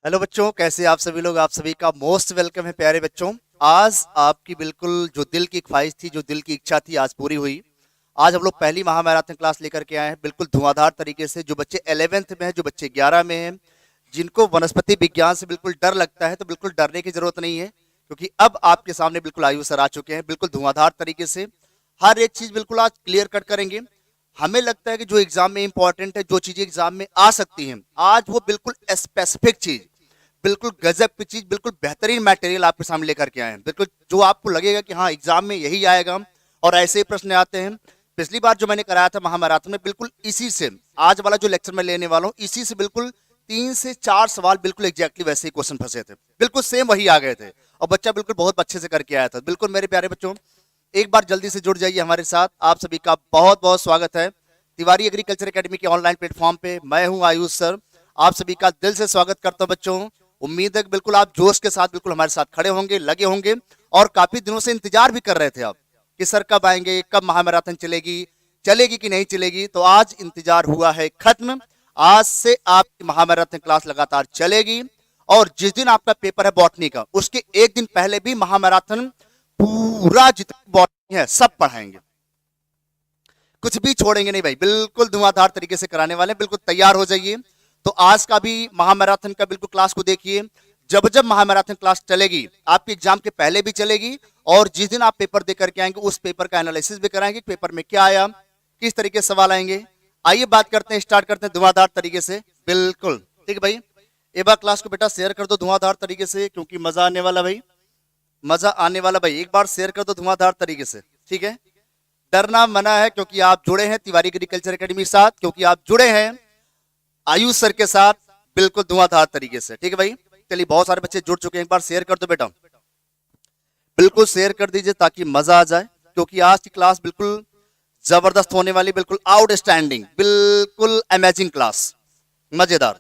Hello बच्चों, कैसे आप सभी लोग। आप सभी का मोस्ट वेलकम है प्यारे बच्चों। आज आपकी बिल्कुल जो दिल की ख्वाहिश थी, जो दिल की इच्छा थी, आज पूरी हुई। आज हम लोग पहली महामैराथन क्लास लेकर के आए हैं, बिल्कुल धुआंधार तरीके से। जो बच्चे 11th में हैं, जो बच्चे 11 में हैं, जिनको वनस्पति विज्ञान से बिल्कुल डर लगता है, तो बिल्कुल डरने की जरूरत नहीं है, क्योंकि अब आपके सामने बिल्कुल आयु सर आ चुके हैं, बिल्कुल धुआंधार तरीके से। हर एक चीज बिल्कुल आज क्लियर कट करेंगे। हमें लगता है कि जो एग्जाम में इंपॉर्टेंट है, जो चीजें एग्जाम में आ सकती हैं, आज वो बिल्कुल स्पेसिफिक चीज, बिल्कुल गजब की चीज, बिल्कुल बेहतरीन मटेरियल आपके सामने लेकर के आए हैं। बिल्कुल जो आपको लगेगा कि हाँ, एग्जाम में यही आएगा और ऐसे ही प्रश्न आते हैं। पिछली बार जो मैंने कराया था महामैराथन में, बिल्कुल इसी से आज वाला जो लेक्चर मैं लेने वाला हूँ, इसी से बिल्कुल 3 से 4 सवाल बिल्कुल एग्जैक्टली वैसे ही क्वेश्चन फंसे थे, बिल्कुल सेम वही आ गए थे, और बच्चा बिल्कुल बहुत अच्छे से करके आया था। बिल्कुल मेरे प्यारे बच्चों, एक बार जल्दी से जुड़ जाइए हमारे साथ। आप सभी का बहुत बहुत स्वागत है तिवारी एग्रीकल्चर एकेडमी के ऑनलाइन प्लेटफॉर्म पे। मैं हूं आयुष सर, आप सभी का दिल से स्वागत करता हूं बच्चों। उम्मीद है कि बिल्कुल आप जोश के साथ बिल्कुल हमारे साथ खड़े होंगे, लगे होंगे, और काफी दिनों से इंतजार भी कर रहे थे आप कि सर कब आएंगे, कब महामैराथन चलेगी, चलेगी कि नहीं चलेगी। तो आज इंतजार हुआ है खत्म। आज से आपकी महामैराथन क्लास लगातार चलेगी, और जिस दिन आपका पेपर है बॉटनी का, उसके एक दिन पहले भी महामैराथन पूरा जितना बॉटनी है सब पढ़ाएंगे, कुछ भी छोड़ेंगे नहीं भाई। बिल्कुल धुआंधार तरीके से कराने वाले हैं, बिल्कुल तैयार हो जाइए। तो आज का भी महामैराथन का बिल्कुल क्लास को देखिए। जब जब महामैराथन क्लास चलेगी, आपके एग्जाम के पहले भी चलेगी, और जिस दिन आप पेपर देकर के आएंगे, उस पेपर का एनालिसिस भी कराएंगे। पेपर में क्या आया, किस तरीके से सवाल आएंगे। आइए बात करते हैं, स्टार्ट करते हैं धुआंधार तरीके से। बिल्कुल ठीक है भाई, एक बार क्लास को बेटा शेयर कर दो धुआंधार तरीके से, क्योंकि मजा आने वाला भाई, मजा आने वाला भाई। एक बार शेयर कर दो धुआंधार तरीके से, ठीक है। डरना मना है, क्योंकि आप जुड़े हैं तिवारी एग्रीकल्चर एकेडमी के साथ, क्योंकि आप जुड़े हैं आयुष सर के साथ, बिल्कुल धुआंधार तरीके से। ठीक है भाई, चलिए बहुत सारे बच्चे जुड़ चुके हैं, एक बार शेयर कर दो बेटा, बिल्कुल शेयर कर दीजिए ताकि मजा आ जाए। क्योंकि आज की क्लास बिल्कुल जबरदस्त होने वाली, बिल्कुल आउटस्टैंडिंग, बिल्कुल अमेजिंग क्लास, मजेदार।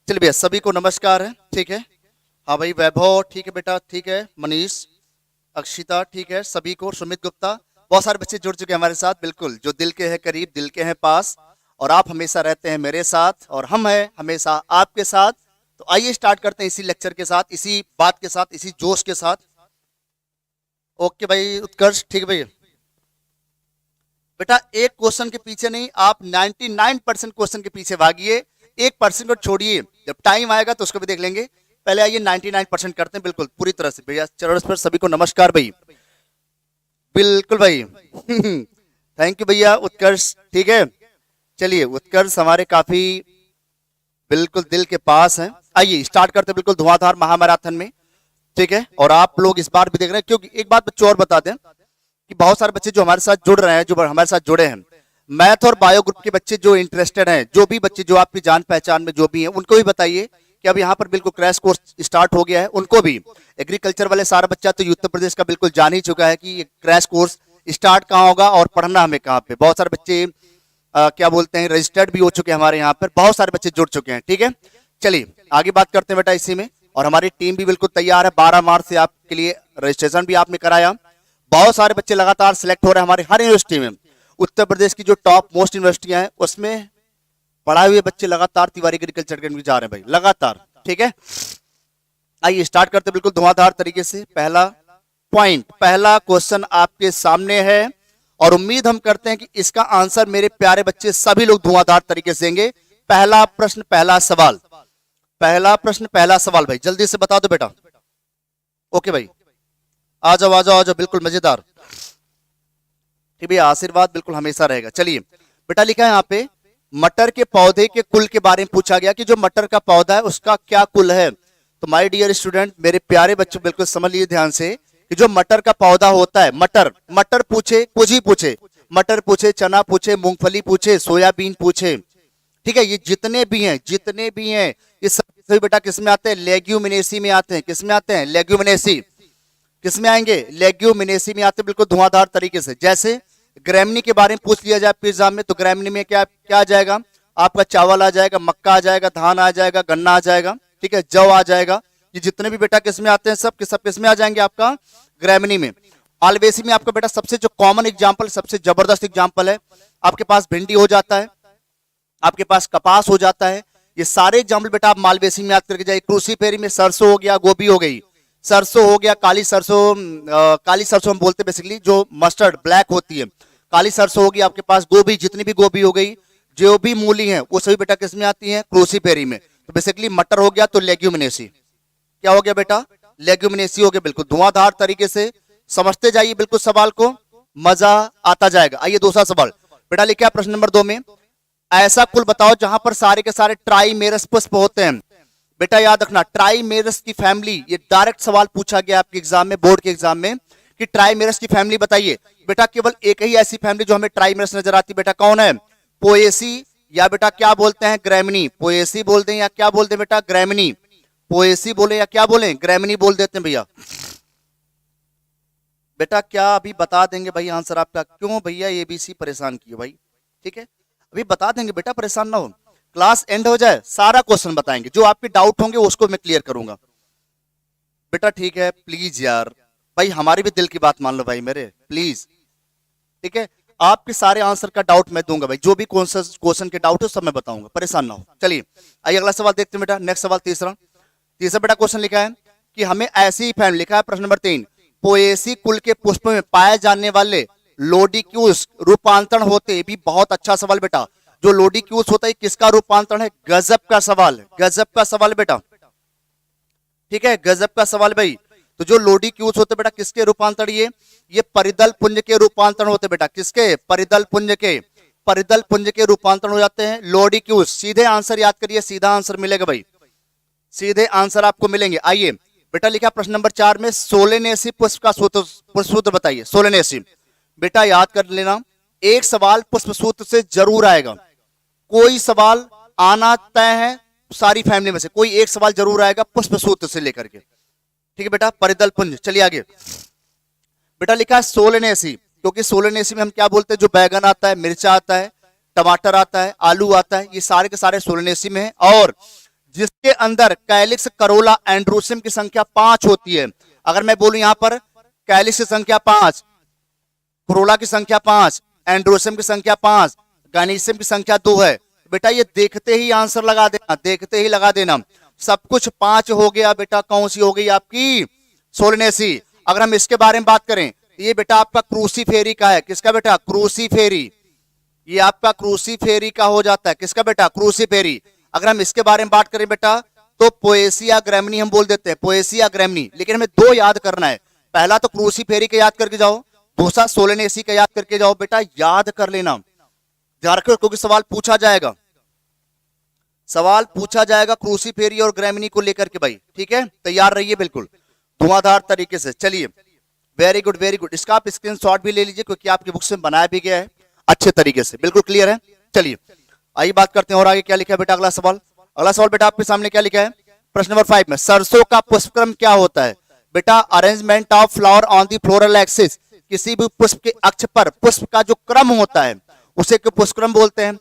चलिए भैया, सभी को नमस्कार है, ठीक है। हाँ भाई, वैभव ठीक है बेटा, ठीक है, मनीष, अक्षिता ठीक है, सभी को, सुमित गुप्ता, बहुत सारे बच्चे जुड़ चुके हैं हमारे साथ। बिल्कुल जो दिल के हैं करीब, दिल के हैं पास, और आप हमेशा रहते हैं मेरे साथ, और हम हैं हमेशा आपके साथ। तो आइए स्टार्ट करते हैं इसी लेक्चर के साथ, इसी बात के साथ, इसी जोश के साथ। ओके भाई उत्कर्ष, ठीक है भाई। बेटा एक क्वेश्चन के पीछे नहीं, आप 99% क्वेश्चन के पीछे भागिए, 1% को छोड़िए, जब टाइम आएगा तो उसको भी देख लेंगे। पहले आइए 99% करते हैं, बिल्कुल पूरी तरह से। भैया चरण पर सभी को नमस्कार भाई, बिल्कुल भाई। थैंक यू भैया उत्कर्ष, ठीक है। चलिए उत्कर्ष हमारे काफी बिल्कुल दिल के पास हैं। आइए स्टार्ट करते हैं बिल्कुल धुआंधार महामैराथन में, ठीक है। और आप लोग इस बार भी देख रहे हैं, क्योंकि एक बात बच्चों और बता दें कि बहुत सारे बच्चे जो हमारे साथ जुड़ रहे हैं, जो हमारे साथ जुड़े हैं, मैथ और बायो ग्रुप के बच्चे जो इंटरेस्टेड हैं, जो भी बच्चे जो आपकी जान पहचान में जो भी हैं, उनको भी बताइए कि अब यहाँ पर बिल्कुल क्रैश कोर्स स्टार्ट हो गया है। उनको भी, एग्रीकल्चर वाले सारा बच्चा तो उत्तर प्रदेश का बिल्कुल जान ही चुका है कि ये क्रैश कोर्स स्टार्ट कहाँ होगा और पढ़ना हमें कहाँ पे। बहुत सारे बच्चे क्या बोलते हैं, रजिस्टर्ड भी हो चुके हैं हमारे यहाँ पर, बहुत सारे बच्चे जुड़ चुके हैं, ठीक है। चलिए आगे बात करते हैं बेटा इसी में। और हमारी टीम भी बिल्कुल तैयार है, 12 मार्च से आपके लिए रजिस्ट्रेशन भी आपने कराया। बहुत सारे बच्चे लगातार सिलेक्ट हो रहे हैं हमारे हर यूनिवर्सिटी में। उत्तर प्रदेश की जो टॉप मोस्ट यूनिवर्सिटियां हैं, उसमें पढ़ाए हुए बच्चे लगातार तिवारी एग्रीकल्चर अकेडमी जा रहे हैं भाई, लगातार, ठीक है। आइए स्टार्ट करते हैं बिल्कुल धुआंधार तरीके से। पहला पॉइंट, पहला क्वेश्चन आपके सामने है, और उम्मीद हम करते हैं कि इसका आंसर मेरे प्यारे बच्चे सभी लोग धुआंधार तरीके से देंगे। पहला प्रश्न, पहला सवाल, पहला प्रश्न, पहला सवाल भाई, जल्दी से बता दो बेटा। ओके भाई, आ जाओ आ जाओ आ जाओ, बिल्कुल मजेदार, ठीक भैया, आशीर्वाद बिल्कुल हमेशा रहेगा। चलिए बेटा, लिखा है यहाँ पे, मटर के पौधे के कुल के बारे में पूछा गया कि जो मटर का पौधा है उसका क्या कुल है। तो माय डियर स्टूडेंट, मेरे प्यारे बच्चों, बिल्कुल समझ लीजिए ध्यान से कि जो मटर का पौधा होता है, मटर, मटर पूछे, कुछ ही पूछे, मटर पूछे, चना पूछे, मूंगफली पूछे, सोयाबीन पूछे, ठीक है, ये जितने भी हैं, जितने भी हैं, ये सभी बेटा किस में आते हैं, लेग्यूमिनेसी में आते हैं। किस में आते हैं, लेग्यूमिनेसी। किस में आएंगे, लेग्यूमिनेसी में आते हैं, बिल्कुल धुआंधार तरीके से। जैसे ग्रैमनी के बारे में पूछ लिया जाए एग्जाम में, तो ग्रैमनी में क्या क्या आ जाएगा आपका, चावल आ जाएगा, मक्का आ जाएगा, धान आ जाएगा, गन्ना आ जाएगा, ठीक है, जौ आ जाएगा। ये जितने भी बेटा किस में आते हैं, सब के सब किस में आ जाएंगे आपका, ग्रैमनी में। आलवेसी में आपका बेटा सबसे जो कॉमन एग्जाम्पल, सबसे जबरदस्त एग्जाम्पल है, आपके पास भिंडी हो जाता है, आपके पास कपास हो जाता है, ये सारे एग्जाम्पल बेटा आप मालवेसी में याद करके जाइए। क्रूसीफेरी में सरसों हो गया, गोभी हो गई, सरसों हो गया, काली सरसों हम बोलते हैं बेसिकली, जो मस्टर्ड ब्लैक होती है, काली सरसों होगी आपके पास, गोभी, जितनी भी गोभी हो गई, जो भी मूली है वो सभी बेटा किस में आती है? क्रूसीफेरी में। तो बेसिकली मटर हो गया तो लेग्यूमिनेसी, क्या हो गया बेटा? लेग्यूमिनेसी हो गया। बिल्कुल धुआंधार तरीके से समझते जाइए बिल्कुल सवाल को, मजा आता जाएगा। आइए दूसरा सवाल बेटा लिखा है प्रश्न नंबर 2 में, ऐसा कुल बताओ जहां पर सारे के सारे ट्राइमेरस पुष्प होते हैं। बेटा याद रखना, ट्राइमेरस की फैमिली, ये डायरेक्ट सवाल पूछा गया आपके एग्जाम में, बोर्ड के एग्जाम में, कि ट्राइमेरस की फैमिली बताइए। बेटा केवल एक ही ऐसी फैमिली जो हमें ट्राइमेरस नजर आती, बेटा कौन है? पोएसी, या बेटा क्या बोलते हैं? ग्रैमिनी। पोएसी बोलते हैं या क्या बोलते हैं बेटा? ग्रैमिनी। पोएसी बोले या क्या बोले? ग्रैमिनी बोल देते हैं भैया। बेटा क्या अभी बता देंगे भाई आंसर आपका? क्यों भैया एबीसी परेशान किए भाई? ठीक है अभी बता देंगे बेटा, परेशान ना हो, क्लास एंड हो जाए सारा क्वेश्चन बताएंगे, जो आपके डाउट होंगे उसको मैं क्लियर करूंगा। बेटा ठीक है प्लीज यार भाई, हमारी भी दिल की बात मान लो भाई मेरे, प्लीज। ठीक है आपके सारे आंसर का डाउट मैं दूंगा भाई, जो भी क्वेश्चन के डाउट है सब मैं बताऊंगा, परेशान ना हो। चलिए आइए अगला सवाल देखते हैं बेटा। नेक्स्ट सवाल तीसरा बेटा क्वेश्चन लिखा है कि हमें ऐसी फैमिली, लिखा है प्रश्न नंबर 3, पोएसी कुल के पुष्प में पाए जाने वाले लोडिक्यूस रूपांतरण होते। भी बहुत अच्छा सवाल बेटा, जो लोडिक्यूस होता है किसका रूपांतरण है? गजब का सवाल है, गजब का सवाल बेटा। ठीक है गजब का सवाल भाई। तो जो लोडिक्यूस होते बेटा किसके रूपांतरण? ये परिदल पुंज के रूपांतरण होते बेटा, किसके? परिदल पुंज के, परिदल पुंज के रूपांतरण हो जाते हैं लोडिक्यूस। सीधे आंसर याद करिए, सीधा आंसर मिलेगा भाई, सीधे आंसर आपको मिलेंगे। आइए बेटा लिखा प्रश्न नंबर 4 में, सोलेनेसी पुष्प का सूत्र बताइए। सोलेनेसी बेटा याद कर लेना, एक सवाल पुष्प सूत्र से जरूर आएगा, कोई सवाल आना तय है, सारी फैमिली में से कोई एक सवाल जरूर आएगा पुष्प सूत्र से लेकर के। ठीक है बेटा परिदल पुंज। चलिए आगे बेटा लिखा है सोलेनेसी, क्योंकि सोलेनेसी में हम क्या बोलते हैं? जो बैगन आता है, मिर्चा आता है, टमाटर आता है, आलू आता है, ये सारे के सारे सोलेनेसी में है, और जिसके अंदर कैलिक्स करोला एंड्रोसियम की संख्या 5 होती है। अगर मैं बोलूं यहां पर कैलिक्स की संख्या 5, करोला की संख्या 5, एंड्रोसियम की संख्या 5, गाइनिसियम की संख्या 2 है, बेटा ये देखते ही आंसर लगा देना, देखते ही लगा देना। सब कुछ 5 हो गया बेटा, कौन सी हो गई आपकी? सोलेनेसी। अगर हम इसके बारे में बात करें, ये बेटा आपका क्रूसीफेरी का है। किसका बेटा? क्रूसीफेरी। ये आपका क्रूसीफेरी का हो जाता है, किसका बेटा? क्रूसीफेरी। अगर हम इसके बारे में बात करें बेटा, तो पोएसिया ग्रैमिनी हम बोल देते हैं, पोएसिया ग्रैमिनी। लेकिन हमें 2 याद करना है, पहला तो क्रूसीफेरी का याद करके जाओ, दूसरा सोलेनेसी का याद करके जाओ। बेटा याद कर लेना, ध्यान रखो क्योंकि सवाल पूछा जाएगा, सवाल पूछा जाएगा क्रूसीफेरी और ग्रैमिनी को लेकर के भाई। ठीक है तैयार रहिए बिल्कुल धुआंधार तरीके से। चलिए वेरी गुड वेरी गुड, इसका आप स्क्रीनशॉट भी ले लीजिए क्योंकि आपकी बुक से बनाया भी गया है अच्छे तरीके से, बिल्कुल क्लियर है। चलिए आइए बात करते हैं और आगे क्या लिखा है बेटा। अगला सवाल बेटा आपके सामने क्या लिखा है प्रश्न नंबर 5 में, सरसों का पुष्पक्रम क्या होता है? बेटा arrangement of flower on the floral axis, किसी भी पुष्प के अक्ष पर पुष्प का जो क्रम होता है उसे पुष्पक्रम बोलते हैं।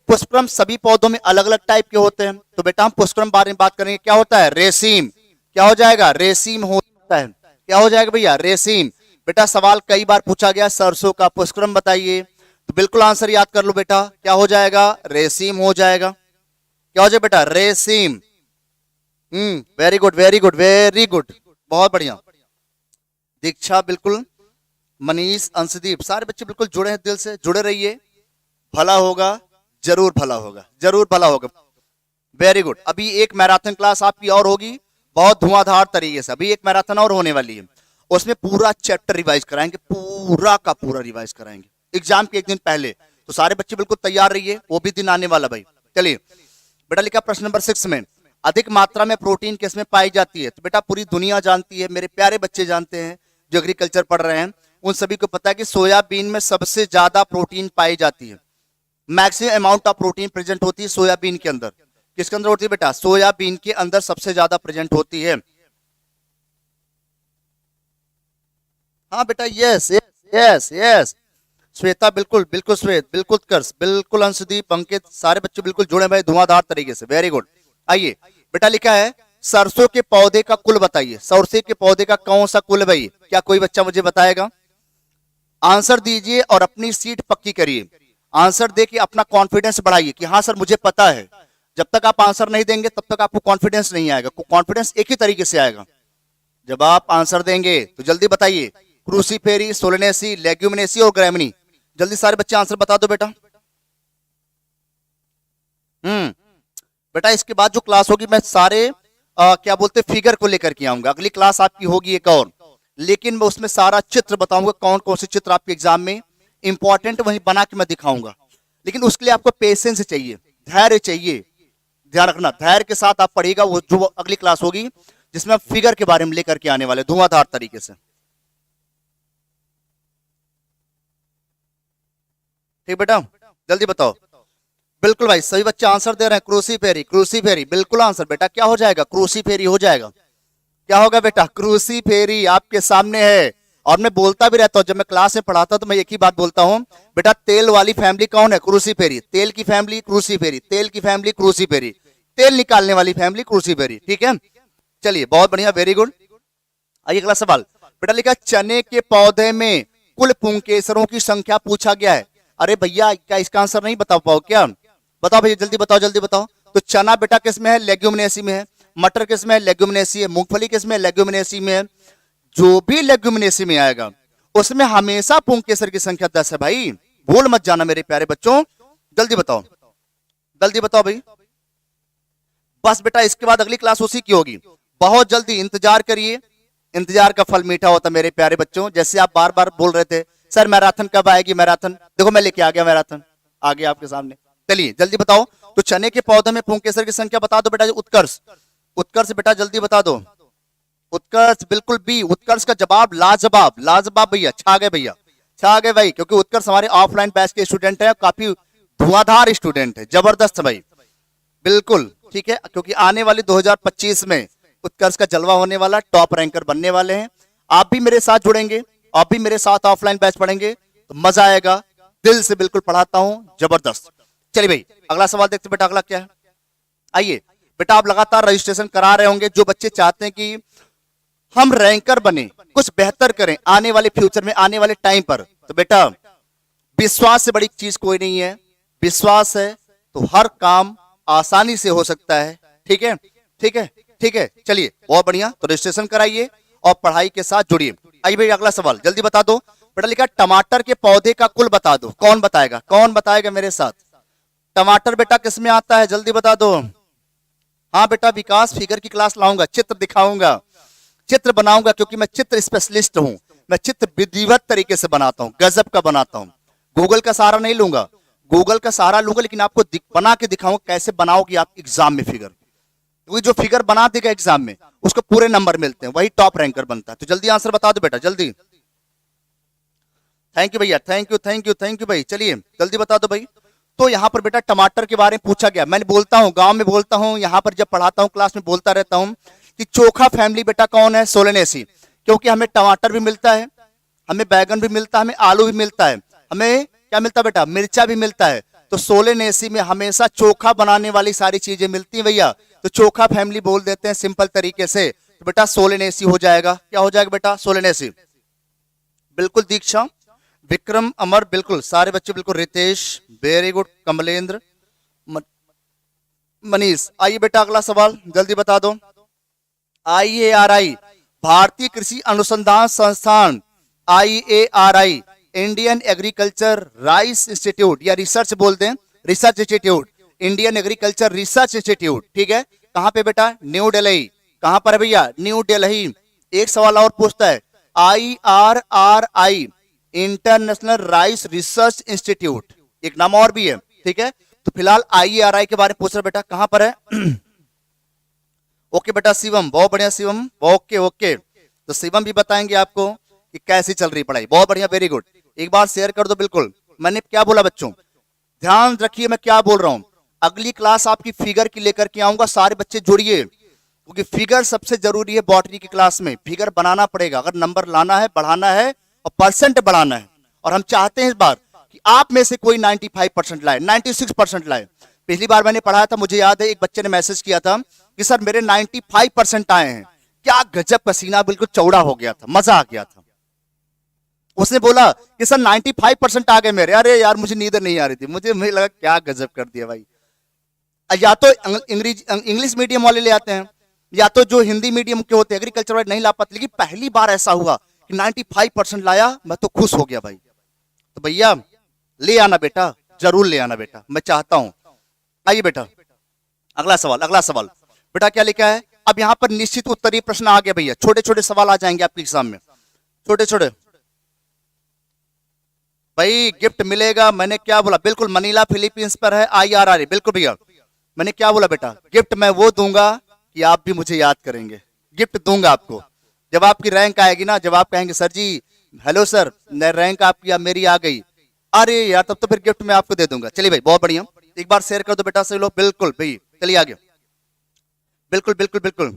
पुष्पक्रम सभी पौधों में अलग अलग टाइप के होते हैं, तो बेटा हम पुष्पक्रम बारे में बात करेंगे। क्या होता है? रेसीम। क्या हो जाएगा? रेसीम होता है। क्या हो जाएगा भैया? रेसीम। बेटा सवाल कई बार पूछा गया, सरसों का पुष्पक्रम बताइए, तो बिल्कुल आंसर याद कर लो बेटा, क्या हो जाएगा? रेसीम हो जाएगा। क्या हो जाएगा बेटा? Raceme. Very good very good very good, बहुत बढ़िया। दीक्षा बिल्कुल, मनीष, अंशदीप, सारे बच्चे बिल्कुल जुड़े हैं, दिल से जुड़े रहिए, भला होगा, जरूर भला होगा, जरूर भला होगा। Very good. अभी एक मैराथन क्लास आपकी और होगी बहुत धुआंधार तरीके से, अभी एक मैराथन और होने वाली है, उसमें पूरा चैप्टर रिवाइज कराएंगे, पूरा का पूरा रिवाइज कराएंगे एग्जाम के एक दिन पहले, तो सारे बच्चे बिल्कुल तैयार रहिए, वो भी दिन आने वाला भाई। चलिए बेटा लिखा प्रश्न नंबर 6 में, अधिक मात्रा में प्रोटीन किसमें पाई जाती है? तो बेटा पूरी दुनिया जानती है, मेरे प्यारे बच्चे जानते हैं जो एग्रीकल्चर पढ़ रहे हैं, उन सभी को पता है कि सोयाबीन में सबसे ज्यादा प्रोटीन पाई जाती है। Maximum amount of protein present होती है सोयाबीन के अंदर। किसके अंदर होती है बेटा? सोयाबीन के अंदर सबसे ज्यादा प्रेजेंट होती है। हाँ बेटा yes yes yes yes, Shweta बिल्कुल बिल्कुल, श्वेत बिल्कुल, कर्ष बिल्कुल, अंशदीप, अंकित, सारे बच्चे बिल्कुल जुड़े भाई धुआंधार तरीके से, वेरी गुड। आइए बेटा लिखा है सरसों के पौधे का कुल बताइए। सरसों के पौधे का कौन सा कुल भाई? क्या कोई बच्चा मुझे बताएगा? आंसर दीजिए और अपनी सीट पक्की करिए, आंसर दे के अपना कॉन्फिडेंस बढ़ाइए कि हाँ सर मुझे पता है। जब तक आप आंसर नहीं देंगे तब तक आपको कॉन्फिडेंस नहीं आएगा। कॉन्फिडेंस एक ही तरीके से आएगा, जब आप आंसर देंगे। तो जल्दी बताइए, क्रूसीफेरी, सोलेनेसी, लेग्यूमिनेसी और ग्रैमिनी। जल्दी सारे बच्चे आंसर बता दो बेटा। बेटा इसके बाद जो क्लास होगी मैं सारे क्या बोलते फिगर को लेकर के आऊंगा। अगली क्लास आपकी होगी एक और, लेकिन मैं उसमें सारा चित्र बताऊंगा, कौन कौन से चित्र आपके एग्जाम में इंपॉर्टेंट वही बना के मैं दिखाऊंगा। लेकिन उसके लिए आपको पेशेंस चाहिए, धैर्य चाहिए। ध्यान रखना, धैर्य के साथ आप पढ़िएगा। वो जो अगली क्लास होगी जिसमें आप फिगर के बारे में लेकर के आने वाले धुआंधार तरीके से। ठीक बेटा, जल्दी बताओ। बिल्कुल भाई, सभी बच्चे आंसर दे रहे हैं। क्रूसीफेरी, क्रूसीफेरी बिल्कुल आंसर बेटा। क्या हो जाएगा? क्रूसीफेरी हो जाएगा। क्या होगा बेटा? क्रूसीफेरी आपके सामने है। और मैं बोलता भी रहता हूं, जब मैं क्लास में पढ़ाता हूं तो मैं एक ही बात बोलता हूं, बेटा तेल वाली फैमिली कौन है? क्रूसीफेरी। तेल की फैमिली क्रूसीफेरी, तेल की फैमिली क्रूसीफेरी, तेल निकालने वाली फैमिली क्रूसीफेरी। ठीक है, चलिए बहुत बढ़िया, वेरी गुड। आइए अगला सवाल। बेटा लिखा चने के पौधे में कुल पुंकेसरों की संख्या पूछा गया है। अरे भैया क्या इसका आंसर नहीं बता पाओ क्या? बताओ भैया, जल्दी बताओ, जल्दी बताओ। तो चना बेटा किस में है? लेग्यूमिनेसी में है। मटर किस में है? लेग्यूमिनेसी है। मूंगफली किस में है? लेग्यूमिनेसी में है। जो भी लेग्यूमिनेसी में आएगा उसमें हमेशा पुंकेसर की संख्या 10 है भाई, भूल मत जाना मेरे प्यारे बच्चों। जल्दी बताओ, जल्दी बताओ भाई। बस बेटा इसके बाद अगली क्लास उसी की होगी, बहुत जल्दी इंतजार करिए। इंतजार का फल मीठा होता मेरे प्यारे बच्चों। जैसे आप बार बार बोल रहे थे सर मैराथन कब आएगी, मैराथन, देखो मैं लेके आ गया मैराथन, आ गया आपके सामने। चलिए जल्दी बताओ। तो चने के पौधे में पुंकेसर की संख्या बता दो बेटा। उत्कर्ष, उत्कर्ष बेटा जल्दी बता दो। उत्कर्ष बिल्कुल बी। उत्कर्ष का जवाब लाजवाब, लाजवाब भैया, छा गए भैया, छा गए भाई। क्योंकि उत्कर्ष हमारे ऑफलाइन बैच के स्टूडेंट है, काफी धुआंधार स्टूडेंट है, जबरदस्त भाई, बिल्कुल ठीक है। क्योंकि आने वाली 2025 में उत्कर्ष का जलवा होने वाला, टॉप रैंकर बनने वाले हैं। आप भी मेरे साथ जुड़ेंगे, आप भी मेरे साथ ऑफलाइन बैच पढ़ेंगे तो मजा आएगा। दिल से बिल्कुल पढ़ाता हूं, जबरदस्त। चलिए भाई अगला सवाल देखते बेटा। अगला क्या है? आइए बेटा, आप लगातार रजिस्ट्रेशन करा रहे होंगे। जो बच्चे चाहते हैं कि हम रैंकर बने, कुछ बेहतर करें आने वाले फ्यूचर में, आने वाले टाइम पर, तो बेटा विश्वास से बड़ी चीज कोई नहीं है। विश्वास है तो हर काम आसानी से हो सकता है। ठीक है, ठीक है, ठीक है। चलिए बहुत बढ़िया, तो रजिस्ट्रेशन कराइए और पढ़ाई के साथ जुड़िए। आइए भाई अगला सवाल जल्दी बता दो। बेटा लिखा टमाटर के पौधे का कुल बता दो। कौन बताएगा, कौन बताएगा मेरे साथ? टमाटर बेटा किस में आता है, जल्दी बता दो। हाँ बेटा विकास, फिगर की क्लास लाऊंगा, चित्र दिखाऊंगा, चित्र बनाऊंगा, क्योंकि मैं चित्र स्पेशलिस्ट हूं। मैं चित्र विधिवत तरीके से बनाता हूं, गजब का बनाता हूं। गूगल का सहारा नहीं लूंगा, गूगल का सहारा लूंगा, लेकिन आपको बना के दिखाऊंगा कैसे बनाओगे आप एग्जाम में फिगर। क्योंकि जो फिगर बना देगा एग्जाम में उसको पूरे नंबर मिलते हैं, वही टॉप रैंकर बनता है। तो जल्दी आंसर बता दो बेटा, जल्दी। थैंक यू भैया, thank you, thank you, thank you भाई। चलिए जल्दी बता दो भाई। तो यहाँ पर बेटा टमाटर के बारे में पूछा गया। मैंने बोलता हूँ, गांव में बोलता हूँ, यहाँ पर जब पढ़ाता हूँ क्लास में बोलता रहता हूँ कि चोखा फैमिली बेटा कौन है? सोलेनेसी। क्योंकि हमें टमाटर भी मिलता है, हमें बैगन भी मिलता है, हमें आलू भी मिलता है, हमें क्या मिलता है बेटा? मिर्चा भी मिलता है। तो सोलेनेसी में हमेशा चोखा बनाने वाली सारी चीजें मिलती हैं भैया। तो चोखा फैमिली बोल देते हैं सिंपल तरीके से। तो बेटा सोलेनेसी हो जाएगा। क्या हो जाएगा बेटा? सोलेनेसी। बिल्कुल दीक्षा, विक्रम, अमर, बिल्कुल सारे बच्चे बिल्कुल, रितेश वेरी गुड, कमलेंद्र, मनीष। आइए बेटा अगला सवाल जल्दी बता दो। IARI भारतीय कृषि अनुसंधान संस्थान, IARI Indian agriculture rice institute या रिसर्च बोलते हैं, research institute, Indian agriculture research institute. ठीक है, कहां पे बेटा? न्यू दिल्ली। कहां पर है भैया? न्यू दिल्ली। एक सवाल और पूछता है, IRRI international rice research institute, एक नाम और भी है। ठीक है, तो फिलहाल IARI के बारे में पूछ रहा बेटा, कहां पर है? ओके बेटा शिवम, बहुत बढ़िया शिवम, ओके ओके। तो शिवम भी बताएंगे आपको कि कैसी चल रही पढ़ाई। बहुत बढ़िया, वेरी गुड। एक बार शेयर कर दो। बिल्कुल मैंने क्या बोला बच्चों, ध्यान रखिए मैं क्या बोल रहा हूं। अगली क्लास आपकी फिगर की लेकर के आऊंगा, सारे बच्चे जुड़िए, क्योंकि फिगर सबसे जरूरी है बॉटनी की क्लास में। फिगर बनाना पड़ेगा अगर नंबर लाना है, बढ़ाना है और परसेंट बढ़ाना है। और हम चाहते हैं इस बार कि आप में से कोई 95% लाए, 96% लाए। पिछली बार मैंने पढ़ाया था, मुझे याद है एक बच्चे ने मैसेज किया था कि सर मेरे 95% आए हैं। क्या गजब, पसीना बिल्कुल चौड़ा हो गया था, मजा आ गया था। उसने बोला कि सर 95% आ गए मेरे। अरे यार मुझे नींद नहीं आ रही थी, मुझे लगा क्या गजब कर दिया भाई। या तो इंग्लिश मीडियम वाले ले आते हैं, या तो जो हिंदी मीडियम के होते हैं एग्रीकल्चर वाले नहीं ला पाते। लेकिन पहली बार ऐसा हुआ कि 95% लाया, मैं तो खुश हो गया भाई। तो भैया ले आना बेटा, जरूर ले आना बेटा, मैं चाहता हूं। आइए बेटा, अगला सवाल, अगला सवाल बेटा क्या लिखा है। अब यहां पर निश्चित उत्तरीय प्रश्न आ गया भैया, छोटे छोटे सवाल आ जाएंगे आपके एग्जाम में, छोटे छोटे। भाई गिफ्ट मिलेगा, मैंने क्या बोला, बिल्कुल मनीला फिलीपींस पर है, IRR, बिल्कुल भैया। मैंने क्या बोला बेटा, गिफ्ट मैं वो दूंगा कि आप भी मुझे याद करेंगे। गिफ्ट दूंगा आपको जब आपकी रैंक आएगी ना, जब आप कहेंगे सर जी हेलो सर रैंक आपकी अब मेरी आ गई, अरे यार तब तो फिर गिफ्ट मैं आपको दे दूंगा। चलिए भाई बहुत बढ़िया, एक बार शेयर कर दो बेटा सभी लोग, बिल्कुल भाई चलिए आगे, बिल्कुल बिल्कुल बिल्कुल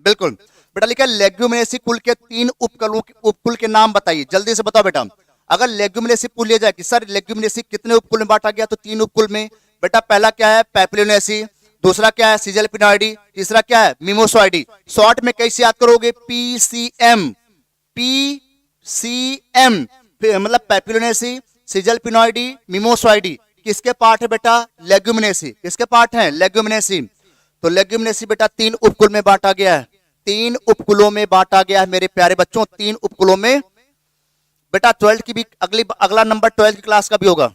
बिल्कुल। बेटा लिखा है लेग्यूमिनेसी कुल के 3 उपकुल के नाम बताइए, जल्दी से बताओ बेटा। अगर लेग्यूमिनेसी पूछ लिया जाए कि सर लेग्यूमिनेसी कितने उपकुल में बांटा गया, तो 3 उपकुल में। बेटा पहला क्या है, पैपिलोनेसी, दूसरा क्या है, सिजलपिनॉइडी, तीसरा क्या है, मिमोसॉइडी। शॉर्ट में कैसे याद करोगे, PCM, PCM मतलब पैपिलोनेसी, सिजलपिनॉइडी, मिमोसॉइडी। किसके पार्ट है बेटा, लेग्यूमिनेसी, किसके पार्ट है, लेग्यूमिनेसी। तो लेग्यूमिनेसी बेटा 3 उपकुल में बांटा गया है, 3 उपकुलों में बांटा गया है मेरे प्यारे बच्चों, 3 उपकुलों में। बेटा 12th की भी अगला नंबर 12th की क्लास का भी होगा।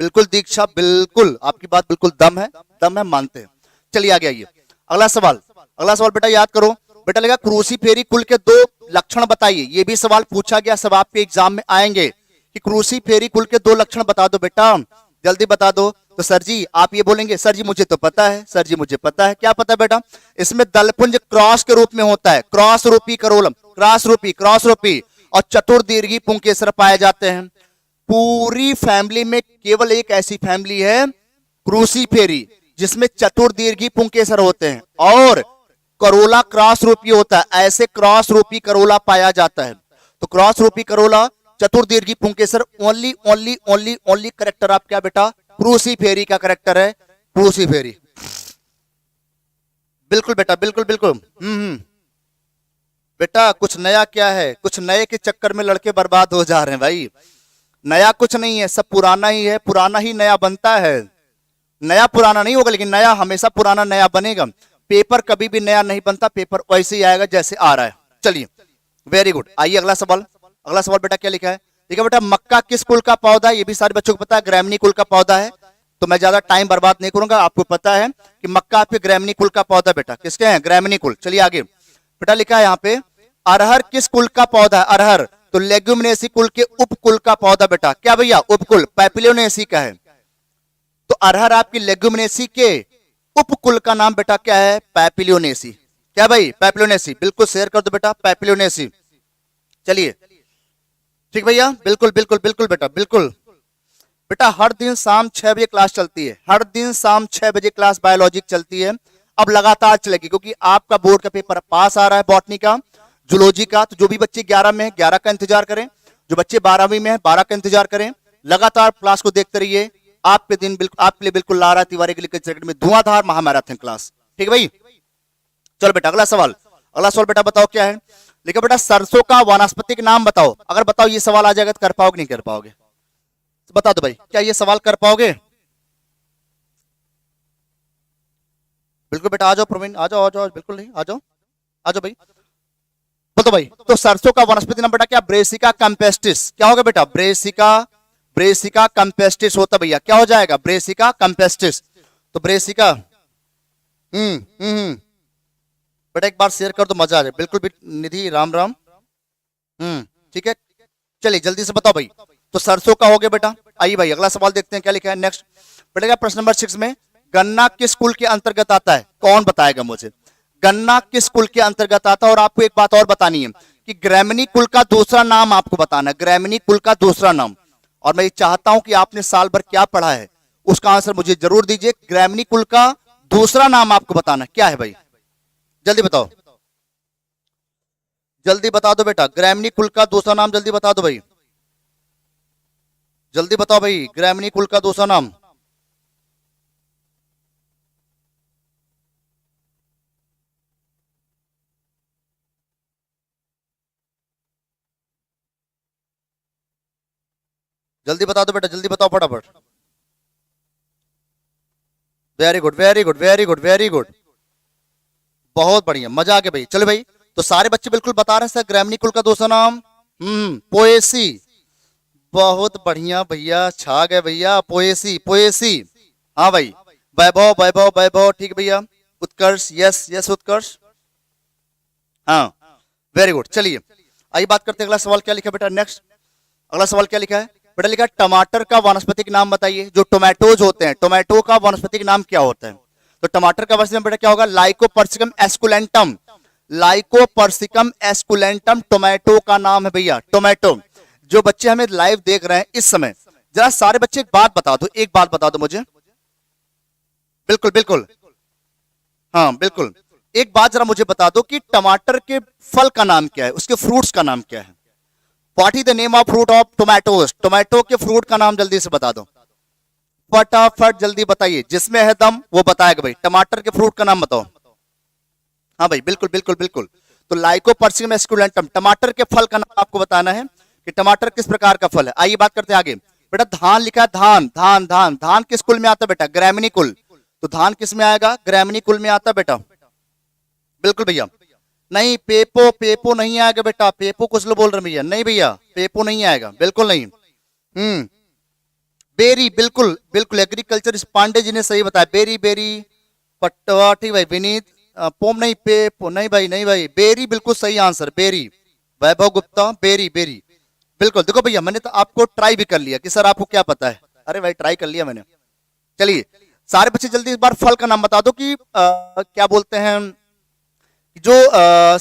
बिल्कुल दीक्षा, बिल्कुल आपकी बात बिल्कुल दम है, दम है, मानते हैं। चलिए आगे आइए, अगला सवाल, अगला सवाल बेटा याद करो। बेटा लगा क्रूसीफेरी कुल के 2 लक्षण बताइए, ये भी सवाल पूछा गया, सब आपके एग्जाम में आएंगे कि क्रूसीफेरी कुल के 2 लक्षण बता दो बेटा, जल्दी बता दो। तो सर जी आप ये बोलेंगे, सर जी मुझे तो पता है, सर जी मुझे पता है। क्या पता है बेटा, इसमें दलपुंज क्रॉस के रूप में होता है, क्रॉस रूपी करोलम, क्रॉस रूपी और चतुर्दीर्घी पुंकेसर पाए जाते हैं। पूरी फैमिली में केवल एक ऐसी फैमिली है क्रूसीफेरी जिसमें चतुर्दीर्घी पुंकेसर होते हैं और करोला क्रॉस रूपी होता है, ऐसे क्रॉस रूपी करोला पाया जाता है। तो क्रॉस रूपी करोला, चतुर्दीर्घी पुंकेसर, only only only only character आप क्या बेटा, क्रूसीफेरी का करेक्टर है, क्रूसीफेरी। बिल्कुल बेटा, बिल्कुल बिल्कुल। बेटा कुछ नया क्या है, कुछ नए के चक्कर में लड़के बर्बाद हो जा रहे हैं भाई। नया कुछ नहीं है, सब पुराना ही है, पुराना ही नया बनता है। नया पुराना नहीं होगा, लेकिन नया हमेशा पुराना नया बनेगा। पेपर कभी भी नया नहीं बनता, पेपर वैसे ही आएगा जैसे आ रहा है। चलिए वेरी गुड, आइए अगला सवाल। अगला सवाल बेटा क्या लिखा है, देखिए बेटा मक्का किस कुल का पौधा है, ये भी सारे बच्चों को पता है, ग्रैमनी कुल का पौधा है। तो मैं ज्यादा टाइम बर्बाद नहीं करूंगा, आपको पता है कि मक्का आपके ग्रैमनी कुल का पौधा बेटा, किसके हैं, ग्रैमनी कुल। चलिए आगे बेटा लिखा है यहाँ पे अरहर किस कुल का पौधा है, अरहर तो लेग्यूमिनेसी कुल के उपकुल का पौधा बेटा, क्या भैया, उपकुल, पैपिलोनेसी का है। तो अरहर आपकी लेग्यूमिनेसी के उपकुल का नाम बेटा क्या है, पैपिलोनेसी। क्या भाई, पैपिलोनेसी, बिल्कुल शेयर कर दो बेटा, पैपिलोनेसी। चलिए ठीक भैया, बिल्कुल बिल्कुल बिल्कुल बेटा, बिल्कुल। बेटा हर दिन शाम 6 बजे क्लास चलती है, हर दिन शाम 6 बजे क्लास बायोलॉजी चलती है। अब लगातार चलेगी क्योंकि आपका बोर्ड का पेपर पास आ रहा है, बॉटनी का, जूलॉजी का। तो जो भी बच्चे 11 में है 11 का इंतजार करें, जो बच्चे 12वीं में है 12 का इंतजार करें। लगातार क्लास को देखते रहिए, आपके दिन बिल्कुल आपके लिए बिल्कुल लारा तिवारी के लिए में धुआंधार महामैराथन क्लास। ठीक है भाई, चलो बेटा अगला सवाल, अगला सवाल बेटा बताओ क्या है। लिखा बेटा सरसों का वानस्पतिक नाम बताओ। अगर बताओ ये सवाल आ जाएगा तो कर पाओगे नहीं कर पाओगे, तो बता दो भाई, क्या ये सवाल कर पाओगे। बिल्कुल बेटा आ जाओ प्रवीण, आ जाओ आ जाओ, बिल्कुल नहीं, आ जाओ आ जाओ भाई, बोलो भाई। तो सरसों का वनस्पति नाम बेटा क्या, ब्रेसिका कैम्पेस्टिस। क्या होगा बेटा, ब्रेसिका, ब्रेसिका कैम्पेस्टिस होता भैया, क्या हो जाएगा, ब्रेसिका कैम्पेस्टिस। तो ब्रेसिका, बेटा एक बार शेयर कर दो, मजा आ जाए, बिल्कुल निधि राम राम। ठीक है, चलिए जल्दी से बताओ भाई। तो सरसों का हो गया बेटा। आइए भाई अगला सवाल देखते हैं क्या लिखा है नेक्स्ट। बेटा प्रश्न नंबर 6 में गन्ना किस कुल के अंतर्गत आता है, कौन बताएगा मुझे, गन्ना किस कुल के अंतर्गत आता है। और आपको एक बात और बतानी है कि ग्रैमिनी कुल का दूसरा नाम आपको बताना है, ग्रैमिनी कुल का दूसरा नाम। और मैं चाहता हूं कि आपने साल भर क्या पढ़ा है उसका आंसर मुझे जरूर दीजिए। ग्रैमिनी कुल का दूसरा नाम आपको बताना क्या है भाई, जल्दी बताओ, जल्दी बता दो बेटा, ग्रैमिनी कुल का दूसरा नाम जल्दी बता दो भाई, जल्दी बताओ भाई, ग्रैमिनी कुल का दूसरा नाम। जल्दी बता दो बेटा, जल्दी बताओ फटाफट। Very good very good very good very good, बहुत बढ़िया, मजा आ गया भाई। चलो भाई, तो सारे बच्चे बिल्कुल बता रहे हैं सर ग्रामनी कुल का दूसरा नाम पोएसी। बहुत बढ़िया भैया, छा गए भैया, पोएसी पोएसी। हाँ भाई, वैभव वैभव वैभव, ठीक है भैया। उत्कर्ष, यस यस उत्कर्ष, हाँ वेरी गुड। चलिए आइए बात करते हैं, अगला सवाल क्या लिखा है बेटा, नेक्स्ट अगला सवाल क्या लिखा है बेटा, लिखा है टमाटर का वानस्पतिक नाम बताइए। जो टोमेटोज होते हैं, टोमेटो का वानस्पतिक नाम क्या होता है? तो टमाटर का वानस्पतिक नाम बेटा क्या होगा? Lycopersicum esculentum, lycopersicum esculentum tomato का नाम है भैया, टोमेटो। जो बच्चे हमें लाइव देख रहे हैं इस समय, जरा सारे बच्चे एक बात बता दो, एक बात बता दो मुझे, बिल्कुल बिल्कुल, हाँ बिल्कुल, एक बात जरा मुझे बता दो कि टमाटर के फल का नाम क्या है, उसके फ्रूट्स का नाम क्या है? What is the name of fruit of tomatoes? Tomato के फ्रूट का नाम जल्दी से बता दो, फटाफट जल्दी बताइए, जिसमें है दम वो बताएगा भाई। टमाटर के फ्रूट का नाम बताओ। हाँ भाई बिल्कुल बिल्कुल बिल्कुल, तो लाइकोपर्सिकम एस्कुलेंटम, टमाटर के फल का नाम आपको बताना है कि टमाटर किस प्रकार का फल है। आइए बात करते हैं आगे बेटा, धान लिखा है, धान धान धान, धान किस कुल में आता है बेटा? ग्रामिनी कुल। तो धान किस में आएगा? ग्रामिनी कुल में आता है बेटा, बिल्कुल भैया। नहीं पेपो, पेपो नहीं आएगा बेटा, पेपो कुछ लोग बोल रहे भैया, नहीं भैया पेपो नहीं आएगा, बिल्कुल नहीं। बेरी, बिल्कुल बिल्कुल, एग्रीकल्चर पांडे जी ने सही बताया, बेरी बेरी पटवा, ठीक भाई विनीत। पोम नहीं, पेपो नहीं भाई, नहीं भाई, बेरी बिल्कुल सही आंसर, बेरी। वैभव गुप्ता, बेरी बेरी, बिल्कुल। देखो भैया मैंने तो आपको ट्राई भी कर लिया कि सर आपको क्या पता है, अरे भाई ट्राई कर लिया मैंने। चलिए सारे बच्चे जल्दी इस बार फल का नाम बता दो कि क्या बोलते हैं, जो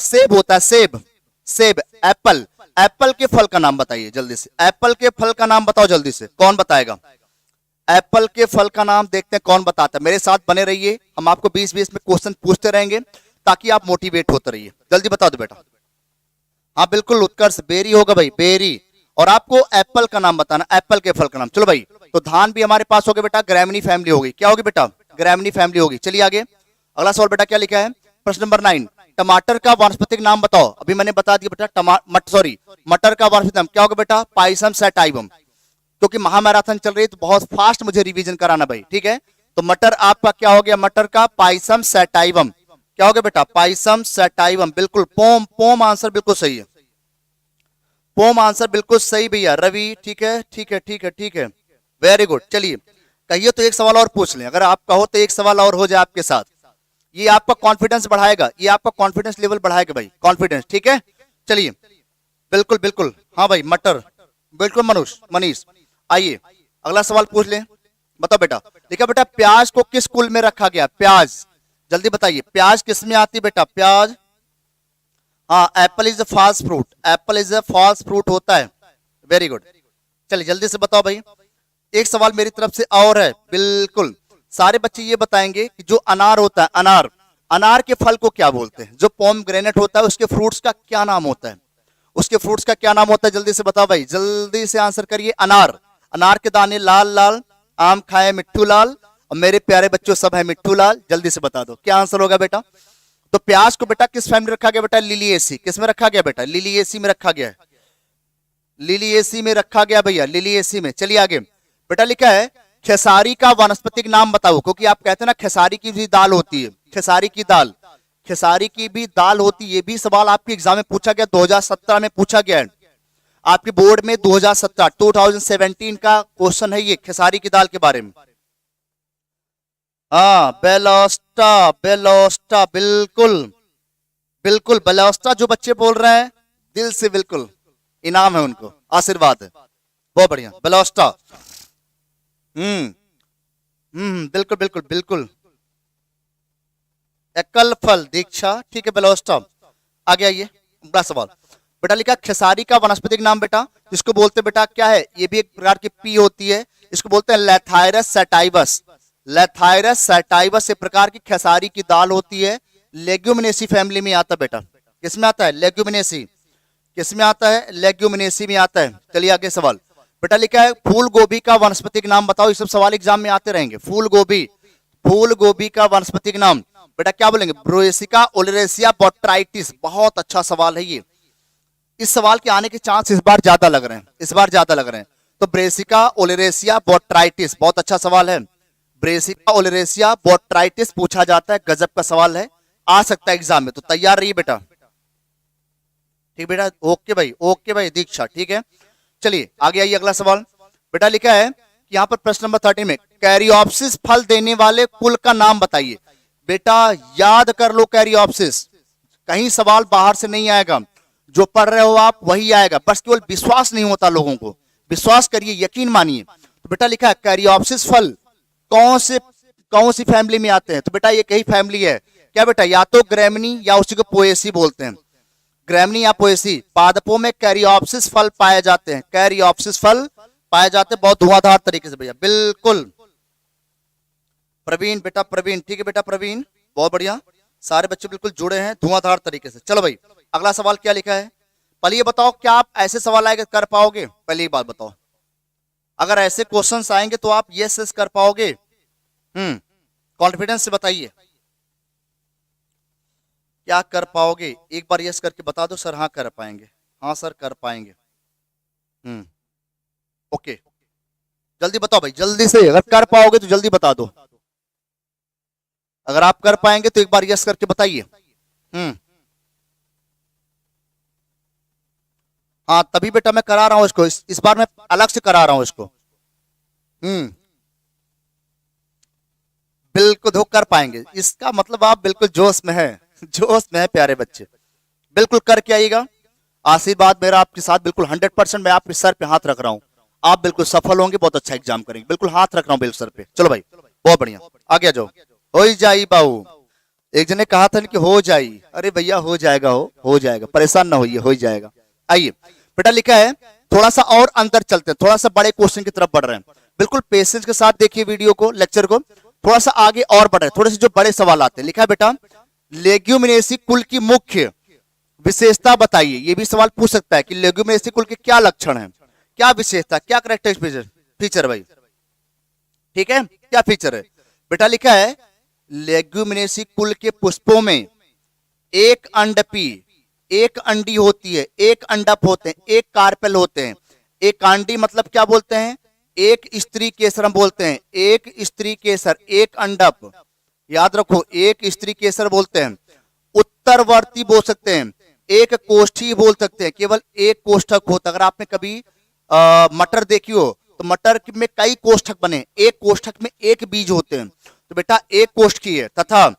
सेब होता है, सेब सेब, एप्पल, एप्पल के फल का नाम बताइए जल्दी से, एप्पल के फल का नाम बताओ जल्दी से, कौन बताएगा? एप्पल के फल का नाम देखते हैं कौन बताता है। मेरे साथ बने रहिए, हम आपको 20-20 में क्वेश्चन पूछते रहेंगे ताकि आप मोटिवेट होते रहिए। जल्दी बता दो बेटा। हाँ बिल्कुल उत्कर्ष, बेरी होगा भाई, बेरी। और आपको एप्पल का नाम बताना, एप्पल के फल का नाम। चलो भाई, तो धान भी हमारे पास हो गया बेटा, ग्रामिनी फैमिली होगी, क्या होगी बेटा? ग्रामिनी फैमिली होगी। चलिए आगे अगला सवाल बेटा क्या लिखा है, प्रश्न नंबर 9, टमाटर का वानस्पतिक नाम बताओ। अभी मैंने बता दिया बेटा, मटर का वानस्पतिक नाम क्या होगा बेटा? पाइसम सैटाइवम। क्योंकि महामैराथन चल रही है तो बहुत फास्ट मुझे रिवीजन कराना भाई, ठीक है? तो मटर आपका क्या हो गया? मटर का पाइसम सैटाइवम, क्या हो गया बेटा? पाइसम सैटाइवम, बिल्कुल। पोम, पोम आंसर बिल्कुल सही है, पोम आंसर बिल्कुल सही भैया। रवि, ठीक है ठीक है ठीक है ठीक है, वेरी गुड। चलिए कहिए तो एक सवाल और पूछ लें, अगर आप कहो तो एक सवाल और हो जाए आपके साथ, ये आपका कॉन्फिडेंस बढ़ाएगा, ये आपका कॉन्फिडेंस लेवल बढ़ाएगा भाई, कॉन्फिडेंस, ठीक है? चलिए बिल्कुल बिल्कुल, हाँ भाई मटर, बिल्कुल मनीष। आइए अगला सवाल पूछ लें, बताओ बेटा। देखा बेटा, प्याज को किस कुल में रखा गया? प्याज, जल्दी बताइए, प्याज किस में आती है बेटा? प्याज, हाँ apple is a false fruit, apple is a false fruit होता है, वेरी गुड। चलिए जल्दी से बताओ भाई। एक सवाल मेरी तरफ से और है, बिल्कुल सारे बच्चे ये बताएंगे कि जो अनार होता है, अनार, अनार के फल को क्या बोलते हैं? जो पोमग्रेनेट होता है उसके फ्रूट्स का क्या नाम होता है? उसके फ्रूट्स का क्या नाम होता है? जल्दी से बताओ भाई, जल्दी से आंसर करिए। अनार, अनार के दाने लाल लाल, आम खाए मिट्ठू लाल, और मेरे प्यारे बच्चों सब है मिट्ठू लाल, जल्दी से बता दो क्या आंसर होगा बेटा? तो प्याज को बेटा किस फैमिली रखा गया बेटा? लिलिएसी। किस में रखा गया बेटा? लिलिएसी में रखा गया है, लिलिएसी में रखा गया भैया, लिलिएसी में। चलिए आगे बेटा, लिखा है खेसारी का वानस्पतिक नाम बताओ, क्योंकि आप कहते हैं ना खेसारी की भी दाल होती है, खेसारी की दाल, खेसारी की भी दाल होती है। ये भी सवाल आपके एग्जाम में पूछा गया, 2017 में पूछा गया है आपके बोर्ड में, 2017 का क्वेश्चन है ये खेसारी की दाल के बारे में। हाँ बेलोस्टा, बेलोस्टा, बिल्कुल बिल्कुल बेलोस्टा। जो बच्चे बोल रहे हैं दिल से बिल्कुल इनाम है उनको, आशीर्वाद है, बहुत बढ़िया, बेलोस्टा। बिल्कुल बिल्कुल बिल्कुल, एकल फल दीक्षा, ठीक है बेलोस्टा। आगे आइए बड़ा सवाल बेटा, लिखा खेसारी का वनस्पतिक नाम बेटा, जिसको बोलते हैं बेटा क्या है? ये भी एक प्रकार की पी होती है, इसको बोलते हैं लेथाइरस सैटाइवस, लेथाइरस सैटाइवस एक प्रकार की खेसारी की दाल होती है, लेग्यूमिनेसी फैमिली में आता है बेटा। किसमें आता है? लेग्यूमिनेसी। किसमें आता है? लेग्यूमिनेसी में आता है। चलिए आगे सवाल बेटा, लिखा है फूल गोभी का वनस्पतिक नाम बताओ। ये सब सवाल एग्जाम में आते रहेंगे। फूल गोभी, फूल गोभी का वनस्पतिक नाम बेटा क्या बोलेंगे? ब्रोएसिका ओलेरेसिया बोट्राइटिस। बहुत अच्छा सवाल है ये, इस सवाल के आने के चांस इस बार ज्यादा लग रहे हैं, इस बार ज्यादा लग रहे हैं। तो ब्रेसिका ओलेरेसिया बोट्राइटिस, बहुत अच्छा सवाल है। ब्रेसिका ओलेरेसिया बोट्राइटिस पूछा जाता है, गजब का सवाल है, आ सकता है एग्जाम में, तो तैयार रहिए बेटा। ठीक बेटा, ओके भाई दीक्षा, ठीक है। चलिए आगे आइए, अगला सवाल बेटा लिखा है कि यहाँ पर प्रश्न नंबर 13 में कैरियोप्सिस फल देने वाले कुल का नाम बताइए। बेटा याद कर लो कैरियोप्सिस, कहीं सवाल बाहर से नहीं आएगा, जो पढ़ रहे हो आप वही आएगा, बस केवल विश्वास नहीं होता लोगों को, विश्वास करिए, यकीन मानिए। तो बेटा लिखा है कैरियोप्सिस फल कौन सी फैमिली में आते हैं, तो बेटा ये कई फैमिली है क्या बेटा, या तो ग्रेमनी या उसी को पोएसी बोलते हैं, ग्रेमनी या पोएसी। पादपों में कैरियोप्सिस फल पाए जाते हैं, कैरियोप्सिस फल पाए जाते हैं बहुत धुआंधार तरीके से भैया, बिल्कुल। प्रवीण बेटा, प्रवीण, ठीक है बेटा प्रवीण, बहुत बढ़िया, सारे बच्चे बिल्कुल जुड़े हैं धुआंधार तरीके से। चलो भाई अगला सवाल क्या लिखा है, पहले ये बताओ क्या आप ऐसे सवाल आएंगे कर पाओगे, पहले एक बात बताओ, अगर ऐसे क्वेश्चंस आएंगे तो आप यस यस कर पाओगे, कॉन्फिडेंस से बताइए क्या कर पाओगे, एक बार यस करके बता दो सर हाँ कर पाएंगे, हाँ सर कर पाएंगे, ओके जल्दी बताओ भाई, जल्दी से, अगर कर पाओगे तो जल्दी बता दो, अगर आप कर पाएंगे तो एक बार यस करके बताइए। हाँ तभी बेटा मैं करा रहा हूं इसको, इस बार मैं अलग से करा रहा हूं इसको। बिल्कुल हो कर पाएंगे, इसका मतलब आप बिल्कुल जोश में है, जोश में है प्यारे बच्चे, बिल्कुल करके आइएगा। आशीर्वाद मेरा आपके साथ बिल्कुल 100%, मैं आपके सर पे हाथ रख रहा हूं, आप बिल्कुल सफल होंगे, बहुत अच्छा एग्जाम करेंगे, बिल्कुल हाथ रख रहा हूं बिल्कुल सर पे। चलो भाई बहुत बढ़िया, आगे आ जाओ। हो ही जाई बाबू, एक जने कहा था कि हो जाई, अरे भैया हो जाएगा, हो जाएगा, परेशान ना होइए, हो ही जाएगा। आइए बेटा लिखा है, थोड़ा सा और अंदर चलते हैं, थोड़ा सा बड़े क्वेश्चन की तरफ बढ़ रहे हैं, बिल्कुल पेशेंस के साथ देखिए वीडियो को, लेक्चर को, थोड़ा सा आगे और बढ़ रहे हैं, थोड़े से जो बड़े सवाल आते हैं। लिखा है बेटा लेग्यूमिनेसी कुल की मुख्य विशेषता बताइए, ये भी सवाल पूछ सकता है कि लेग्यूमिनेसी कुल के क्या लक्षण है, क्या विशेषता, क्या करेक्टरिस्टिक फीचर भाई, ठीक है, क्या फीचर है बेटा। लिखा है लेग्यूमिनेसी कुल के पुष्पों में एक अंडपी, एक अंडी होती है, एक अंडप होते हैं, एक कार्पेल होते हैं, एक कांडी मतलब क्या बोलते हैं, एक स्त्री केसर हम बोलते हैं, एक स्त्री केसर, एक अंडप, याद रखो एक स्त्री केसर बोलते हैं, उत्तरवर्ती बोल सकते हैं, एक कोष्ठी बोल सकते हैं, केवल एक कोष्ठक होता है। अगर आपने कभी मटर देखी हो तो मटर में कई कोष्ठक बने, एक कोष्ठक में एक बीज होते हैं, तो बेटा एक कोष्ठकी है। तथा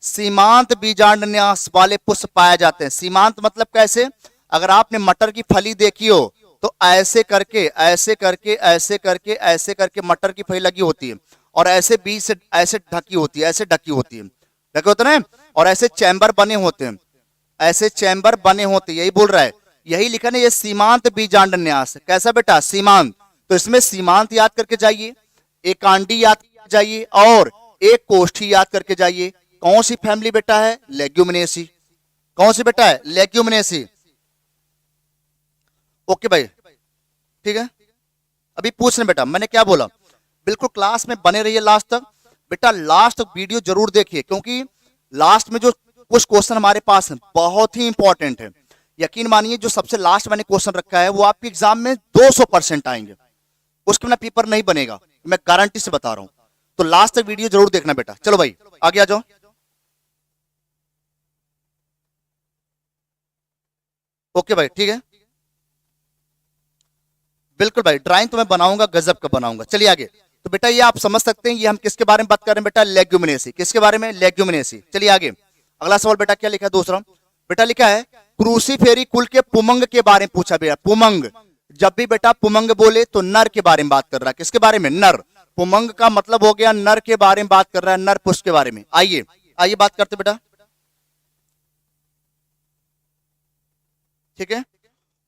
सीमांत बीजांडन्यास वाले पुष्प पाए जाते हैं। सीमांत मतलब कैसे, अगर आपने मटर की फली देखी हो तो ऐसे करके ऐसे करके ऐसे करके ऐसे करके मटर की फली लगी होती है, और ऐसे बीज से ऐसे ढकी होती है, ऐसे ढकी होती है, ढके होते ना, और ऐसे चैम्बर बने होते हैं, ऐसे चैम्बर बने होते हैं, यही बोल रहा है, यही लिखा ना, ये सीमांत बीजांडन्यास। कैसा बेटा सीमांत, तो इसमें सीमांत याद करके जाइए, एक कांडी याद करके जाइए, और एक कोष्ठी याद करके जाइए। कौन सी फैमिली बेटा है, लेग्यूमिनेसी, कौन सी बेटा है, लेग्यूमिनेसी, ओके भाई ठीक है। अभी पूछ रहे बेटा मैंने क्या बोला, बिल्कुल क्लास में बने रहिए लास्ट तक बेटा, लास्ट तक वीडियो जरूर देखिए, क्योंकि लास्ट में जो कुछ क्वेश्चन हमारे पास है बहुत ही इंपॉर्टेंट है, यकीन मानिए जो सबसे लास्ट मैंने क्वेश्चन रखा है वो आपके एग्जाम में 200% आएंगे, उसके बिना पेपर नहीं बनेगा, मैं गारंटी से बता रहा हूं, तो लास्ट तक वीडियो जरूर देखना बेटा। चलो भाई आगे आ जाओ, ओके भाई ठीक है, बिल्कुल भाई ड्राइंग तो मैं बनाऊंगा, गजब का बनाऊंगा। चलिए आगे, तो बेटा ये आप समझ सकते हैं, ये हम किसके बारे में बात कर रहे हैं बेटा, लेग्यूमिनेसी, किसके बारे में, लेग्यूमिनेसी। चलिए आगे, अगला सवाल बेटा क्या लिखा है, दूसरा बेटा लिखा है क्रूसीफेरी कुल के पुमंग के बारे में पूछा बेटा। पुमंग, जब भी बेटा पुमंग बोले तो नर के बारे में बात कर रहा है, किसके बारे में, नर। पुमंग का मतलब हो गया नर के बारे में बात कर रहा है, नर पुष्प के बारे में। आइए आइए बात करते बेटा, ठीक है,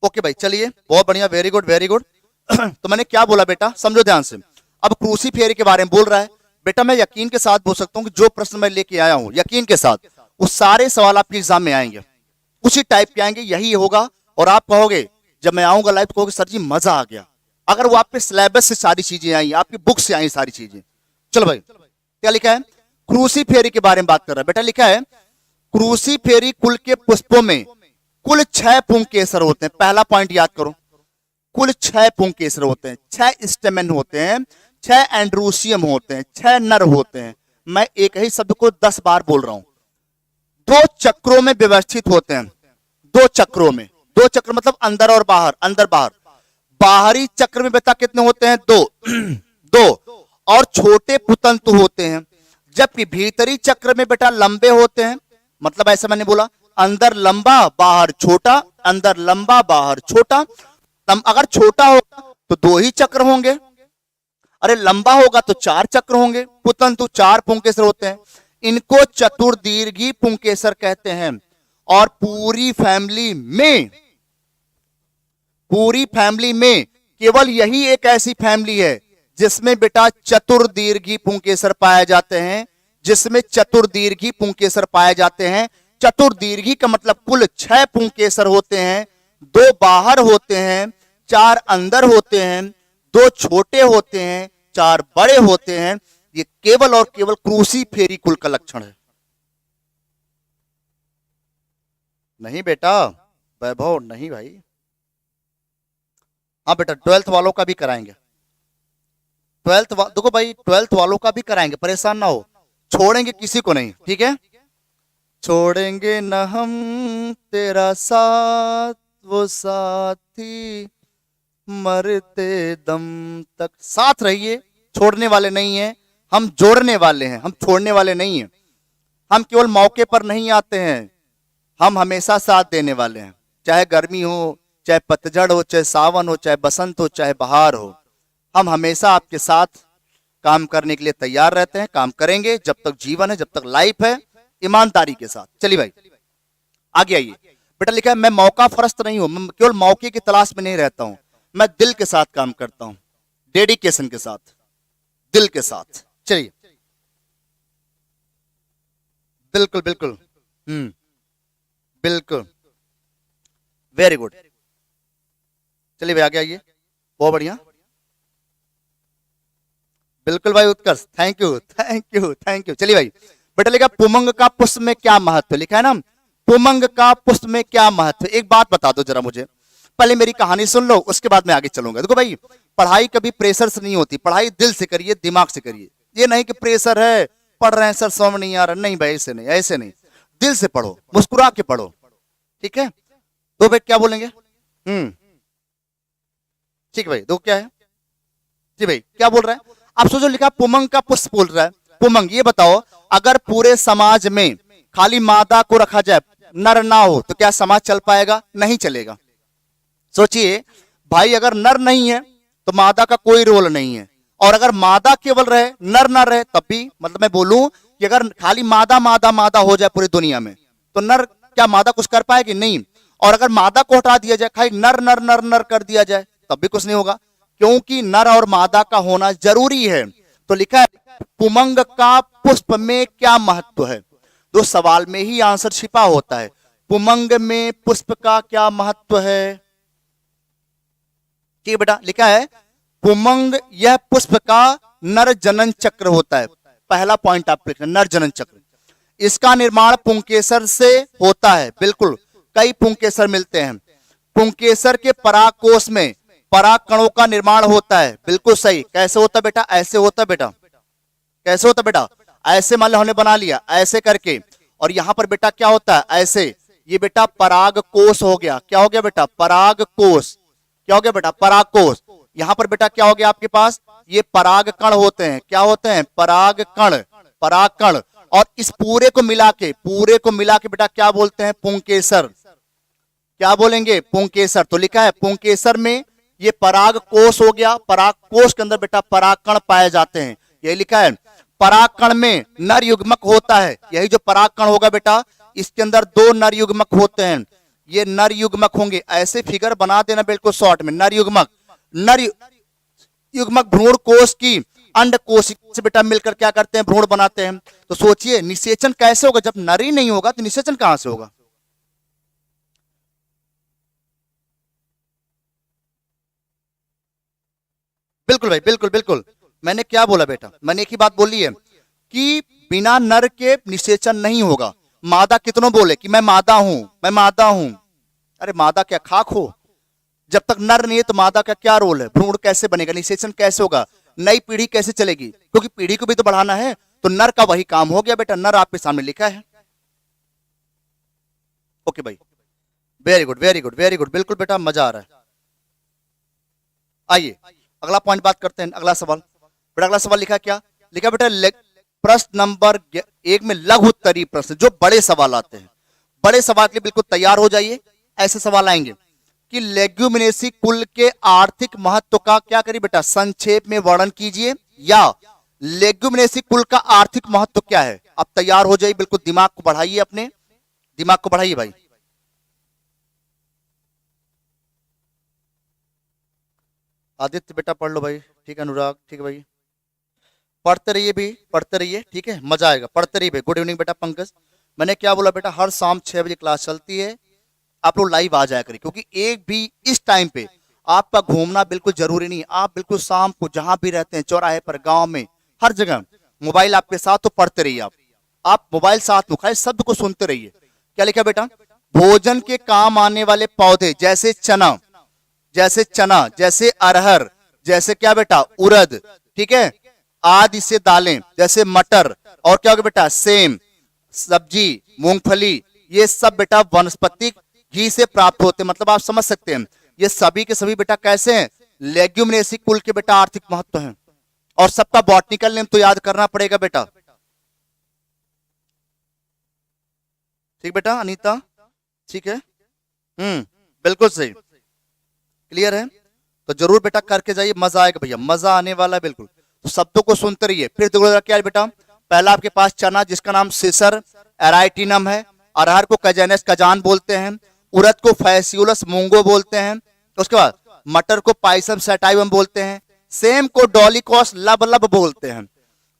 ओके भाई चलिए बहुत बढ़िया, वेरी गुड वेरी गुड। तो मैंने क्या बोला बेटा, समझो ध्यान से, अब क्रूसीफेरी के बारे में बोल रहा है बेटा, मैं यकीन के साथ बोल सकता हूं कि जो प्रश्न मैं लेके आया हूं यकीन के साथ, वो सारे सवाल आपके एग्जाम में आएंगे, उसी टाइप के आएंगे, यही होगा, और आप कहोगे जब मैं आऊंगा लाइव, कहोगे सर जी मजा आ गया, अगर वो आपके सिलेबस से सारी चीजें आई, आपकी बुक से आई सारी चीजें। चलो भाई क्या लिखा है, क्रूसीफेरी के बारे में बात कर रहा है बेटा। लिखा है क्रूसीफेरी कुल के पुष्पों में कुल 6 पुंकेसर होते हैं। पहला पॉइंट याद करो, कुल 6 पुंकेसर होते हैं, 6 स्टेमन होते हैं, 6 एंड्रोसियम होते हैं, 6 नर होते हैं। मैं एक ही शब्द को 10 बार बोल रहा हूं। 2 चक्रों में व्यवस्थित होते हैं, 2 चक्रों में। 2 चक्र मतलब अंदर और बाहर, अंदर बाहर। बाहरी चक्र में बेटा कितने होते हैं? 2 2 और छोटे पुतंतु होते हैं। जबकि भीतरी चक्र में बेटा लंबे होते हैं। मतलब ऐसा मैंने बोला, अंदर लंबा बाहर छोटा, अंदर लंबा बाहर छोटा। अगर छोटा होगा तो 2 ही चक्र होंगे, अरे लंबा होगा तो 4 चक्र होंगे। पुतंतु 4 पुंकेसर होते हैं। इनको चतुर्दीर्घी पुंकेसर कहते हैं। और पूरी फैमिली में केवल यही एक ऐसी फैमिली है जिसमें बेटा चतुर्दीर्घी पुंकेसर पाए जाते हैं, जिसमें चतुर्दीर्घी पुंकेसर पाए जाते हैं। चतुर्दीर्घी का मतलब कुल 6 पुंकेसर होते हैं। 2 बाहर होते हैं, 4 अंदर होते हैं, 2 छोटे होते हैं, 4 बड़े होते हैं। ये केवल और केवल क्रूसीफेरी कुल का लक्षण है। नहीं बेटा वैभव, नहीं भाई। हाँ बेटा 12th वालों का भी कराएंगे। देखो भाई 12th वालों का भी कराएंगे, परेशान ना हो, छोड़ेंगे किसी को नहीं, ठीक है? छोड़ेंगे न हम तेरा साथ, वो साथी मरते दम तक। साथ रहिए, छोड़ने वाले नहीं है हम, जोड़ने वाले हैं हम, छोड़ने वाले नहीं हैं हम। केवल मौके पर नहीं आते हैं, हम हमेशा साथ देने वाले हैं। चाहे गर्मी हो, चाहे पतझड़ हो, चाहे सावन हो, चाहे बसंत हो, चाहे बहार हो, हम हमेशा आपके साथ काम करने के लिए तैयार रहते हैं। काम करेंगे जब तक जीवन है, जब तक लाइफ है, ईमानदारी के साथ। चलिए भाई आगे आइए। बेटा लिखा है मैं मौका परस्त नहीं हूं, मैं केवल मौके की तलाश में नहीं रहता हूं, मैं दिल के साथ काम करता हूं, डेडिकेशन के साथ, दिल के साथ। चलिए बिल्कुल बिल्कुल, बिल्कुल, वेरी गुड। चलिए भाई आगे आइए, बहुत बढ़िया, बिल्कुल भाई Utkarsh, thank you thank you thank you. चलिए भाई बेटा लिखा पुमंग का पुष्प में क्या महत्व, लिखा है ना पुमंग का पुष्प में क्या महत्व। एक बात बता दो जरा मुझे, पहले मेरी कहानी सुन लो, उसके बाद मैं आगे चलूंगा। देखो भाई पढ़ाई कभी प्रेशर से नहीं होती, पढ़ाई दिल से करिए, दिमाग से करिए। ये नहीं कि प्रेशर है, पढ़ रहे हैं सर समझ नहीं आ रहा, नहीं भाई ऐसे नहीं, ऐसे नहीं, दिल से पढ़ो, मुस्कुरा के पढ़ो, ठीक है? दो भाई क्या बोलेंगे? ठीक भाई, दो क्या है जी भाई, क्या बोल रहा है? आप सोचो, लिखा पुमंग का पुष्प बोल रहा है। पुमंग, ये बताओ अगर पूरे समाज में खाली मादा को रखा जाए, नर ना हो, तो क्या समाज चल पाएगा? नहीं चलेगा। सोचिए भाई, अगर नर नहीं है तो मादा का कोई रोल नहीं है, और अगर मादा केवल रहे, नर ना रहे, तब भी, मतलब मैं बोलूं कि अगर खाली मादा मादा मादा हो जाए पूरी दुनिया में, तो नर, क्या मादा कुछ कर पाएगी? नहीं। और अगर मादा को हटा दिया जाए, खाली नर नर नर नर कर दिया जाए, तब भी कुछ नहीं होगा, क्योंकि नर और मादा का होना जरूरी है। तो लिखा है पुमंग का पुष्प में क्या महत्व है। दो सवाल में ही आंसर छिपा होता है। पुमंग में पुष्प का क्या महत्व है? ठीक है बेटा, लिखा है पुमंग, यह पुष्प का नर जनन चक्र होता है। पहला पॉइंट आप लिखना, नर जनन चक्र। इसका निर्माण पुंकेसर से होता है। बिल्कुल, कई पुंकेसर मिलते हैं। पुंकेसर के परागकोश में पराग कणों का निर्माण होता है। बिल्कुल सही। कैसे होता बेटा? ऐसे होता बेटा। कैसे होता बेटा? ऐसे मान लो हमने बना लिया ऐसे करके, और यहां पर बेटा क्या होता है? ऐसे। ये बेटा पराग कोष हो गया। क्या हो गया बेटा? पराग कोष। क्या हो गया बेटा? पराग कोष। यहां पर बेटा क्या हो गया आपके पास? ये पराग कण होते हैं। क्या होते हैं? पराग कण, पराग कण। और इस पूरे को मिला के बेटा क्या बोलते हैं? पुंकेसर। क्या बोलेंगे? पुंकेसर। तो लिखा है पुंकेसर में ये पराग कोष हो गया। पराग कोष के अंदर बेटा पराग कण पाए जाते हैं। यही लिखा है। पराग कण में नर युग्मक होता है। यही जो पराग कण होगा बेटा, इसके अंदर 2 नर युग्मक होते हैं। ये नर युग्मक होंगे। ऐसे फिगर बना देना बिल्कुल शॉर्ट में। नर युग्मक, नर युग्मक भ्रूण कोष की अंड कोशिका से बेटा मिलकर क्या करते हैं? भ्रूण बनाते हैं। तो सोचिए निषेचन कैसे होगा? जब नर ही नहीं होगा तो निषेचन कहां से होगा? बिल्कुल भाई, बिल्कुल बिल्कुल। मैंने क्या बोला बेटा? मैंने एक ही बात बोली है कि बिना नर के निषेचन नहीं होगा। मादा कितनों बोले कि मैं मादा हूं, मैं मादा हूं। अरे मादा क्या खाक हो? जब तक नर नहीं है तो मादा का क्या रोल है? भ्रूण कैसे बनेगा? निषेचन कैसे होगा? नई पीढ़ी कैसे चलेगी, क्योंकि पीढ़ी को भी तो बढ़ाना है। तो नर का वही काम हो गया बेटा, नर आपके सामने लिखा है। ओके भाई, very good very good very good, बिल्कुल बेटा मजा आ रहा है। आइए अगला पॉइंट बात करते हैं। अगला सवाल बेटा, अगला सवाल लिखा क्या, लिखा बेटा प्रश्न नंबर 1 में लघु उत्तरीय प्रश्न, जो बड़े सवाल आते हैं, बड़े सवाल के लिए बिल्कुल तैयार हो जाइए। ऐसे सवाल आएंगे कि लेग्यूमिनेसी कुल के आर्थिक महत्व का क्या करिए बेटा, संक्षेप में वर्णन कीजिए, या लेग्यूमिनेसी कुल का आर्थिक महत्व क्या है। आप तैयार हो जाइए, बिल्कुल दिमाग को बढ़ाइए, अपने दिमाग को बढ़ाइए भाई। आदित्य बेटा पढ़ लो भाई, ठीक है। अनुराग ठीक है भाई, पढ़ते रहिए भी, पढ़ते रहिए, ठीक है, मजा आएगा, पढ़ते रहिए भाई। गुड इवनिंग बेटा पंकज, मैंने क्या बोला बेटा, हर शाम 6 बजे क्लास चलती है, आप लोग लाइव आ जाया करिए, क्योंकि एक भी इस टाइम पे आपका घूमना बिल्कुल जरूरी नहीं है। आप बिल्कुल शाम को जहां भी रहते हैं, चौराहे पर, गांव में, हर जगह मोबाइल आपके साथ, तो पढ़ते रहिए। आप मोबाइल साथ में खाए, शब्द को सुनते रहिए। क्या लिखा बेटा, भोजन के काम आने वाले पौधे जैसे चना, जैसे चना, जैसे अरहर, जैसे क्या बेटा उड़द, ठीक है, आदि से दालें, जैसे मटर, और क्या होगा बेटा सेम, सब्जी, मूंगफली, ये सब बेटा वनस्पति घी से प्राप्त होते हैं। मतलब आप समझ सकते हैं, ये सभी के सभी बेटा कैसे हैं, लेग्यूमिनेसी कुल के बेटा आर्थिक महत्व हैं। और सबका बॉटनिकल नेम तो याद करना पड़ेगा बेटा, ठीक बेटा अनीता, ठीक है, बिल्कुल सही, क्लियर है। तो जरूर बेटा करके जाइए, मजा आएगा भैया, मजा आने वाला है बिल्कुल। तो शब्दों को सुनते रहिए। फिर देखो क्या है बेटा, पहला आपके पास चना, जिसका नाम सिसर एराइटिनम है, अरहर को कजेनस कजान बोलते हैं, उड़द को फैसियोलस मूंगो बोलते हैं, उसके बाद मटर को पाइसम सैटाइवम बोलते हैं, सेम को डॉलिकॉस लब लब बोलते हैं,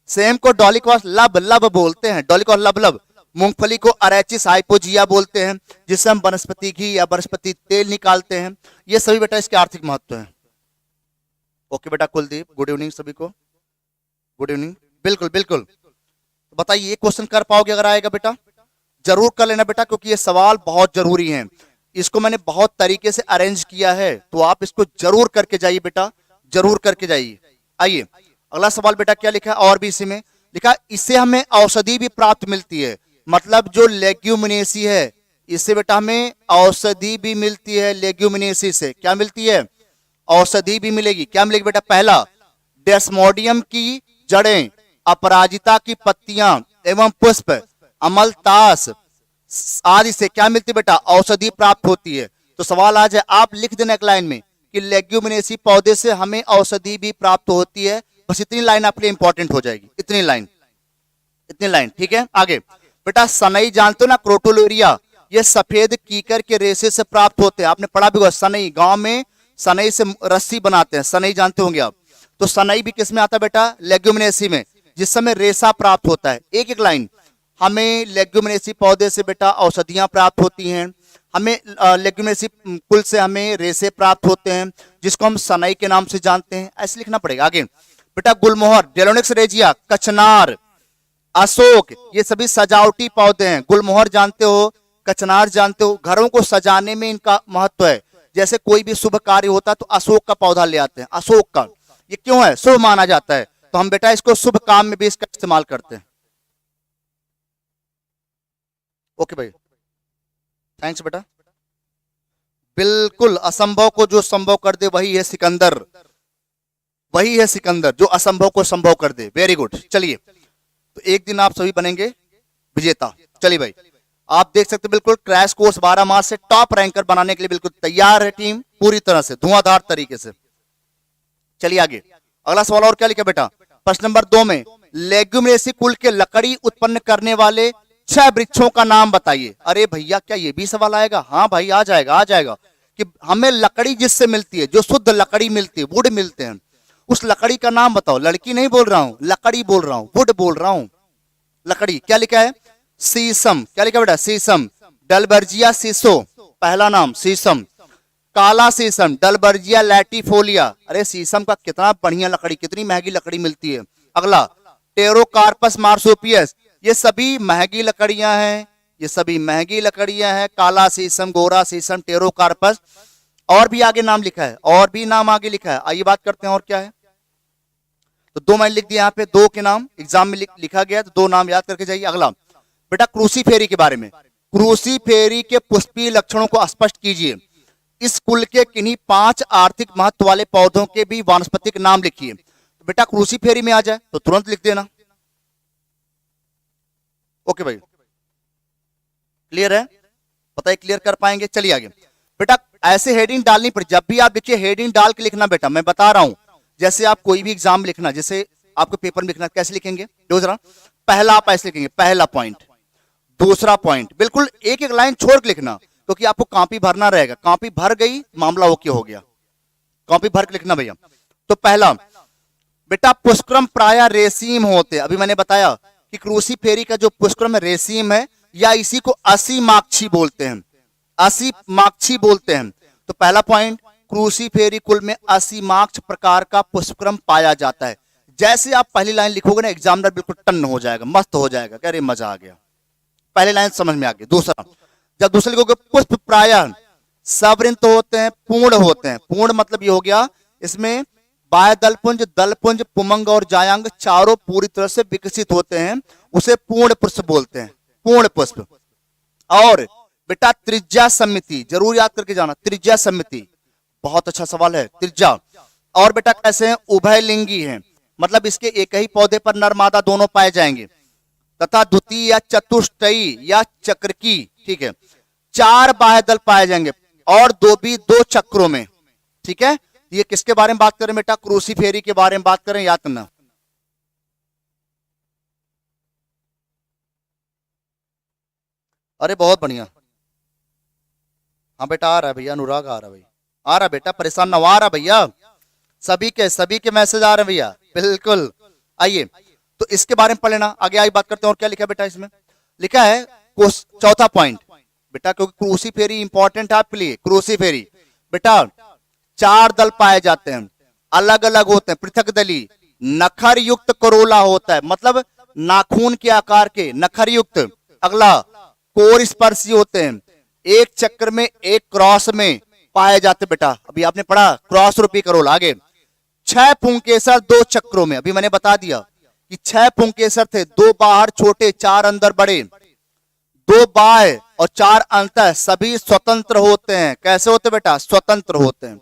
सेम को डॉलिकॉस लब लब बोलते हैं, डॉलिकॉस लब लब, मूंगफली को अरेचिस हाइपोजिया बोलते हैं, जिससे हम वनस्पति घी या वनस्पति तेल निकालते हैं। ये सभी बेटा इसके आर्थिक महत्व है। ओके बेटा कुलदीप, गुड इवनिंग सभी को, गुड इवनिंग, बिल्कुल बिल्कुल। तो बताइए, ये क्वेश्चन कर पाओगे अगर आएगा बेटा, जरूर कर लेना बेटा, क्योंकि ये सवाल बहुत जरूरी हैं। इसको मैंने बहुत तरीके से अरेंज किया है, तो आप इसको जरूर करके जाइए बेटा, जरूर करके जाइए। आइए अगला सवाल बेटा क्या लिखा है, और भी इसी में लिखा, इससे हमें औषधि भी प्राप्त मिलती है। मतलब जो लेग्यूमिनेसी है, इससे बेटा हमें औषधि भी मिलती है। लेग्यूमिनेसी से क्या मिलती है, औषधि भी मिलेगी। क्या मिलेगी बेटा, पहला डेस्मोडियम की जड़ें, अपराजिता की पत्तियां एवं पुष्प, अमलतास आदि से क्या मिलती है बेटा, औषधि प्राप्त होती है। तो सवाल आज है, आप लिख देना एक लाइन में कि लेग्यूमिनेसी पौधे से हमें औषधि भी प्राप्त होती है। बस इतनी लाइन आपके लिए इंपॉर्टेंट हो जाएगी, इतनी लाइन, इतनी लाइन, ठीक है। आगे बेटा सनई जानते हो ना, क्रोटोलोरिया, ये सफेद कीकर के रेशे से प्राप्त होते हैं। आपने पढ़ा भी होगा, सनई, गांव में सनई से रस्सी बनाते हैं, सनई जानते होंगे आप। तो सनई भी किस में आता है बेटा, लेग्यूमिनेसी में, जिस समय रेशा प्राप्त होता है। एक एक लाइन, हमें लेग्यूमिनेसी पौधे से बेटा औषधियां प्राप्त होती हैं, हमें लेग्यूमिनेसी कुल से हमें रेशे प्राप्त होते हैं, जिसको हम सनई के नाम से जानते हैं। ऐसे लिखना पड़ेगा। आगे बेटा गुलमोहर, डेलोनिक्स रेजिया, कचनार, अशोक, ये सभी सजावटी पौधे हैं। गुलमोहर जानते हो, कचनार जानते हो, घरों को सजाने में इनका महत्व है। जैसे कोई भी शुभ कार्य होता है तो अशोक का पौधा ले आते हैं, अशोक का, ये क्यों है, शुभ माना जाता है। तो हम बेटा इसको शुभ काम में भी इसका इस्तेमाल करते हैं। ओके भाई, थैंक्स बेटा। बिल्कुल, असंभव को जो संभव कर दे वही है सिकंदर, वही है सिकंदर, जो असंभव को संभव कर दे। Very good. चलिए, तो एक दिन आप सभी बनेंगे विजेता। चलिए भाई, आप देख सकते हैं बिल्कुल क्रैश कोर्स 12 मार्च से टॉप रैंकर बनाने के लिए बिल्कुल तैयार है टीम, पूरी तरह से धुआंधार तरीके से। चलिए आगे, अगला सवाल और क्या लिखा बेटा, प्रश्न नंबर 2 में लेग्यूमिनेसी कुल के लकड़ी उत्पन्न करने वाले 6 वृक्षों का नाम बताइए। अरे भैया, क्या ये भी सवाल आएगा? हाँ भाई, आ जाएगा, आ जाएगा। कि हमें लकड़ी जिससे मिलती है, जो शुद्ध लकड़ी मिलती है, वुड मिलते हैं, उस लकड़ी का नाम बताओ। लड़की नहीं बोल रहा हूं, लकड़ी बोल रहा हूं, वुड बोल रहा हूं, लकड़ी। क्या लिखा है, शीशम। क्या लिखा बेटा, शीशम। डलबर्जिया शीशो, पहला नाम शीशम। काला शीशम, डलबर्जिया लैटिफोलिया। अरे शीशम का कितना बढ़िया लकड़ी, कितनी महंगी लकड़ी मिलती है। अगला टेरोकार्पस मार्सोपियस, ये सभी महंगी लकड़ियां हैं, ये सभी महंगी लकड़ियां हैं। काला शीशम, गोरा शीशम, टेरोकार्पस। और भी आगे नाम लिखा है, और भी नाम आगे लिखा है। आइए बात करते हैं और क्या है। तो 2 मैंने लिख दिया यहाँ पे, 2 के नाम एग्जाम में लिखा गया, तो 2 नाम याद करके जाइए। अगला बेटा क्रूसीफेरी के बारे में, क्रूसीफेरी के पुष्पीय लक्षणों को स्पष्ट कीजिए। इस कुल के किन्हीं 5 आर्थिक महत्व वाले पौधों के भी वानस्पतिक नाम लिखिए। तो बेटा क्रूसीफेरी में आ जाए तो तुरंत लिख देना। ओके भाई, क्लियर है? पता है क्लियर कर पाएंगे? चलिए आगे बेटा, ऐसे हेडिंग डालनी पड़ी। जब भी आप देखिए हेडिंग डाल के लिखना बेटा, मैं बता रहा हूं, जैसे आप कोई भी एग्जाम लिखना, जैसे आपको पेपर में लिखना, कैसे लिखेंगे देखो जरा। पहला आप ऐसे लिखेंगे, पहला पॉइंट, दूसरा पॉइंट, बिल्कुल एक एक लाइन छोड़ के लिखना, क्योंकि आपको कॉपी भरना रहेगा। कॉपी भर गई, मामला ओके हो गया। कॉपी भर के लिखना भैया। तो पहला बेटा, पुष्करम प्राय रेसीम होते। अभी मैंने बताया कि क्रूसीफेरी का जो पुष्करम रेसीम है, या इसी को असीमाक्षी बोलते हैं, असीमाक्षी बोलते हैं। तो पहला पॉइंट, क्रूसीफेरी कुल में असीमाक्ष प्रकार का पुष्पक्रम पाया जाता है। जैसे आप पहली लाइन लिखोगे ना, एग्जामिनर बिल्कुल टन्न हो जाएगा, मस्त हो जाएगा, कह रहे मजा आ गया, पहली लाइन समझ में आ गई। दूसरा, जब दूसरे लिखोगे, पुष्प प्रायः सवृंत होते हैं, पूर्ण होते हैं। पूर्ण मतलब ये हो गया, इसमें बाह्य दलपुंज, दलपुंज, पुमंग और जायांग चारों पूरी तरह से विकसित होते हैं, उसे पूर्ण पुष्प बोलते हैं, पूर्ण पुष्प। और बेटा त्रिज्या समिति जरूर याद करके जाना, त्रिज्या समिति बहुत अच्छा सवाल है, त्रिज्या। और बेटा कैसे हैं? उभयलिंगी हैं, मतलब इसके एक ही पौधे पर नर मादा दोनों पाए जाएंगे। तथा द्वितीय या चतुष्टयी या चक्र की, ठीक है, 4 बाह्य दल पाए जाएंगे, और 2 चक्रों में। ठीक है, ये किसके बारे में बात करें बेटा? क्रूसीफेरी के बारे में बात करें, याद करना। अरे बहुत बढ़िया, हाँ बेटा आ रहा है भैया, अनुराग आ रहा है भैया, आ रहा बेटा, परेशान ना, आ रहा भैया, सभी के मैसेज आ रहे हैं भैया, बिल्कुल। आइए तो इसके बारे में पढ़ लेना, आगे आगे बात करते हैं। और क्या लिखा है बेटा इसमें? लिखा है चौथा पॉइंट बेटा, क्योंकि क्रूसीफेरी इंपॉर्टेंट है आपके लिए। क्रूसीफेरी बेटा 4 दल पाए जाते हैं, अलग अलग होते हैं, पृथक दली, नखर युक्त करोला होता है, मतलब नाखून के आकार के, नखर युक्त। अगला कोर स्पर्शी होते हैं, एक चक्र में एक क्रॉस में पाए जाते बेटा, अभी आपने पढ़ा क्रॉस रूपी करोल। आगे 6 पुंकेसर 2 चक्रों में, अभी मैंने बता दिया कि 6 पुंकेसर थे, 2 बाहर छोटे 4 अंदर बड़े, 2 बाह्य और 4 अंतर, सभी स्वतंत्र होते हैं। कैसे होते बेटा? स्वतंत्र होते हैं,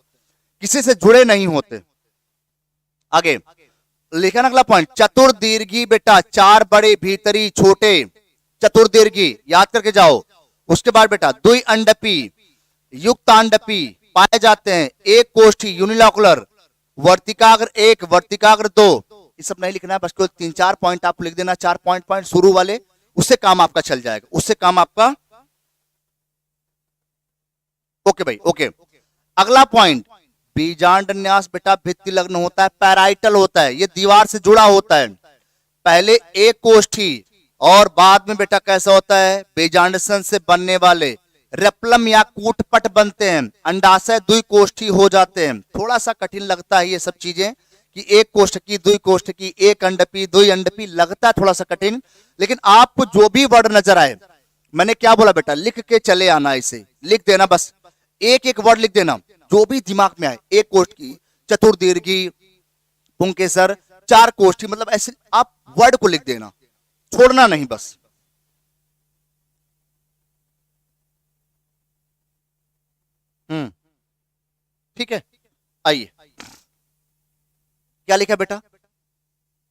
किसी से जुड़े नहीं होते। आगे लिखा ना अगला पॉइंट, चतुर्दीर्घी बेटा, 4 बड़े भीतरी छोटे, चतुर्दीर्घी याद करके जाओ। उसके बाद बेटा द्विअंडपी, युक्तांडपी पाए जाते हैं, एक कोष्ठी यूनिलॉकुलर, वर्तिकाग्र 1, वर्तिकाग्र 2। ये सब नहीं लिखना है, बस केवल 3-4 पॉइंट आपको लिख देना, 4 पॉइंट शुरू वाले, उससे काम आपका चल जाएगा, उससे काम आपका। ओके भाई, ओके। अगला पॉइंट, बीजांडन्यास बेटा भित्ति लग्न होता है, पैराइटल होता है, ये दीवार से जुड़ा होता है। पहले एक कोष्ठी और बाद में बेटा कैसा होता है? बीजांडसन से बनने वाले रेप्लम या कूटपट बनते हैं, अंडाशय द्विकोष्ठी हो जाते हैं। थोड़ा सा कठिन लगता है ये सब चीजें, कि एक कोष्ठकी, द्विकोष्ठकी, एक अंडपी, द्विअंडपी, लगता है थोड़ा सा कठिन, लेकिन आपको जो भी वर्ड नजर आए, मैंने क्या बोला बेटा, लिख के चले आना, इसे लिख देना, बस एक एक वर्ड लिख देना, जो भी दिमाग में आए। एक कोष्ठी, चतुर्दीर्घी, पुंकेसर, 4 कोष्ठी, मतलब ऐसे आप वर्ड को लिख देना, छोड़ना नहीं बस। ठीक है, आइए क्या लिखा बेटा?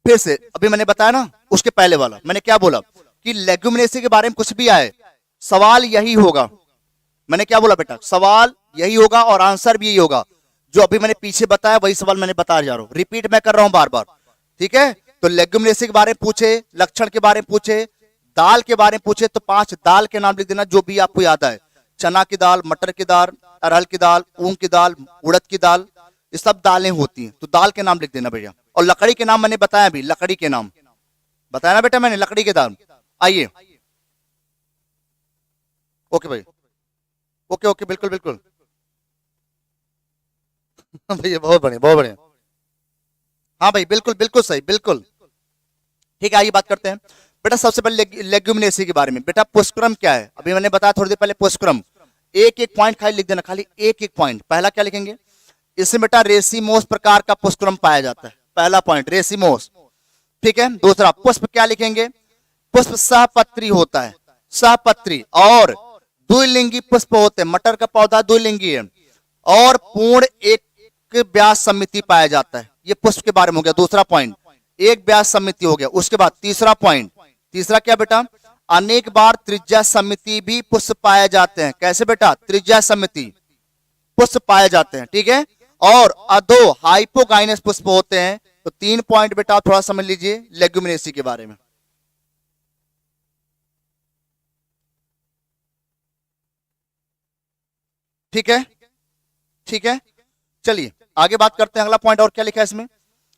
फिर से अभी मैंने बताया ना, उसके पहले वाला मैंने क्या बोला कि लेग्यूमिनेसी के बारे में कुछ भी आए, सवाल यही होगा। मैंने क्या बोला बेटा? सवाल यही होगा और आंसर भी यही होगा। जो अभी मैंने पीछे बताया वही सवाल मैंने बता जा रहा हूं, रिपीट मैं कर रहा हूं बार बार। ठीक है, तो लेग्यूमिनेसी के बारे में पूछे, लक्षण के बारे में पूछे, दाल के बारे में पूछे, तो 5 दाल के नाम लिख देना जो भी आपको याद आए। चना की दाल, मटर की दाल, अरहर की दाल, मूंग की दाल, उड़द की दाल, ये सब दालें होती हैं, तो दाल के नाम लिख देना भैया। और लकड़ी के नाम मैंने बताया भी, लकड़ी के नाम बताया ना बेटा मैंने, लकड़ी के नाम। आइए, ओके भाई, ओके ओके, बिल्कुल बिल्कुल भैया, बहुत बढ़िया बहुत बढ़िया। हाँ भाई, बिल्कुल बिल्कुल सही, बिल्कुल ठीक है। आइए बात करते हैं बेटा सबसे पहले लेग्यूमिनेसी के बारे में। बेटा पुष्करम क्या है? अभी मैंने बताया थोड़ी देर पहले, पुष्करम एक एक पॉइंट खाली लिख देना, खाली एक एक पॉइंट। पहला क्या लिखेंगे? इसमें बेटा रेसिमोस प्रकार का पुष्करम पाया जाता है। पहला पॉइंट रेसिमोस। ठीक है, दूसरा पुष्प क्या लिखेंगे, पुष्प सहपत्री होता है, सहपत्री। और द्विलिंगी पुष्प होते हैं, मटर का पौधा द्विलिंगी है। और पूर्ण एक व्यास समिति पाया जाता है। ये पुष्प के बारे में हो गया दूसरा पॉइंट, एक व्यास समिति हो गया। उसके बाद तीसरा पॉइंट, तीसरा क्या बेटा, अनेक बार त्रिज्या समिति भी पुष्प पाए जाते हैं। कैसे बेटा, त्रिज्या समिति पुष्प पाए जाते हैं। ठीक है, और अधो हाइपोगाइनस पुष्प होते हैं। तो 3 पॉइंट बेटा थोड़ा समझ लीजिए लेग्यूमिनेसी के बारे में। ठीक है, ठीक है, चलिए आगे बात करते हैं। अगला पॉइंट और क्या लिखा है इसमें,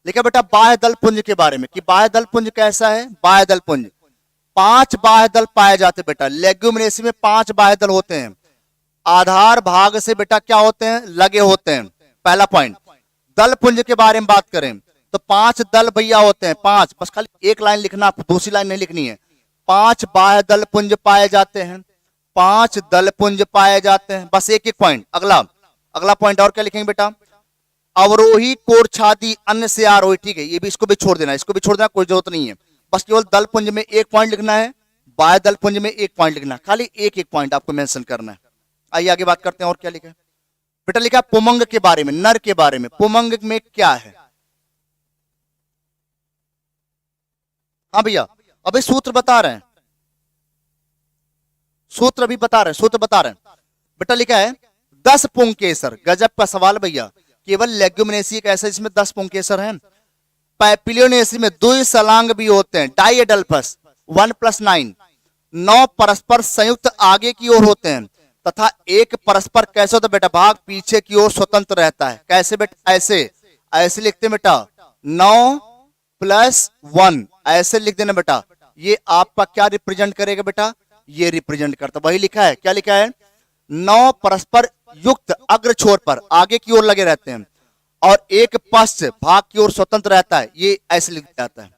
लिखा बेटा बाह्य दल पुंज के बारे में, कि बाह्य दल पुंज कैसा है। बाह्य दल पुंज 5 बाह्य दल पाए जाते हैं बेटा, लेग्यूमिनेसी में 5 बाह्य दल होते हैं। आधार भाग से बेटा क्या होते हैं, लगे होते हैं। पहला पॉइंट। दल पुंज के बारे में बात करें तो 5 दल भैया होते हैं, 5, बस खाली एक लाइन लिखना, आपको दूसरी लाइन नहीं लिखनी है। 5 बाह्य दल पुंज पाए जाते हैं, 5 दल पुंज पाए जाते हैं, बस एक एक पॉइंट। अगला अगला पॉइंट और क्या लिखेंगे बेटा, अवरोही कोरछादी अन्य से आरोही। ठीक है, ये भी, इसको भी छोड़ देना, इसको भी छोड़ देना, कोई जरूरत नहीं है। बस केवल दल पुंज में एक पॉइंट लिखना है, बाह्य दल पुंज में एक पॉइंट लिखना है, खाली एक एक पॉइंट आपको मेंशन करना है। आइए आगे बात करते हैं और क्या लिखा है बेटा, लिखा पुमंग के बारे में, नर के बारे में। पुमंग में क्या है, हाँ भैया अभी सूत्र बता रहे हैं, सूत्र अभी बता रहे हैं, सूत्र बता रहे हैं बेटा। लिखा है 10 पुंकेसर, गजब का सवाल भैया। केवल लेग्यूमिनेसी एक ऐसा जिसमें 10 पुंकेसर हैं। पैपिलियोनेसी में 2 सलांग भी होते हैं, डाइएडल्फस 1 + 9। 9 परस्पर संयुक्त आगे की ओर होते हैं, तथा एक परस्पर कैसे होता है बेटा, भाग पीछे की ओर स्वतंत्र रहता है। कैसे बेटा, ऐसे ऐसे लिखते हैं बेटा, 9 + 1 ऐसे लिख देना बेटा। ये आपका क्या रिप्रेजेंट करेगा बेटा, ये रिप्रेजेंट करता, वही लिखा है। क्या लिखा है, 9 परस्पर युक्त अग्र छोर पर आगे की ओर लगे रहते हैं, और एक पश्च भाग की ओर स्वतंत्र रहता है, ये ऐसे लिखा जाता है।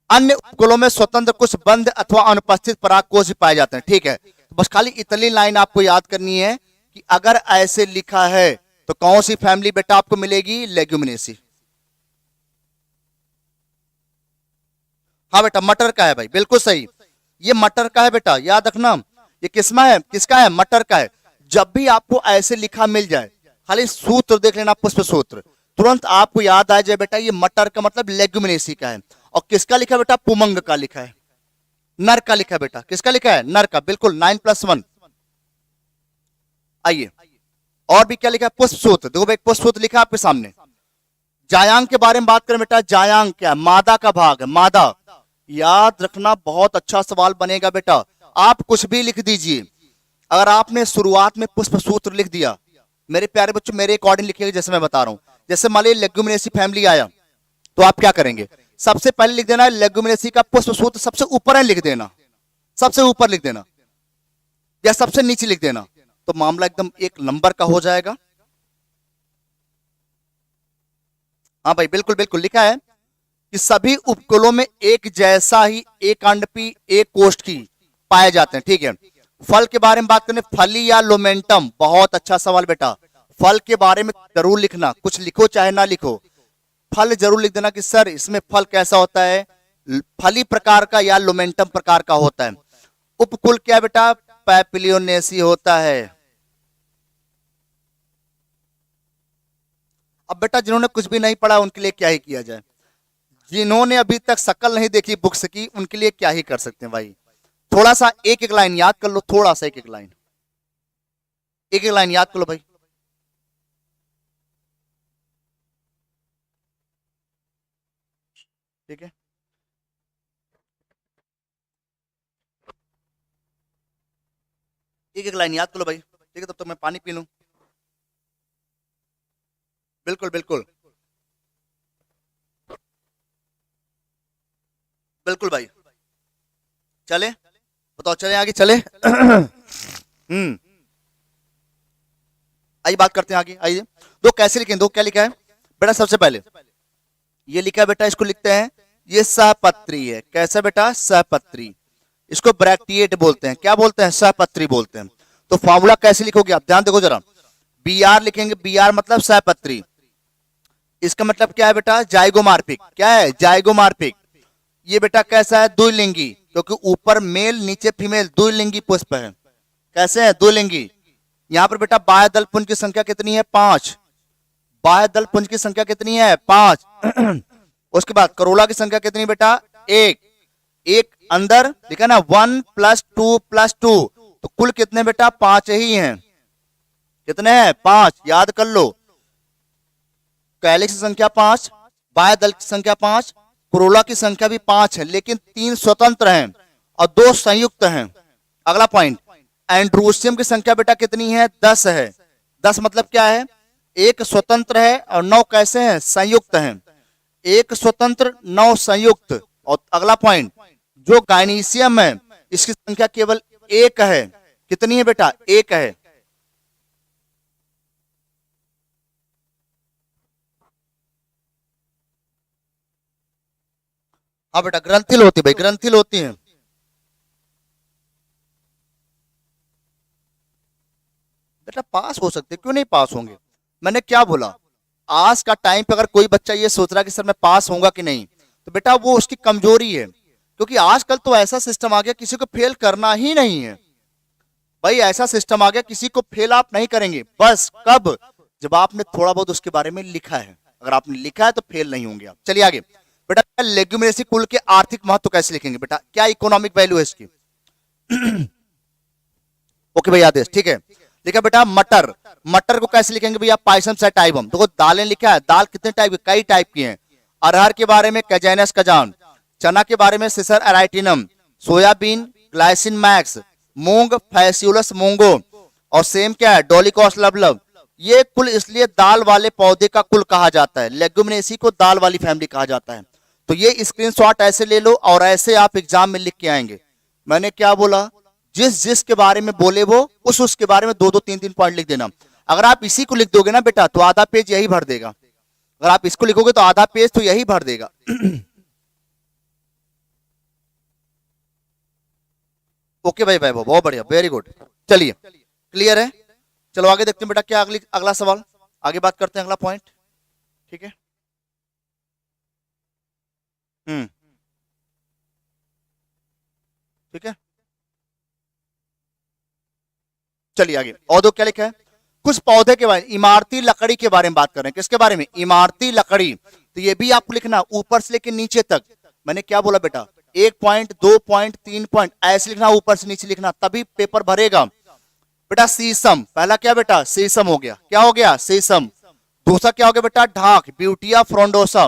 अन्य उपकुलों में स्वतंत्र कुछ बंद अथवा अनुपस्थित परागकोश भी पाए जाते हैं। ठीक है, तो बस खाली इतनी लाइन आपको याद करनी है कि अगर ऐसे लिखा है तो कौन सी फैमिली बेटा आपको मिलेगी, लेग्यूमिनेसी। हाँ बेटा मटर का है भाई, बिल्कुल सही, ये मटर का है बेटा, याद रखना। ये किसमा है, किसका है, मटर का है। जब भी आपको ऐसे लिखा मिल जाए, खाली सूत्र देख लेना, पुष्प सूत्र, तुरंत आपको याद आ जाए बेटा ये मटर का मतलब लेग्यूमिनेसी का है। और किसका लिखा है बेटा, पुमंग का लिखा है, नर का लिखा है बेटा। किसका लिखा है, नर का, बिल्कुल 9 + 1। आइए और भी क्या लिखा है, पुष्प सूत्र। देखो एक पुष्प सूत्र लिखा है आपके सामने। जायांग के बारे में बात करें बेटा, जायांग क्या, मादा का भाग है, मादा। याद रखना, बहुत अच्छा सवाल बनेगा बेटा। आप कुछ भी लिख दीजिए, अगर आपने शुरुआत में पुष्प सूत्र लिख दिया, मेरे प्यारे बच्चों मेरे अकॉर्डिंग लिखिएगा जैसे मैं बता रहा हूं। जैसे मान लीजिए लेग्यूमिनेसी फैमिली आया, तो आप क्या करेंगे, सबसे पहले लिख देना लेग्यूमिनेसी का पुष्प सूत्र, सबसे ऊपर है लिख देना, सबसे ऊपर लिख देना या सबसे नीचे लिख देना, तो मामला एकदम एक नंबर का हो जाएगा। हाँ भाई बिल्कुल बिल्कुल, लिखा है कि सभी उपकुलों में एक जैसा ही एक अंडपी एक कोष्ठी पाए जाते हैं। ठीक है, फल के बारे में बात करें, फली या लोमेंटम, बहुत अच्छा सवाल बेटा। फल के बारे में जरूर लिखना, कुछ लिखो चाहे ना लिखो, फल जरूर लिख देना कि सर इसमें फल कैसा होता है, फली प्रकार का या लोमेंटम प्रकार का होता है। उपकुल क्या बेटा, पैपिलियोनेसी होता है। अब बेटा जिन्होंने कुछ भी नहीं पढ़ा उनके लिए क्या ही किया जाए, जिन्होंने अभी तक शकल नहीं देखी बुक्स की उनके लिए क्या ही कर सकते हैं भाई। थोड़ा सा एक एक लाइन याद कर लो, थोड़ा सा एक एक लाइन, एक एक लाइन याद कर लो भाई। ठीक है, एक एक लाइन याद कर लो भाई। ठीक है, तब तक मैं पानी पी लूं। बिल्कुल बिल्कुल बिल्कुल भाई, चले बताओ, चले आगे चले। आइए बात करते हैं आगे। आइए, दो कैसे लिखें, दो क्या लिखा है बेटा, सबसे पहले ये लिखा है बेटा, इसको लिखते हैं, ये सहपत्री है। कैसा बेटा, सहपत्री। इसको ब्रैक्टिएट बोलते हैं, क्या बोलते हैं, सहपत्री बोलते हैं। तो फॉर्मूला कैसे लिखोगे आप, ध्यान देखो जरा, बी आर लिखेंगे, बी आर मतलब सहपत्री। इसका मतलब क्या है बेटा, जाइगोमार्फिक। क्या है, जाइगोमार्फिक। ये बेटा कैसा है, द्विलिंगी, क्योंकि ऊपर मेल नीचे फीमेल, द्विलिंगी पुष्प है। कैसे है, द्विलिंगी। यहाँ पर बेटा बाह्य दल पुंज की संख्या कितनी है, 5। बाह्य दल पुंज की संख्या कितनी है, 5। उसके बाद करोला की संख्या कितनी बेटा, 1। एक अंदर लिखा ना, 1 + 2 + 2, तो कुल कितने बेटा, 5 ही हैं। कितने हैं, 5, याद कर लो। कैलिक्स की संख्या 5, बाह्य दल की संख्या 5, कोरोला की संख्या भी 5 है, लेकिन 3 स्वतंत्र हैं और 2 संयुक्त हैं। अगला पॉइंट, एंड्रोसियम की संख्या बेटा कितनी है, 10 है। 10 मतलब क्या है, एक स्वतंत्र है और 9 कैसे हैं, संयुक्त हैं। एक स्वतंत्र 9 संयुक्त। और अगला पॉइंट, जो गाइनीशियम है इसकी संख्या केवल 1 है। कितनी है बेटा, 1 है। हाँ बेटा, ग्रंथिल होती है भाई, ग्रंथिल होती है। बेटा पास हो सकते, क्यों नहीं पास होंगे। मैंने क्या बोला, आज का टाइम पे अगर कोई बच्चा ये सोच रहा है कि सर मैं पास होऊंगा कि नहीं, तो बेटा वो उसकी कमजोरी है। क्योंकि आजकल तो ऐसा सिस्टम आ गया, किसी को फेल करना ही नहीं है भाई। ऐसा सिस्टम आ गया, किसी को फेल आप नहीं करेंगे। बस कब, जब आपने थोड़ा बहुत उसके बारे में लिखा है। अगर आपने लिखा है तो फेल नहीं होंगे आप। चलिए आगे बेटा, लेग्यूमिनेसी कुल के आर्थिक महत्व कैसे लिखेंगे बेटा, क्या इकोनॉमिक वैल्यू है इसकी। ओके भैया आदेश, ठीक है। लिखा बेटा मटर, मटर को कैसे लिखेंगे भैया, पाइसम सैटाइवम। देखो दालें लिखा है, दाल कितने टाइप की, कई टाइप की हैं। अरहर के बारे में कैजेनस कजान, चना के बारे में सिसर एराइटिनम, सोयाबीन ग्लाइसिन मैक्स, मूंग फैसियोलस मूंगो, और सेम क्या है, डोलिकॉस लवलव। ये कुल इसलिए दाल वाले पौधे का कुल कहा जाता है, लेग्यूमिनेसी को दाल वाली फैमिली कहा जाता है। तो ये स्क्रीनशॉट ऐसे ले लो और ऐसे आप एग्जाम में लिख के आएंगे। मैंने क्या बोला, जिस जिस के बारे में बोले वो उस उसके बारे में 2-2 3-3 पॉइंट लिख देना। अगर आप इसी को लिख दोगे ना बेटा, तो आधा पेज यही भर देगा। अगर आप इसको लिखोगे तो आधा पेज तो यही भर देगा। ओके भाई, भाई बहुत बढ़िया, वेरी गुड। चलिए क्लियर है। चलो आगे देखते हैं बेटा, क्या अगला सवाल, आगे बात करते हैं, अगला पॉइंट। ठीक है। हम्म। ठीक है, चलिए आगे। और दो क्या लिखा है, कुछ पौधे के बारे में, इमारती लकड़ी के बारे में बात कर रहे हैं। किसके बारे में, इमारती लकड़ी। तो ये भी आपको लिखना ऊपर से लेकर नीचे तक। मैंने क्या बोला बेटा, 1 पॉइंट 2 पॉइंट 3 पॉइंट ऐसे लिखना, ऊपर से नीचे लिखना, तभी पेपर भरेगा। बेटा शीशम, पहला क्या बेटा, शीशम हो गया। क्या हो गया, शीशम। दूसरा क्या हो गया बेटा, ढाक, ब्यूटिया फ्रोंडोसा।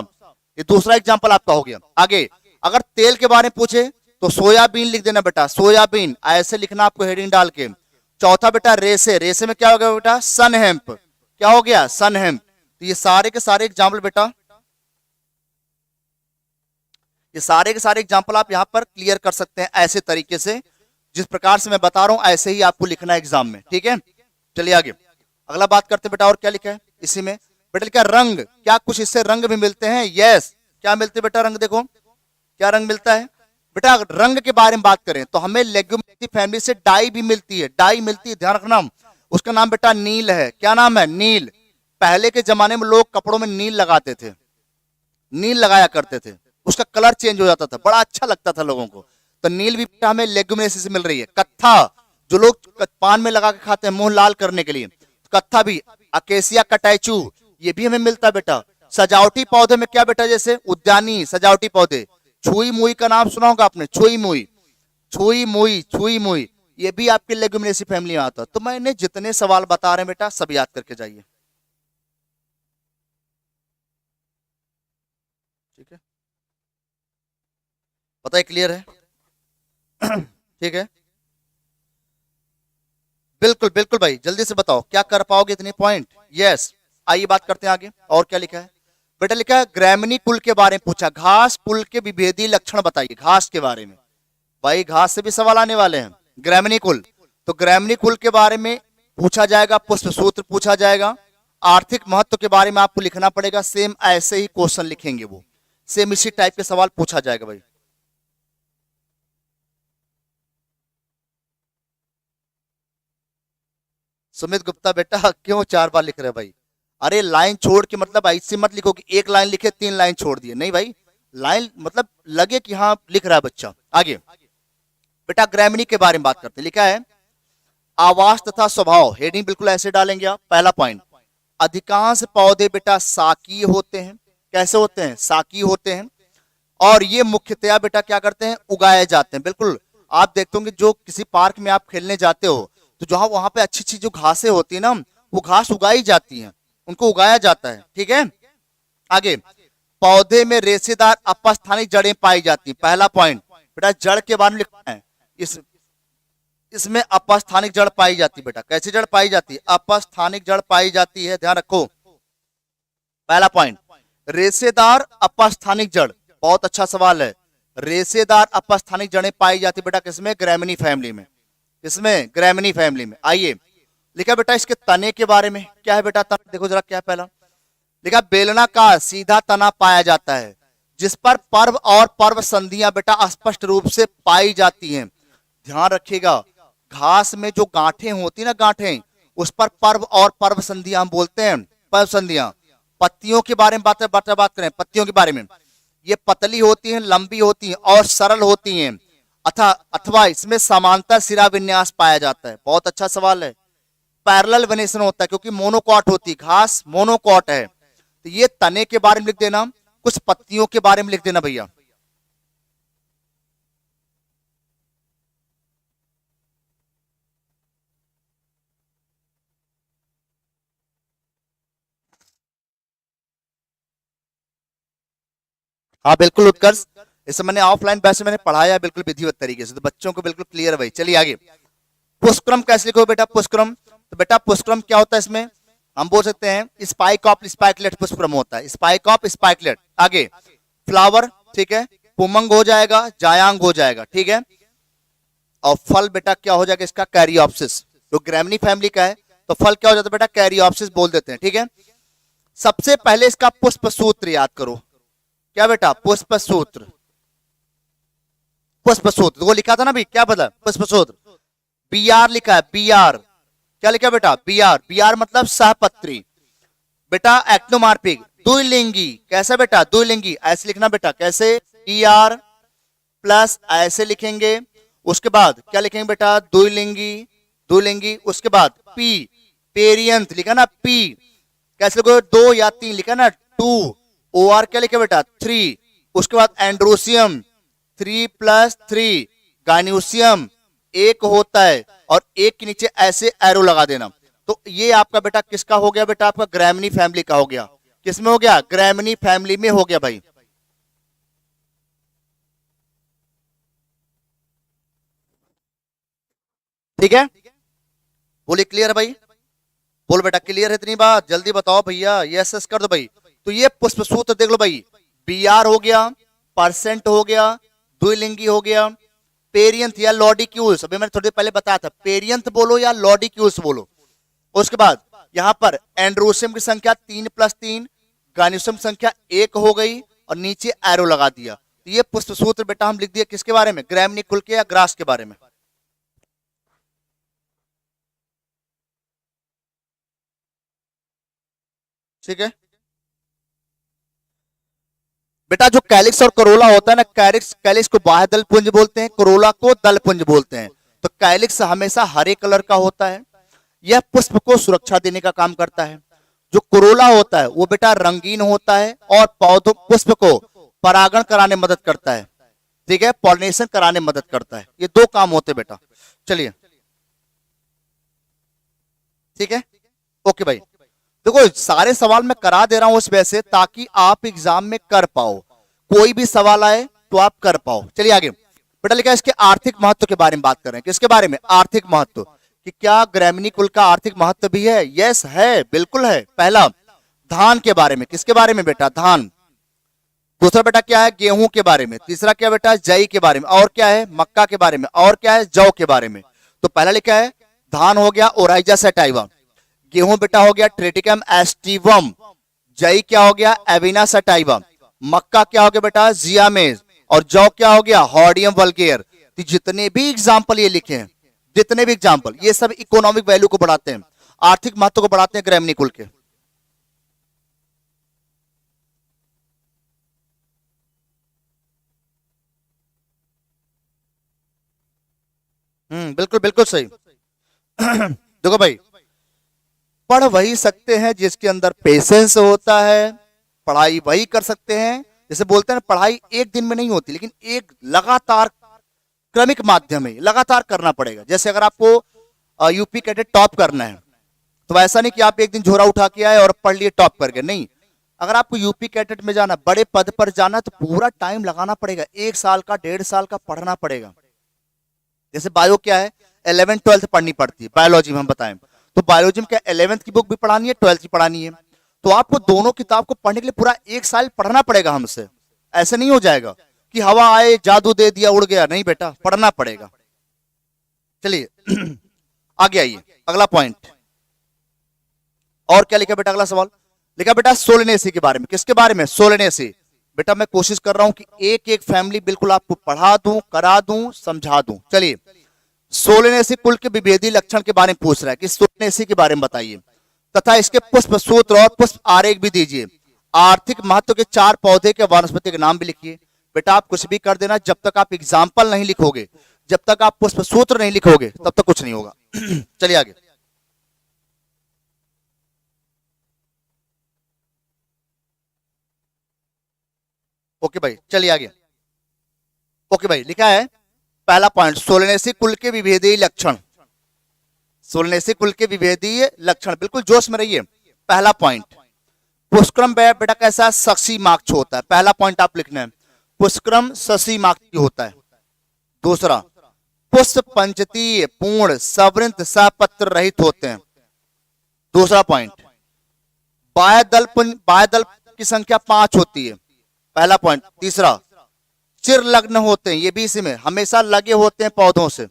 ये दूसरा एग्जांपल आपका हो गया। आगे अगर तेल के बारे में पूछे तो सोयाबीन लिख देना बेटा, सोयाबीन ऐसे लिखना आपको हेडिंग डाल के। चौथा बेटा रेसे, रेसे में क्या हो गया बेटा, सन हेम्प। क्या हो गया, सन हेम्प। तो ये सारे के सारे एग्जाम्पल बेटा, ये सारे के सारे एग्जाम्पल आप यहां पर क्लियर कर सकते हैं ऐसे तरीके से, जिस प्रकार से मैं बता रहा हूं ऐसे ही आपको लिखना है एग्जाम में। ठीक है, चलिए आगे अगला बात करते हैं बेटा। और क्या लिखा है इसी में बेटा, लिखा रंग, क्या कुछ इससे रंग भी मिलते हैं, यस। क्या मिलते हैं बेटा, रंग देखो क्या रंग मिलता है बेटा। रंग के बारे में बात करें तो हमें लेग्यूमिनेसी फैमिली से डाई भी मिलती है, डाई मिलती है, ध्यान रखना। उसका नाम बेटा नील है। क्या नाम है, नील। पहले के जमाने में लोग कपड़ों में नील लगाते थे, नील लगाया करते थे, उसका कलर चेंज हो जाता था, बड़ा अच्छा लगता था लोगों को। तो नील भी हमें लेग्यूमिनेसी से मिल रही है। कत्था, जो लोग पान में लगा के खाते हैं मुंह लाल करने के लिए, कत्था भी। अकेसिया कटैचू, ये भी हमें मिलता है बेटा। सजावटी पौधे में क्या बेटा, जैसे उद्यानी सजावटी पौधे, छुई मुई का नाम सुना होगा आपने, छुई मुई, छुई मुई, छुई मुई, ये भी आपके लेग्यूमिनेसी फैमिली में आता है। तो मैंने जितने सवाल बता रहे हैं बेटा, सब याद करके जाइए। ठीक है, पता है, क्लियर है। ठीक है, बिल्कुल बिल्कुल भाई, जल्दी से बताओ क्या कर पाओगे इतने पॉइंट। यस, आइए बात करते हैं आगे। और क्या लिखा है बेटा, लिखा है ग्रैमनी कुल के बारे में पूछा, घास कुल के विभेदी लक्षण बताइए, घास के बारे में। भाई घास से भी सवाल आने वाले हैं, ग्रैमनी कुल। तो ग्रैमनी कुल के बारे में पूछा जाएगा, पुष्प सूत्र पूछा जाएगा, आर्थिक महत्व के बारे में आपको लिखना पड़ेगा। सेम ऐसे ही क्वेश्चन लिखेंगे वो, सेम इसी टाइप के सवाल पूछा जाएगा भाई। सुमित गुप्ता बेटा क्यों 4 बार लिख रहे हैं भाई, अरे लाइन छोड़ के मतलब ऐसे मत लिखो कि एक लाइन लिखे 3 लाइन छोड़ दिए, नहीं भाई, लाइन मतलब लगे कि हाँ लिख रहा है बच्चा। आगे बेटा ग्रामनी के बारे में बात करते हैं। लिखा है आवास तथा स्वभाव, हेडिंग बिल्कुल ऐसे डालेंगे आप। पहला पॉइंट, अधिकांश पौधे बेटा शाकीय होते हैं। कैसे होते हैं? शाकीय होते हैं। और ये मुख्यतया बेटा क्या करते हैं? उगाए जाते हैं। बिल्कुल आप देखते होंगे जो किसी पार्क में आप खेलने जाते हो तो जहां वहां पे अच्छी अच्छी जो घासें होती है ना, वो घास उगाई जाती हैं, उनको उगाया जाता है। ठीक है, आगे पौधे में रेशेदार अपस्थानिक जड़ें पाई जाती हैं। पहला पॉइंट बेटा जड़ के बारे में लिखना है। इसमें अपस्थानिक जड़ पाई जाती है। बेटा कैसी जड़ पाई जाती है? अपस्थानिक जड़ पाई जाती है, ध्यान रखो। पहला पॉइंट रेशेदार अपस्थानिक जड़, बहुत अच्छा सवाल है। रेशेदार अपस्थानिक जड़ें पाई जाती बेटा किसमें? ग्रैमिनी फैमिली में। इसमें ग्रैमिनी फैमिली में। आइए लिखा बेटा इसके तने के बारे में। क्या है बेटा तना? देखो जरा क्या है पहला। लिखा बेलनाकार सीधा तना पाया जाता है जिस पर पर्व और पर्व संधियां बेटा स्पष्ट रूप से पाई जाती हैं। ध्यान रखिएगा, घास में जो गांठें होती ना, गांठें, उस पर पर्व और पर्व संधियां हम बोलते हैं, पर्व संधियां। पत्तियों के बारे में बात करें, पत्तियों के बारे में, ये पतली होती हैं, लंबी होती हैं और सरल होती हैं अथवा इसमें समांतर सिरा विन्यास पाया जाता है। बहुत अच्छा सवाल है। पैरेलल वेनेशन होता है क्योंकि मोनोकॉट होती, घास मोनोकॉट है। तो ये तने के बारे में लिख देना, कुछ पत्तियों के बारे में लिख देना भैया। हाँ बिल्कुल उत्कर्ष, इसे मैंने ऑफलाइन बैच में मैंने पढ़ाया बिल्कुल विधिवत तरीके से, तो बच्चों को बिल्कुल क्लियर है भाई। चलिए आगे, पुष्पक्रम कैसे लिखो बेटा? पुष्पक्रम, तो बेटा पुष्पक्रम क्या होता है? इसमें हम बोल सकते हैं स्पाइक ऑफ स्पाइकलेट पुष्पक्रम होता है, स्पाइक ऑफ स्पाइकलेट। आगे फ्लावर, ठीक है, पुमंग हो जाएगा, जायांग हो जाएगा, ठीक है। और फल बेटा क्या हो जाएगा इसका? कैरियोप्सिस। तो ग्रैमिनी फैमिली का है तो फल क्या हो जाता है बेटा? कैरियोप्सिस बोल देते हैं, ठीक है। सबसे पहले इसका पुष्प सूत्र याद करो। क्या बेटा? पुष्प सूत्र, पुष्प सूत्र वो लिखा था ना भी, क्या पता? पुष्प सूत्र बी आर लिखा है, बी आर। क्या लिखा बेटा? B are. बी आर मतलब सहपत्री बेटा, एक्टोमार्फिक, द्विलिंगी। कैसा बेटा? द्विलिंगी। ऐसे लिखना बेटा, कैसे? बी आर प्लस ऐसे लिखेंगे, उसके बाद क्या लिखेंगे बेटा? द्विलिंगी, द्विलिंगी। उसके बाद पी, पेरियंथ लिखा ना, पी कैसे लिखो? 2 या 3 लिखा ना, 2। ओ आर क्या लिखा बेटा? 3। उसके बाद एंड्रोसियम, 3 + 3। गाइनोसियम एक होता है और एक के नीचे ऐसे एरो लगा देना। तो ये आपका बेटा किसका हो गया बेटा? आपका ग्रैमिनी फैमिली का हो गया। किसमें हो गया? ग्रैमिनी फैमिली में हो गया भाई। ठीक है, बोलिए क्लियर है भाई? बोल बेटा क्लियर है इतनी बात? जल्दी बताओ भैया, यस यस कर दो भाई। तो ये पुष्प सूत्र देख लो भाई, बी आर हो गया, परसेंट हो गया, द्विलिंगी हो गया, पेरियंथ या लॉडिक्यूल्स, अभी मैंने थोड़ी देर पहले बताया था, पेरियंथ बोलो या लॉडिक्यूल्स बोलो। उसके बाद यहां पर एंड्रोसियम की संख्या 3 + 3, गाइनोसियम संख्या 1 हो गई और नीचे एरो लगा दिया। तो ये पुष्प सूत्र बेटा हम लिख दिया किसके बारे में? ग्रैमिनी कुल के या ग्रास के बारे में। ठीक है बेटा, जो कैलिक्स और करोला होता है ना, कैलिक्स, कैलिक्स को बाह्य दल पुंज बोलते हैं, करोला को दल पुंज बोलते हैं। तो कैलिक्स हमेशा हरे कलर का होता है, यह पुष्प को सुरक्षा देने का काम करता है। जो करोला होता है वो बेटा रंगीन होता है और पौधों पुष्प को परागण कराने में मदद करता है, ठीक है, पॉलिनेशन कराने में मदद करता है। ये 2 काम होते बेटा। चलिए ठीक है, ओके भाई। देखो सारे सवाल मैं करा दे रहा हूं उस वजह से ताकि आप एग्जाम में कर पाओ, कोई भी सवाल आए तो आप कर पाओ। चलिए आगे बेटा, लिखा है इसके आर्थिक महत्व के बारे में बात कर रहे हैं। किसके बारे में? आर्थिक महत्व, कि क्या ग्रैमिनी कुल का आर्थिक महत्व भी है? यस है, बिल्कुल है। पहला धान के बारे में। किसके बारे में बेटा? धान। दूसरा बेटा क्या है? गेहूं के बारे में। तीसरा क्या बेटा? जई के बारे में। और क्या है? मक्का के बारे में। और क्या है? जौ के बारे में। तो पहला लिखा है धान हो गया ओराइजा सटाइवा, गेहूं बेटा हो गया ट्रेटिकम एस्टिवम, जई क्या हो गया? एविना सटाइवा, मक्का क्या हो गया बेटा? जियामेज, और जौ क्या हो गया? हॉर्डियम वल्गेयर। तो जितने भी एग्जाम्पल ये लिखे हैं, जितने भी एग्जाम्पल, ये सब इकोनॉमिक वैल्यू को बढ़ाते हैं, आर्थिक महत्व को बढ़ाते हैं ग्रैमिनी कुल के। बिल्कुल बिल्कुल सही। देखो भाई, पढ़ वही सकते हैं जिसके अंदर पेशेंस होता है, पढ़ाई वही कर सकते हैं। जैसे बोलते हैं ना, पढ़ाई एक दिन में नहीं होती, लेकिन एक लगातार क्रमिक माध्यम है, लगातार करना पड़ेगा। जैसे अगर आपको यूपी कैडेट टॉप करना है, तो ऐसा नहीं कि आप एक दिन झोरा उठा के आए और पढ़ लिए टॉप करके, नहीं। अगर आपको यूपी कैडेट में जाना, बड़े पद पर जाना, तो पूरा टाइम लगाना पड़ेगा, 1 साल का 1.5 साल का पढ़ना पड़ेगा। जैसे बायो क्या है, 11th 12th पढ़नी पड़ती है, बायोलॉजी में हम बताएं तो बायोलॉजी में क्या 11th की बुक भी पढ़ानी है, 12th की पढ़ानी है, तो आपको दोनों किताब को पढ़ने के लिए पूरा 1 साल पढ़ना पड़ेगा हमसे। ऐसे नहीं हो जाएगा कि हवा आए जादू दे दिया उड़ गया, नहीं बेटा, पढ़ना पड़ेगा। चलिए आगे आइए, अगला पॉइंट। और क्या लिखा बेटा, अगला सवाल लिखा बेटा सोलनेसी के बारे में। किसके बारे में? सोलनेसी। बेटा मैं कोशिश कर रहा हूं कि एक एक फैमिली बिल्कुल आपको पढ़ा दूं, करा दूं, समझा दूं। चलिए, सोलनेसी कुल के विभेदी लक्षण के बारे में पूछ रहा है कि सोलनेसी के बारे में बताइए, तथा इसके पुष्प सूत्र और पुष्प आरेख भी दीजिए। आर्थिक महत्व के 4 पौधे के वनस्पति के नाम भी लिखिए। बेटा आप कुछ भी कर देना, जब तक आप एग्जाम्पल नहीं लिखोगे, जब तक आप पुष्प सूत्र नहीं लिखोगे, तब तक कुछ नहीं होगा। चलिए आगे। ओके भाई, चलिए आगे। ओके भाई, लिखा है पहला पॉइंट, सोलनेसी कुल के विभेदीय लक्षण। सोलनेसी कुल के विभेदीय लक्षण, बिल्कुल जोश में रहिए। पहला पॉइंट, पुष्करम बेटा कैसा है? ससीमाक्ष होता है। पहला पॉइंट आप लिखना है, पुष्करम ससीमाक्षी होता है। दूसरा, पुष्प पंचतीय पूर्ण सवृंत सपत्र रहित होते हैं। दूसरा पॉइंट, बाह्य दल की संख्या 5 होती है। पहला पॉइंट। तीसरा, चिर लग्न होते हैं, ये भी इसी में हमेशा लगे होते हैं पौधों से।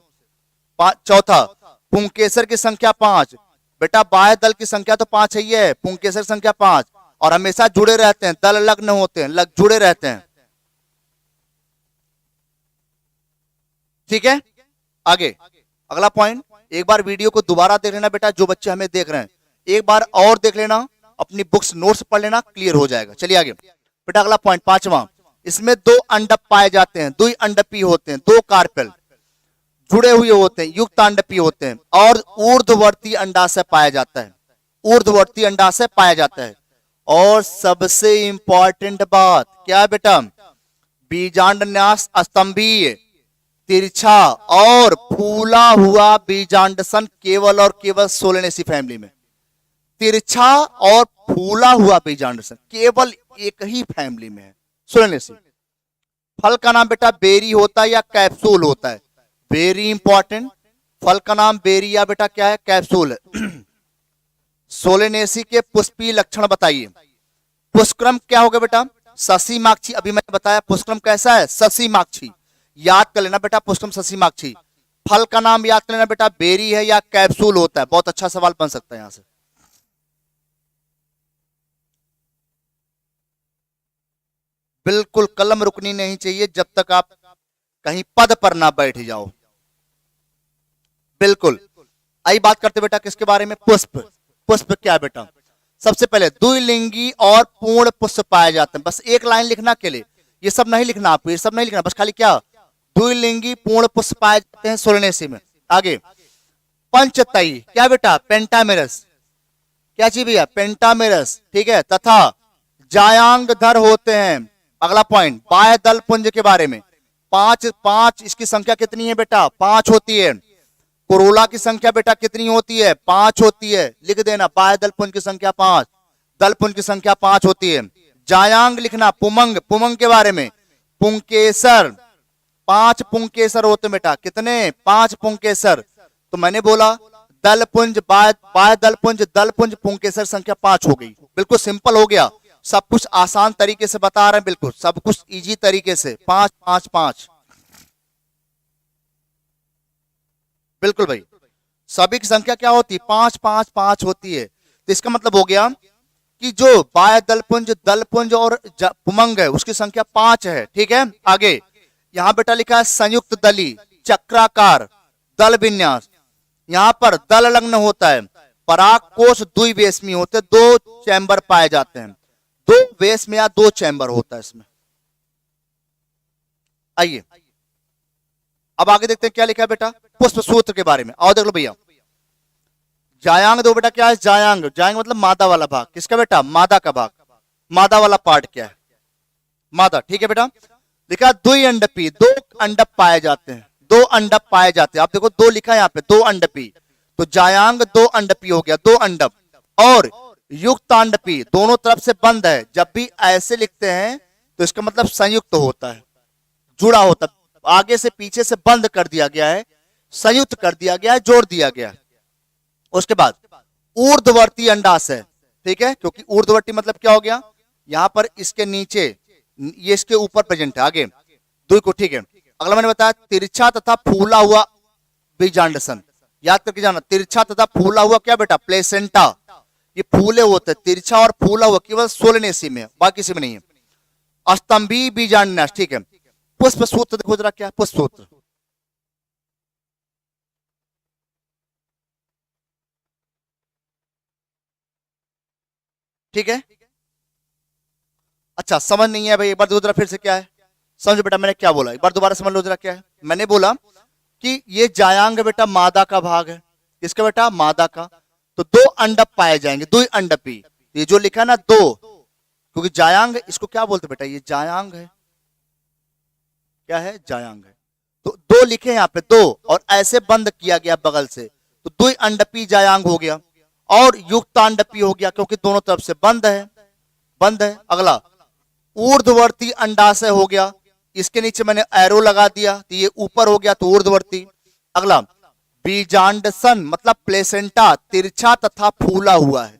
चौथा, पुंकेसर की संख्या 5। बेटा बाह्य दल की संख्या तो 5 ही है, पुंकेसर संख्या 5, और हमेशा जुड़े रहते हैं, दल लग्न होते हैं, जुड़े रहते हैं। ठीक है, आगे अगला पॉइंट। एक बार वीडियो को दोबारा देख लेना बेटा, जो बच्चे हमें देख रहे हैं, एक बार और देख लेना, अपनी बुक्स नोट्स पढ़ लेना, क्लियर हो जाएगा। चलिए आगे बेटा, अगला पॉइंट पांचवा, इसमें 2 अंडप पाए जाते हैं, 2 अंडपी होते हैं, 2 कार्पेल जुड़े हुए होते हैं, युक्त अंडपी होते हैं, और ऊर्ध्ववर्ती अंडाशय पाया जाता है, ऊर्ध्ववर्ती अंडाशय पाया जाता है। और सबसे इंपॉर्टेंट बात क्या है बेटा, बीजांडन्यास स्तंभीय, तिरछा और फूला हुआ बीजांडसन केवल और केवल सोलनेसी फैमिली में। तिरछा और फूला हुआ बीजांडसन केवल एक ही फैमिली में है, सोलनेसी। फल का नाम बेटा बेरी होता है या कैप्सूल होता है, वेरी इंपॉर्टेंट। फल का नाम बेरी या बेटा क्या है, कैप्सूल है। सोलनेसी के पुष्पीय लक्षण बताइए। पुष्करम क्या होगा बेटा, ससीमाक्षी। अभी मैंने बताया पुष्करम कैसा है, ससीमाक्षी। याद कर लेना बेटा, पुष्करम ससीमाक्षी। फल का नाम याद कर लेना बेटा, बेरी है या कैप्सूल होता है। बहुत अच्छा सवाल बन सकता है यहां से। बिल्कुल कलम रुकनी नहीं चाहिए जब तक आप कहीं पद पर ना बैठ जाओ। बिल्कुल। आई बात करते बेटा किसके बारे में, पुष्प। पुष्प क्या है बेटा, सबसे पहले द्विलिंगी और पूर्ण पुष्प पाए जाते हैं। बस एक लाइन लिखना के लिए, ये सब नहीं लिखना आपको, ये सब नहीं लिखना, बस खाली क्या, द्विलिंगी पूर्ण पुष्प पाए जाते हैं सोलनेसी में। आगे, पंचतई क्या बेटा, पेंटामेरस। क्या चीज भैया, पेंटामेरस। ठीक है, तथा जायांगधर होते हैं। अगला पॉइंट, बाह्य दल पुंज के बारे में। 5 इसकी संख्या कितनी है बेटा, 5 होती है। कोरोला की संख्या बेटा कितनी होती है, 5 होती है। लिख देना, बाह्य दलपुंज की संख्या 5, दलपुंज की संख्या 5 होती है। जायांग लिखना, पुमंग, पुमंग के बारे में। पुंकेसर, 5 पुंकेसर होते हैं बेटा, कितने, 5 पुंकेसर। तो मैंने बोला दलपुंज, बाह्य दलपुंज, दलपुंज, पुंकेसर संख्या 5 हो गई। बिल्कुल सिंपल हो गया, सब कुछ आसान तरीके से बता रहे हैं, बिल्कुल सब कुछ इजी तरीके से। 5 5 5, बिल्कुल भाई, सभी की संख्या क्या होती है, 5 5 5 होती है। तो इसका मतलब हो गया कि जो बाह्य दलपुंज और पुमंग है उसकी संख्या 5 है। ठीक है, आगे यहां बेटा लिखा है संयुक्त दली, चक्राकार दल विन्यास। यहां पर दल लग्न होता है। पराग कोष द्विवेशमी होते हैं, 2 चैम्बर पाए जाते हैं, 2 वेश में या 2 चैम्बर होता है इसमें। आइए अब आगे देखते हैं क्या लिखा है बेटा, पुष्प सूत्र के बारे में। आओ देख लो भैया, जायांग दो बेटा, क्या है जायांग? जायांग मतलब मादा वाला भाग। किसका बेटा? मादा का भाग। मादा वाला पार्ट क्या है? मादा। ठीक है बेटा। लिखा दुई अंडपी, दो अंडप पाए जाते हैं, दो अंडप पाए जाते हैं। आप देखो दो लिखा है यहाँ पे, दो अंडपी, तो जायांग दो अंडपी हो गया, दो अंडप। और युक्तांडपी दोनों तरफ से बंद है। जब भी ऐसे लिखते हैं तो इसका मतलब संयुक्त होता है, जुड़ा होता है, आगे से पीछे से बंद कर दिया गया है, संयुक्त कर दिया गया है, जोड़ दिया गया है। उसके बाद ऊर्ध्ववर्ती अंडाशय, ठीक है, क्योंकि ऊर्ध्ववर्ती मतलब क्या हो गया, यहां पर इसके नीचे, ये इसके ऊपर प्रेजेंट है। आगे दुई को, ठीक है। अगला मैंने बताया तिरछा तथा फूला हुआ बीजांडसन, याद करके जाना, तिरछा तथा फूला हुआ क्या बेटा? प्लेसेंटा। ये फूले होते हैं, तिरछा और फूला हुआ केवल सोलनेसी में, बाकी किसी में नहीं है। अस्तंभी बीजांडनाश, ठीक है। पुष्प सूत्र देखो जरा, क्या पुष्प सूत्र? ठीक है। अच्छा समझ नहीं है भाई, एक बार दो जरा फिर से, क्या है समझो बेटा मैंने क्या बोला, एक बार दोबारा समझ लो जरा क्या है। मैंने बोला कि ये जायांग बेटा मादा का भाग है। किसका बेटा? मादा का। तो दो अंडप पाए जाएंगे, दो अंडपी। ये जो लिखा ना दो, क्योंकि जायांग इसको क्या बोलते बेटा? ये जायांग है। क्या है? जायांग है। तो दो लिखे यहाँ पे, दो, और ऐसे बंद किया गया बगल से, तो दो अंडपी जायांग हो गया। और युक्तांडपी हो गया, क्योंकि दोनों तरफ से बंद है, बंद है। अगला ऊर्ध्ववर्ती अंडाशय हो गया, इसके नीचे मैंने एरो लगा दिया, तो ये ऊपर हो गया, तो ऊर्ध्ववर्ती। अगला बीजांडसन मतलब प्लेसेंटा, तिरछा तथा फूला हुआ है।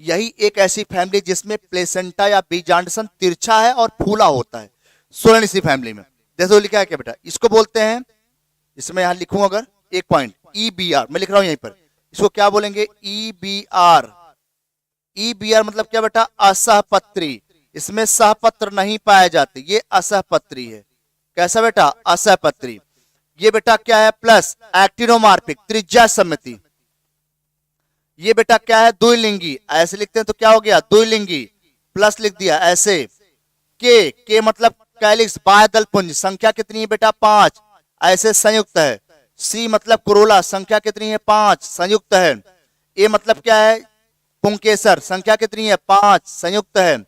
यही एक ऐसी फैमिली जिसमें प्लेसेंटा या बीजांडसन तिरछा है और फूला होता है, सोलेनेसी फैमिली में। देखो लिखा है क्या बेटा? इसको बोलते हैं, इसमें यहां लिखूं अगर एक पॉइंट, EBR मैं लिख रहा हूं यहीं पर, इसको क्या बोलेंगे? EBR। EBR मतलब क्या बेटा? असहपत्री। इसमें सहपत्र नहीं पाए जाते, ये असहपत्री है। कैसा बेटा? असहपत्री। ये बेटा क्या है? प्लस एक्टिनोमार्फिक, त्रिज्या सम्मिति। ये बेटा क्या है? द्विलिंगी। ऐसे लिखते हैं तो क्या हो गया? द्विलिंगी। प्लस लिख दिया ऐसे। के मतलब कैलिक्स, बाह्य पुंज, संख्या कितनी है बेटा? 5, ऐसे संयुक्त है। सी मतलब कुरोला, संख्या कितनी है? 5, संयुक्त है। ए मतलब क्या है? पुंकेसर, संख्या कितनी है? 5, संयुक्त है।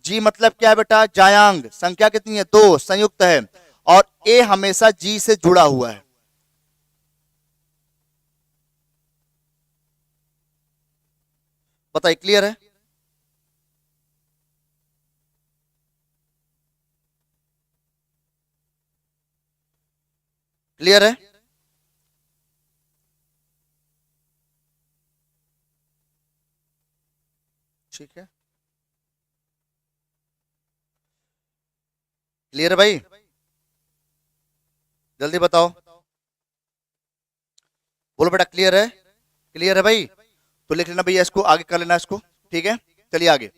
जी मतलब क्या है बेटा? जायांग, संख्या कितनी है? 2, संयुक्त है। और ए हमेशा जी से जुड़ा हुआ है। बताइए, क्लियर है? क्लियर है? ठीक है, क्लियर है भाई? जल्दी बताओ, बोलो बेटा क्लियर है? क्लियर है भाई? तो लिख लेना भैया, इसको आगे कर लेना इसको। ठीक है, चलिए आगे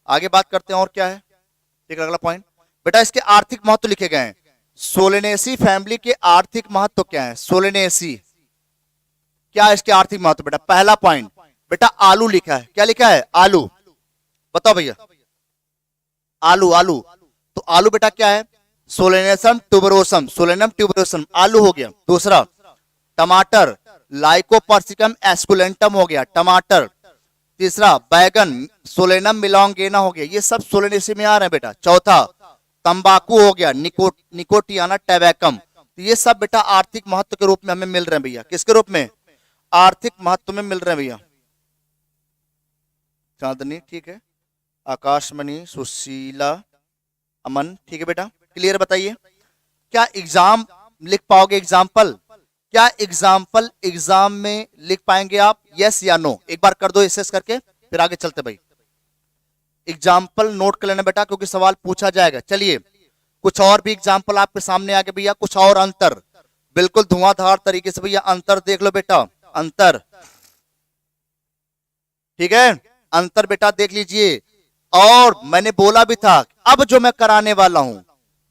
आगे बात करते हैं। और क्या है? ठीक है, अगला पॉइंट बेटा, इसके आर्थिक महत्व लिखे गए हैं। सोलेनेसी फैमिली के आर्थिक महत्व क्या है? सोलेनेसी क्या है इसके आर्थिक महत्व बेटा? पहला पॉइंट बेटा आलू लिखा है। क्या लिखा है? आलू। बताओ भैया, आलू। आलू तो आलू बेटा क्या है? सोलेनेसम ट्यूबरोसम, सोलेनम ट्यूबरोसम, आलू हो गया। दूसरा टमाटर, लाइकोपर्सिकम एस्कुलेंटम हो गया, टमाटर। तीसरा बैगन, सोलेनम मिलोंगेना हो गया, ये सब सोलेनेसी में आ रहे हैं बेटा। चौथा तंबाकू हो गया, निकोटियाना टैबैकम। तो ये सब बेटा आर्थिक महत्व के रूप में हमें मिल रहे हैं भैया। किसके रूप में? आर्थिक महत्व में मिल रहे हैं भैया। चांदनी, ठीक है, आकाशमणि, सुशीला, अमन, ठीक है बेटा, क्लियर? बताइए, क्या एग्जाम लिख पाओगे? एग्जाम्पल, क्या एग्जाम्पल एग्जाम में लिख पाएंगे आप? यस या नो? एक बार कर दो एसेस करके, फिर आगे चलते भाई। एग्जाम्पल नोट कर लेना बेटा, क्योंकि सवाल पूछा जाएगा। चलिए कुछ और भी एग्जाम्पल आपके सामने आगे भैया, कुछ और अंतर, बिल्कुल धुआंधार तरीके से भैया अंतर देख लो बेटा, अंतर। ठीक है, अंतर बेटा देख लीजिए। और मैंने बोला भी था, अब जो मैं कराने वाला हूं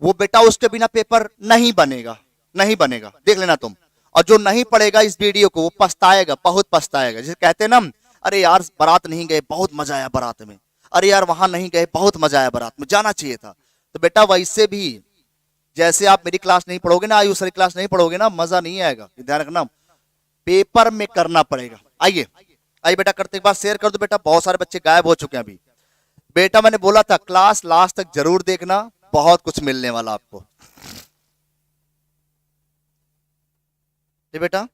वो बेटा उसके बिना पेपर नहीं बनेगा, नहीं बनेगा, देख लेना तुम। और जो नहीं पढ़ेगा इस वीडियो को वो पछताएगा, बहुत पछताएगा। जैसे कहते हैं ना, अरे यार बारात नहीं गए, बहुत मजा आया बारात में, अरे यार वहां नहीं गए, बहुत मजा आया बारात में, जाना चाहिए था। तो बेटा वैसे भी जैसे आप मेरी क्लास नहीं पढ़ोगे ना, आयुष सर की क्लास नहीं पढ़ोगे ना, मजा नहीं आएगा, ध्यान रखना, पेपर में करना पड़ेगा। आइए आइए बेटा, करते एक बार शेयर कर दो बेटा, बहुत सारे बच्चे गायब हो चुके हैं अभी। बेटा मैंने बोला था क्लास लास्ट तक जरूर देखना, बहुत कुछ मिलने वाला आपको। बेटा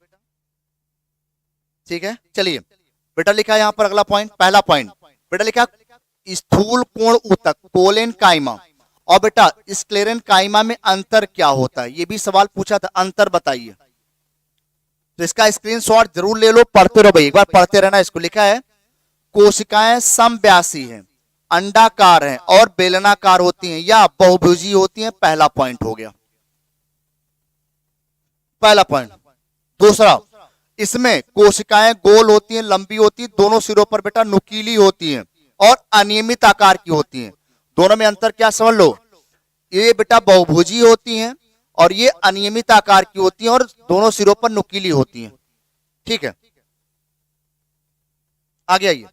ठीक है, चलिए बेटा लिखा है यहां पर अगला पॉइंट, पहला पॉइंट बेटा लिखा स्थूल कोण ऊतक कोलेन काइमा और बेटा स्क्लेरन काइमा में अंतर क्या होता है, ये भी सवाल पूछा था, अंतर बताइए। तो इसका स्क्रीनशॉट जरूर ले लो, पढ़ते रहो भाई, एक बार पढ़ते रहना। इसको लिखा है कोशिकाएं समव्यासी हैं, अंडाकार हैं और बेलनाकार होती हैं या बहुभुजी होती हैं, पहला पॉइंट हो गया, पहला पॉइंट। दूसरा, इसमें कोशिकाएं गोल होती हैं, लंबी होती हैं, दोनों सिरों पर बेटा नुकीली होती हैं और अनियमित आकार की होती हैं। दोनों में अंतर क्या समझ लो, ये बेटा बहुभुजी होती हैं और ये अनियमित आकार की होती हैं और दोनों सिरों पर नुकीली होती हैं। ठीक है, आगे आइए।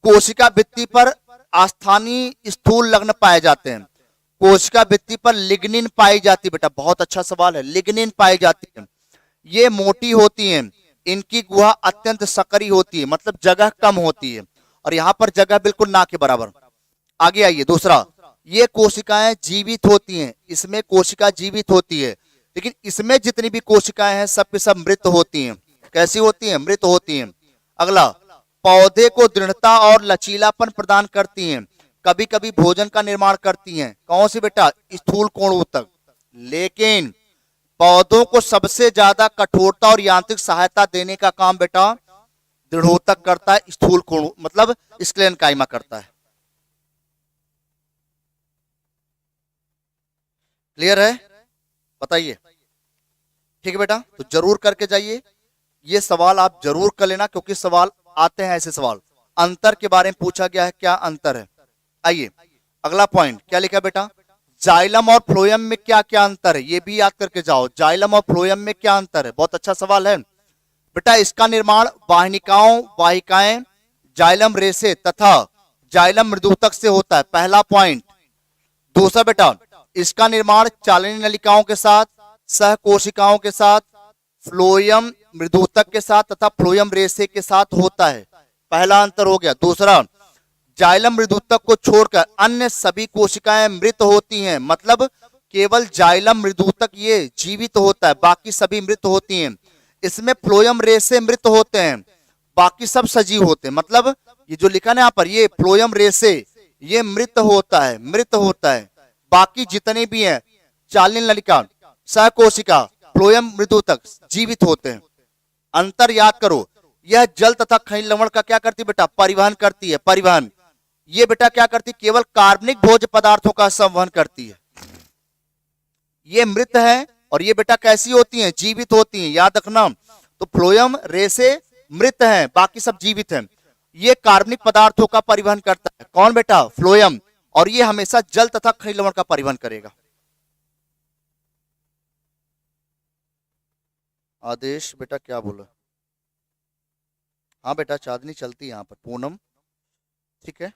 कोशिका भित्ति पर आस्थानीय स्थूल लग्न पाए जाते हैं, कोशिका भित्ति पर लिग्निन पाई जाती है, बेटा बहुत अच्छा सवाल है, लिग्निन पाई जाती है। ये मोटी होती हैं, इनकी गुहा अत्यंत सकरी होती है, मतलब जगह कम होती है, और यहां पर जगह बिल्कुल ना के बराबर। आगे आइए। दूसरा, ये कोशिकाएं जीवित होती हैं, इसमें कोशिका जीवित होती है, लेकिन इसमें जितनी भी कोशिकाएं हैं सब के सब मृत होती हैं। कैसी होती हैं, मृत होती हैं। अगला, पौधे को दृढ़ता और लचीलापन प्रदान करती हैं, कभी कभी भोजन का निर्माण करती हैं। कौन सी बेटा, स्थूल कोण ऊतक। लेकिन पौधों को सबसे ज्यादा कठोरता और यांत्रिक सहायता देने का काम बेटा दृढ़ोतक करता है, स्थूल कोण मतलब स्क्लेरन काइमा करता है। क्लियर है, बताइए। ठीक है बेटा, तो जरूर करके जाइए, ये सवाल आप जरूर कर लेना, क्योंकि सवाल आते हैं ऐसे सवाल। अंतर के बारे में पूछा गया है, क्या अंतर है। आइए अगला पॉइंट, क्या लिखा बेटा, जाइलम और फ्लोएम में क्या क्या अंतर है, ये भी याद करके जाओ। जाइलम और फ्लोएम में क्या अंतर है, बहुत अच्छा सवाल है बेटा। इसका निर्माण वाहिनिकाओं वाहिकाएं जाइलम रेशे तथा जाइलम मृदुतक से होता है, पहला पॉइंट। दूसरा बेटा, इसका निर्माण चालनी नलिकाओं के साथ, सहकोशिकाओं के साथ, फ्लोएम मृदुतक के साथ तथा फ्लोएम रेशे के साथ होता है, पहला अंतर हो गया। दूसरा, जाइलम मृदुतक को छोड़कर अन्य सभी कोशिकाएं मृत होती हैं, मतलब केवल जाइलम मृदुतक ये जीवित होता है, बाकी सभी मृत होती हैं। इसमें फ्लोएम रेशे मृत होते हैं, बाकी सब सजीव होते हैं। मतलब ये जो लिखा ना यहाँ पर, ये फ्लोएम रेशे ये मृत होता है, मृत होता है, बाकी जितने भी हैं चालनी नलिका, सहकोशिका, फ्लोएम मृदुतक जीवित होते हैं। अंतर याद करो, यह जल तथा खनिज लवण का क्या करती है बेटा, परिवहन करती है, परिवहन। ये बेटा क्या करती है, केवल कार्बनिक भोज्य पदार्थों का संवहन करती है। ये मृत है और ये बेटा कैसी होती हैं, जीवित होती हैं, याद रखना। तो फ्लोएम रेशे मृत हैं, बाकी सब जीवित हैं। ये कार्बनिक पदार्थों का परिवहन करता है, कौन बेटा, फ्लोएम, और ये हमेशा जल तथा खनिज लवण का परिवहन करेगा। आदेश बेटा क्या बोला, हाँ बेटा चांदनी चलती है यहाँ पर, पूनम, ठीक है,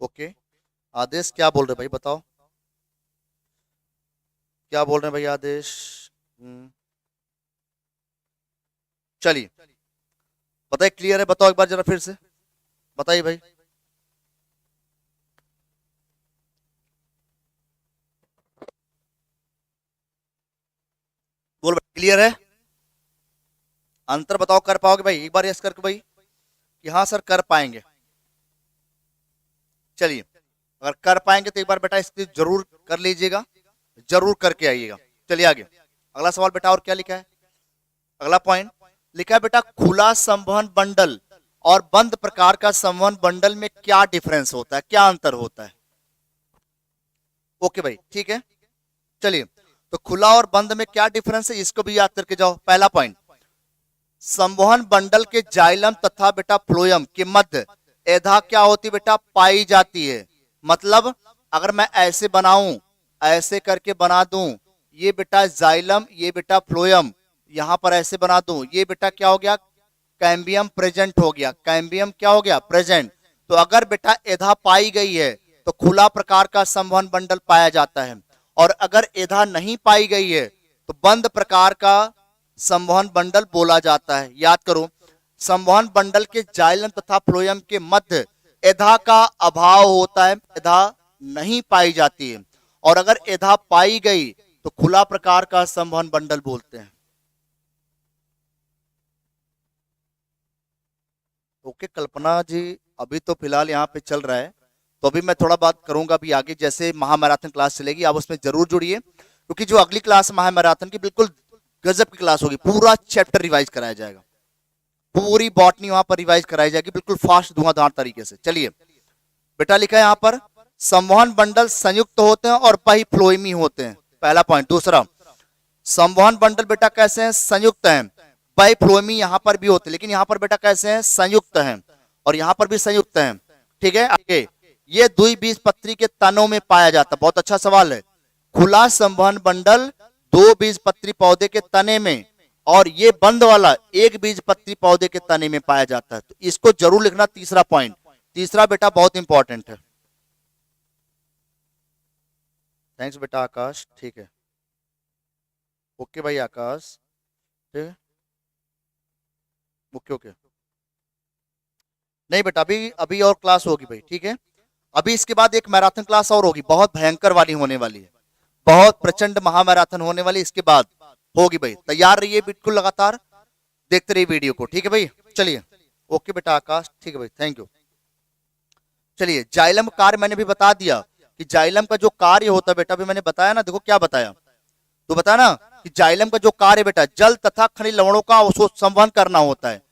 ओके। आदेश क्या बोल रहे भाई, बताओ क्या बोल रहे हैं भाई आदेश। चलिए बताइए, क्लियर है, बताओ एक बार जरा फिर से बताइए भाई। बोल भाई, क्लियर है, अंतर बताओ, कर पाओगे भाई, एक बार यस करके भाई कि हाँ सर कर पाएंगे। चलिए अगर कर पाएंगे तो एक बार बेटा इसकी जरूर कर लीजिएगा, जरूर करके आइएगा। चलिए आगे अगला सवाल बेटा, और क्या लिखा है, अगला पॉइंट लिखा है बेटा, खुला संवहन बंडल और बंद प्रकार का संवहन बंडल में क्या डिफरेंस होता है, क्या अंतर होता है। ओके भाई ठीक है, चलिए तो खुला और बंद में क्या डिफरेंस है, इसको भी याद करके जाओ। पहला पॉइंट, संवहन बंडल के जाइलम तथा बेटा फ्लोएम के मध्य एधा क्या होती है बेटा, पाई जाती है। मतलब अगर मैं ऐसे बनाऊं, ऐसे करके बना दूं, ये बेटा जाइलम, ये बेटा फ्लोएम, यहां पर ऐसे बना दूं, ये बेटा क्या हो गया, कैम्बियम प्रेजेंट हो गया, कैम्बियम क्या हो गया, प्रेजेंट। तो अगर बेटा एधा पाई गई है तो खुला प्रकार का संवहन बंडल पाया जाता है। और अगर एधा नहीं पाई गई है तो बंद प्रकार का संवहन बंडल बोला जाता है। याद करो, संवहन बंडल के जाइलम तथा फ्लोएम के मध्य एधा का अभाव होता है, एधा नहीं पाई जाती है। और अगर एधा पाई गई तो खुला प्रकार का संवहन बंडल बोलते हैं। ओके कल्पना जी, अभी तो फिलहाल यहाँ पे चल रहा है, तो अभी मैं थोड़ा बात करूंगा अभी आगे, जैसे महामैराथन क्लास चलेगी आप उसमें जरूर जुड़िए, क्योंकि जो अगली क्लास महामैराथन की बिल्कुल गजब की क्लास होगी। पूरा चैप्टर रिवाइज कराया जाएगा, पूरी बॉटनी वहां पर रिवाइज कराई जाएगी बिल्कुल फास्ट धुआंधार तरीके से। चलिए बेटा, लिखा है यहाँ पर संवहन बंडल संयुक्त होते हैं और बहिफ्लोएमी होते हैं, पहला पॉइंट। दूसरा, संवहन बंडल बेटा कैसे हैं? संयुक्त हैं। बहिफ्लोएमी यहाँ पर भी होते हैं, लेकिन यहाँ पर बेटा कैसे हैं? संयुक्त हैं, और यहाँ पर भी संयुक्त हैं। ठीक है, आगे ये द्विबीजपत्री के तनों में पाया जाता है। बहुत अच्छा सवाल है। खुला संवहन बंडल दो बीजपत्री पौधे के तने में, और ये बंद वाला एक बीजपत्री पौधे के तने में पाया जाता है। तो इसको जरूर लिखना, तीसरा पॉइंट। तीसरा बेटा बहुत इंपॉर्टेंट है। थैंक्स बेटा आकाश। ठीक है, ओके भाई आकाश, ठीक है, ओके ओके। नहीं बेटा, अभी अभी और क्लास होगी भाई, ठीक है। अभी इसके बाद एक मैराथन क्लास और होगी, बहुत भयंकर वाली होने वाली है, बहुत प्रचंड महामैराथन होने वाली इसके बाद होगी भाई। तैयार रहिए बिल्कुल, लगातार देखते रहिए वीडियो को, ठीक है भाई। चलिए, ओके बेटा आकाश, ठीक है भाई, थैंक यू। चलिए, जाइलम कार्य मैंने भी बता दिया कि जाइलम का जो कार्य होता है बेटा, अभी मैंने बताया ना, देखो क्या बताया, तो बताया ना कि जाइलम का जो कार्य बेटा जल तथा खनिज लवणों का उसको संवहन करना होता है।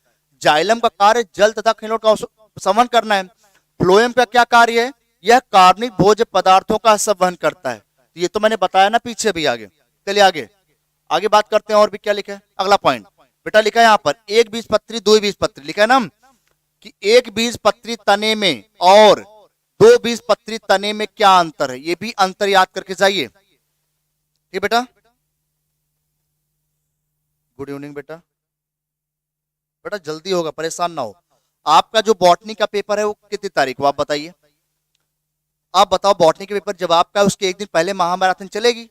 जाइलम का कार्य जल तथा खनिज लवणों का संवहन करना है। फ्लोएम का क्या कार्य है? यह कार्बनिक भोज्य पदार्थों का संवहन करता है। ये तो मैंने बताया ना पीछे भी। आगे चलिए, आगे आगे बात करते हैं और भी क्या लिखा है। अगला पॉइंट बेटा लिखा है यहाँ पर एक बीजपत्री दो बीजपत्री, लिखा है ना कि एक बीजपत्री तने में और दो बीजपत्री तने में क्या अंतर है, ये भी अंतर याद करके जाइए। ठीक बेटा, गुड इवनिंग बेटा। बेटा जल्दी होगा, परेशान ना हो। आपका जो बॉटनी का पेपर है वो कितनी तारीख को, आप बताइए। आप बताओ, बॉटनी के पेपर जब आपका उसके एक दिन पहले महामैराथन चलेगी,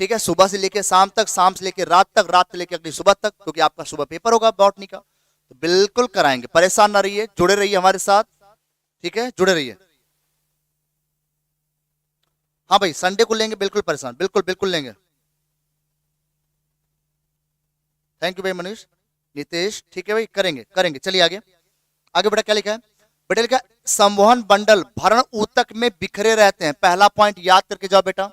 ठीक है, सुबह से लेके शाम तक, शाम से लेके रात तक, रात से लेके अगली सुबह तक, क्योंकि आपका सुबह पेपर होगा बॉटनी का। तो बिल्कुल कराएंगे, परेशान ना रहिए, जुड़े रहिए हमारे साथ, ठीक है, जुड़े रहिए। हाँ भाई, संडे को लेंगे, बिल्कुल परेशान, बिल्कुल बिल्कुल लेंगे। थैंक यू भाई मनीष, नितेश, ठीक है भाई, करेंगे करेंगे। चलिए आगे, आगे बेटा क्या लिखा है? बेटा लिखा है संवहन बंडल भरण ऊतक में बिखरे रहते हैं। पहला पॉइंट याद करके जाओ बेटा,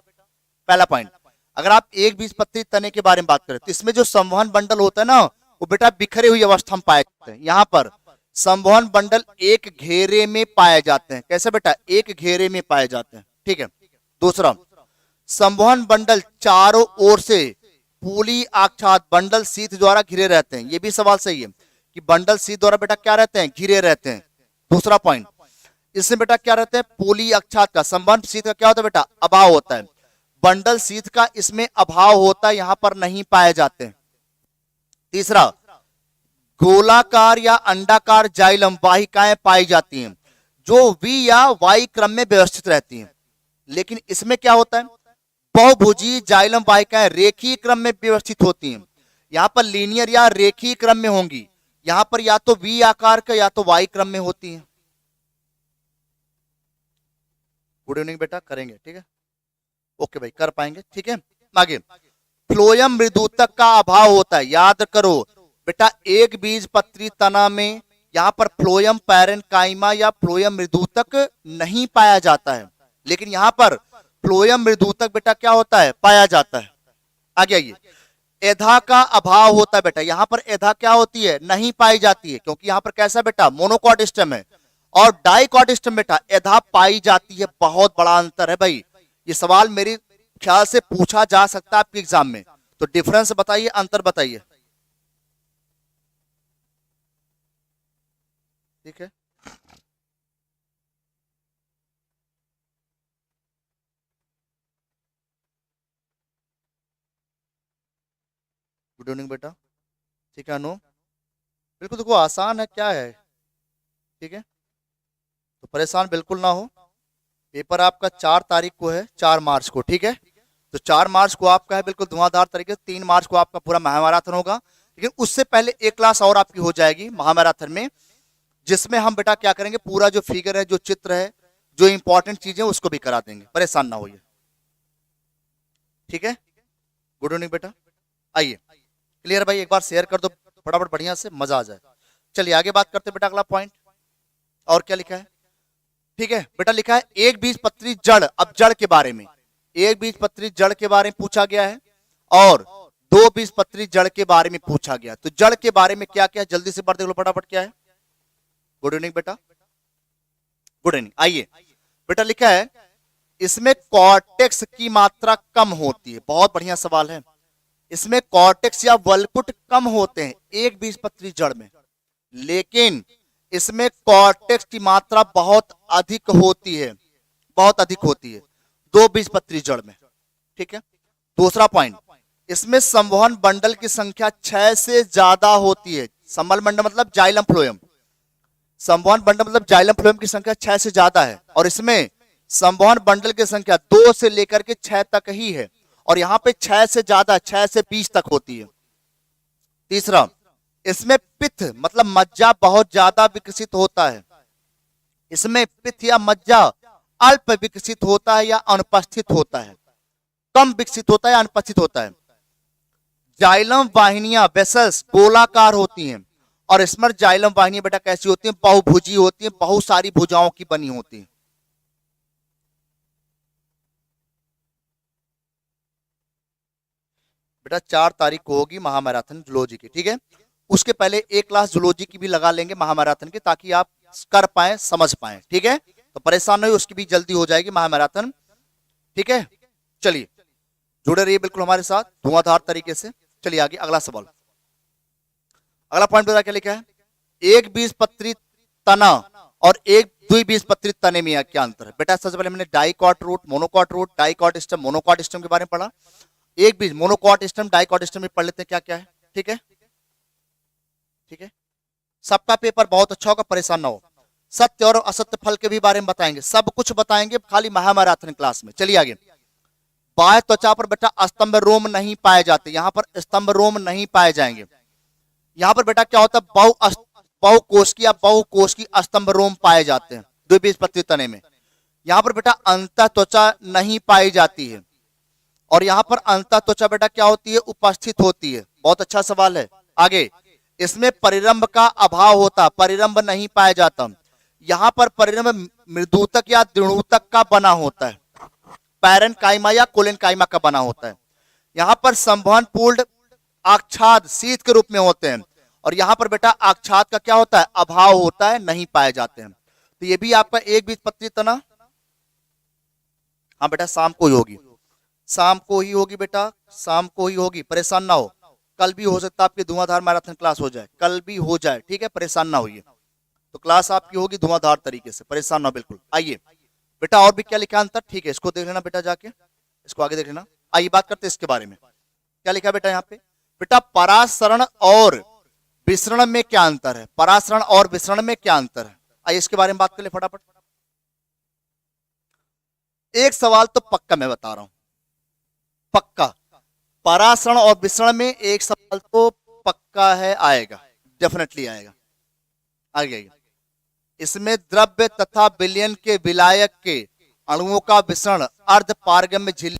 पहला पॉइंट। अगर आप एक बीजपत्री तने के बारे में बात करें तो इसमें जो संवहन बंडल होता है ना, वो बेटा बिखरे हुई अवस्था में पाए जाते हैं। यहाँ पर संवहन बंडल एक घेरे में पाए जाते हैं। कैसे बेटा? एक घेरे में पाए जाते हैं, ठीक है। दूसरा, संवहन बंडल चारों ओर से पूली आच्छाद बंडल शीत द्वारा घिरे रहते हैं। ये भी सवाल सही है कि बंडल शीत द्वारा बेटा क्या रहते हैं? घिरे रहते हैं। दूसरा पॉइंट, इसमें बेटा क्या रहते हैं? पोली आच्छाद का, संवहन शीत का क्या होता है बेटा? अभाव होता है। बंडल शीत का इसमें अभाव होता है, यहां पर नहीं पाए जाते हैं। तीसरा, गोलाकार या अंडाकार जाइलम वाहिकाएं पाई जाती हैं जो वी या वाई क्रम में व्यवस्थित रहती हैं। लेकिन इसमें क्या होता है? बहुभुजीय जाइलम वाहिकाएं रेखीय क्रम में व्यवस्थित होती हैं। यहां पर लीनियर या रेखीय क्रम में होंगी, यहां पर या तो वी आकार का या तो वाई क्रम में होती हैं। गुड इवनिंग बेटा, करेंगे, ठीक है, ओके भाई, कर पाएंगे, ठीक है। आगे, फ्लोएम मृदुतक का अभाव होता है। याद करो बेटा, एक बीजपत्री तना में यहां पर फ्लोएम पैरेन्काइमा या फ्लोएम मृदुतक नहीं पाया जाता है, लेकिन यहां पर फ्लोएम मृदुतक बेटा क्या होता है? पाया जाता है। आगे आइए, एधा का अभाव होता है बेटा, यहां पर एधा क्या होती है? नहीं पाई जाती है, क्योंकि यहां पर कैसा बेटा? मोनोकॉट स्टेम है। और डाइकॉट स्टेम बेटा एधा पाई जाती है। बहुत बड़ा अंतर है भाई। ये सवाल मेरे ख्याल से पूछा जा सकता है आपके एग्जाम में, तो डिफरेंस बताइए, अंतर बताइए, ठीक है। गुड इवनिंग बेटा, ठीक है अनु, बिल्कुल देखो आसान है, क्या है, ठीक है, तो परेशान बिल्कुल ना हो। पेपर आपका 4 तारीख को है, 4 मार्च को, ठीक है। तो 4 मार्च को आपका है बिल्कुल धुआंधार तरीके से। 3 मार्च को आपका पूरा महामैराथन होगा, लेकिन उससे पहले एक क्लास और आपकी हो जाएगी महामैराथन में, जिसमें हम बेटा क्या करेंगे, पूरा जो फिगर है, जो चित्र है, जो इंपॉर्टेंट चीजें उसको भी करा देंगे, परेशान ना होइए, ठीक है। गुड इवनिंग बेटा, आइए। क्लियर भाई, एक बार शेयर कर दो फटाफट, बढ़िया से मजा आ जाए। चलिए आगे बात करते हैं बेटा, अगला पॉइंट और क्या लिखा है। ठीक है बेटा, लिखा है एक बीजपत्री जड़। अब जड़ के बारे में, एक बीजपत्री जड़ के बारे में पूछा गया है और दो बीजपत्री जड़ के बारे में पूछा गया। तो जड़ के बारे में क्या क्या, जल्दी से पढ़ देख लो फटाफट, क्या है। गुड इवनिंग बेटा, गुड इवनिंग, आइए बेटा। लिखा है इसमें कॉर्टेक्स की मात्रा कम होती है। बहुत बढ़िया सवाल है। इसमें कॉर्टेक्स या वल्कुट कम होते हैं एक बीजपत्री जड़ में, लेकिन इसमें कॉर्टेक्स की मात्रा बहुत अधिक होती है, बहुत अधिक होती है दो बीजपत्री जड़ में, ठीक है। दूसरा पॉइंट, इसमें संवहन बंडल की संख्या 6 से ज्यादा होती है। संवहन बंडल मतलब जाइलम फ्लोएम, संवहन बंडल मतलब जाइलम फ्लोएम की संख्या 6 से ज्यादा है, और इसमें संवहन बंडल की संख्या 2 से लेकर के 6 तक ही है, और यहां पे 6 से ज्यादा, 6 से 20 तक होती है। तीसरा, इसमें पित्त मतलब मज्जा बहुत ज्यादा विकसित होता है। इसमें पित्त या मज्जा अल्प विकसित होता है या अनुपस्थित होता है, कम विकसित होता है या अनुपस्थित होता है। जाइलम वाहिनियां वेसल्स गोलाकार होती हैं, और इसमें जाइलम वाहिनियां बेटा कैसी होती हैं, बहुभुजी होती हैं, बहुत सारी भुजाओं की बनी होती हैं। बेटा 4 तारीख को होगी महामैराथन जूलॉजी की, ठीक है। उसके पहले एक क्लास जूलॉजी की भी लगा लेंगे महामैराथन की, ताकि आप कर पाए, समझ पाए, ठीक है। तो परेशान नहीं, उसकी भी जल्दी हो जाएगी महामैराथन, ठीक है। चलिए जुड़े रहिए बिल्कुल हमारे साथ धुआंधार तरीके से। चलिए आगे अगला सवाल, अगला पॉइंट बता क्या लिखा है। एक बीजपत्री तना और एक द्विबीजपत्री तने में क्या अंतर है। बेटा सबसे पहले हमने dicot root, monocot root, dicot stem, monocot stem के बारे में पढ़ा। एक बीज मोनोकॉट स्टेम, डाइकॉट स्टेम में पढ़ लेते हैं क्या क्या है, ठीक है। ठीक है, सबका पेपर बहुत अच्छा होगा, परेशान ना हो। सत्य और असत्य फल के भी बारे में बताएंगे, सब कुछ बताएंगे खाली महामैराथन क्लास में। चलिए आगे। बाह्य त्वचा पर बेटा स्तंभ रोम नहीं पाए जाते, यहां पर स्तंभ रोम नहीं पाए जाएंगे। यहां पर बेटा क्या होता है, बहुकोशिकीय या बहुकोशिकीय स्तंभ रोम पाए जाते हैं द्विबीजपत्री तने में। यहां पर बेटा अंतः त्वचा नहीं पाई जाती है, और यहां पर अंतः त्वचा बेटा क्या होती है, उपस्थित होती है। बहुत अच्छा सवाल है। आगे, इसमें परिरंभ का अभाव होता, परिरंभ नहीं पाया जाता। यहां पर परिरंभ मृदुतक या दृढ़ूतक का बना होता है, पैरन काइमा या कोलेन काइमा का बना होता है। यहां पर संवहन पूर्ण आच्छाद शीत के रूप में होते हैं, और यहां पर बेटा आच्छाद का क्या होता है, अभाव होता है, नहीं पाए जाते हैं। तो ये भी आपका एक बीजपत्री तना, हाँ बेटा शाम को ही होगी, शाम को ही होगी बेटा, शाम को ही होगी, परेशान ना हो। कल भी हो सकता है आपकी धुआंधार मैराथन क्लास हो जाए, कल भी हो जाए, ठीक है, परेशान ना होइए। तो क्लास आपकी होगी धुआंधार तरीके से, परेशान ना हो बिल्कुल। आइए बेटा, और भी क्या लिखा अंतर, ठीक है, इसको देख लेना बेटा जाके, इसको आगे देख लेना। आइए बात करते हैं इसके बारे में, क्या लिखा है बेटा यहाँ पे। बेटा परासरण और विसरण में क्या अंतर है, परासरण और विसरण में क्या अंतर है, आइए इसके बारे में बात कर ले फटाफट। एक सवाल तो पक्का मैं बता रहा हूं, पक्का, परासरण और विसरण में एक सवाल तो पक्का है, आएगा, डेफिनेटली आएगा। आगे आइए। इसमें द्रव्य तथा विलयन के विलायक के अणुओं का विसरण अर्ध पारगम्य झिल्ली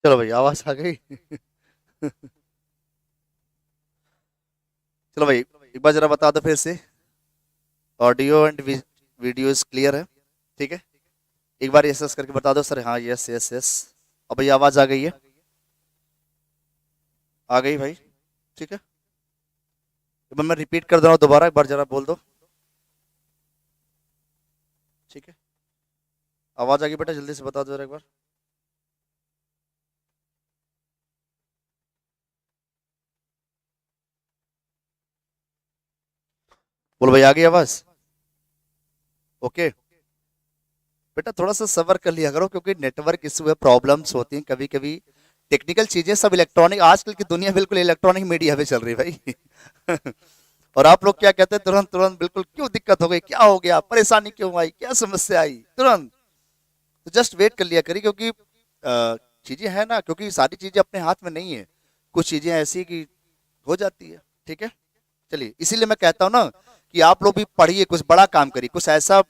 चलो भाई आवाज आ गई। चलो भाई एक बार जरा बता दो फिर से। Audio and video is clear है? ठीक है, एक बार यस यस करके बता दो सर। हाँ यस यस यस। अब भाई आवाज आ गई है? आ गई भाई, ठीक है। एक बार मैं रिपीट कर दे रहा हूँ दोबारा, एक बार जरा बोल दो। ठीक है, आवाज आ गई बेटा, जल्दी से बता दो जरा एक बार। बोलो भाई, आ गई आवाज? ओके बेटा, थोड़ा सा सब्र कर लिया करो क्योंकि नेटवर्क इशू है, प्रॉब्लम्स होती हैं कभी कभी। टेक्निकल चीजें सब इलेक्ट्रॉनिक, आजकल की दुनिया बिल्कुल इलेक्ट्रॉनिक मीडिया पे चल रही है भाई। और आप लोग क्या कहते हैं, तुरंत तुरंत बिल्कुल क्यों दिक्कत हो गई, क्या हो गया, परेशानी क्यों आई, क्या समस्या आई, तुरंत। तो जस्ट वेट कर लिया करिए क्योंकि चीजें हैं ना, क्योंकि सारी चीजें अपने हाथ में नहीं है, कुछ चीजें ऐसी कि हो जाती है। ठीक है, चलिए इसीलिए मैं कहता हूँ ना कि आप लोग भी पढ़िए, कुछ बड़ा काम करिए, कुछ ऐसा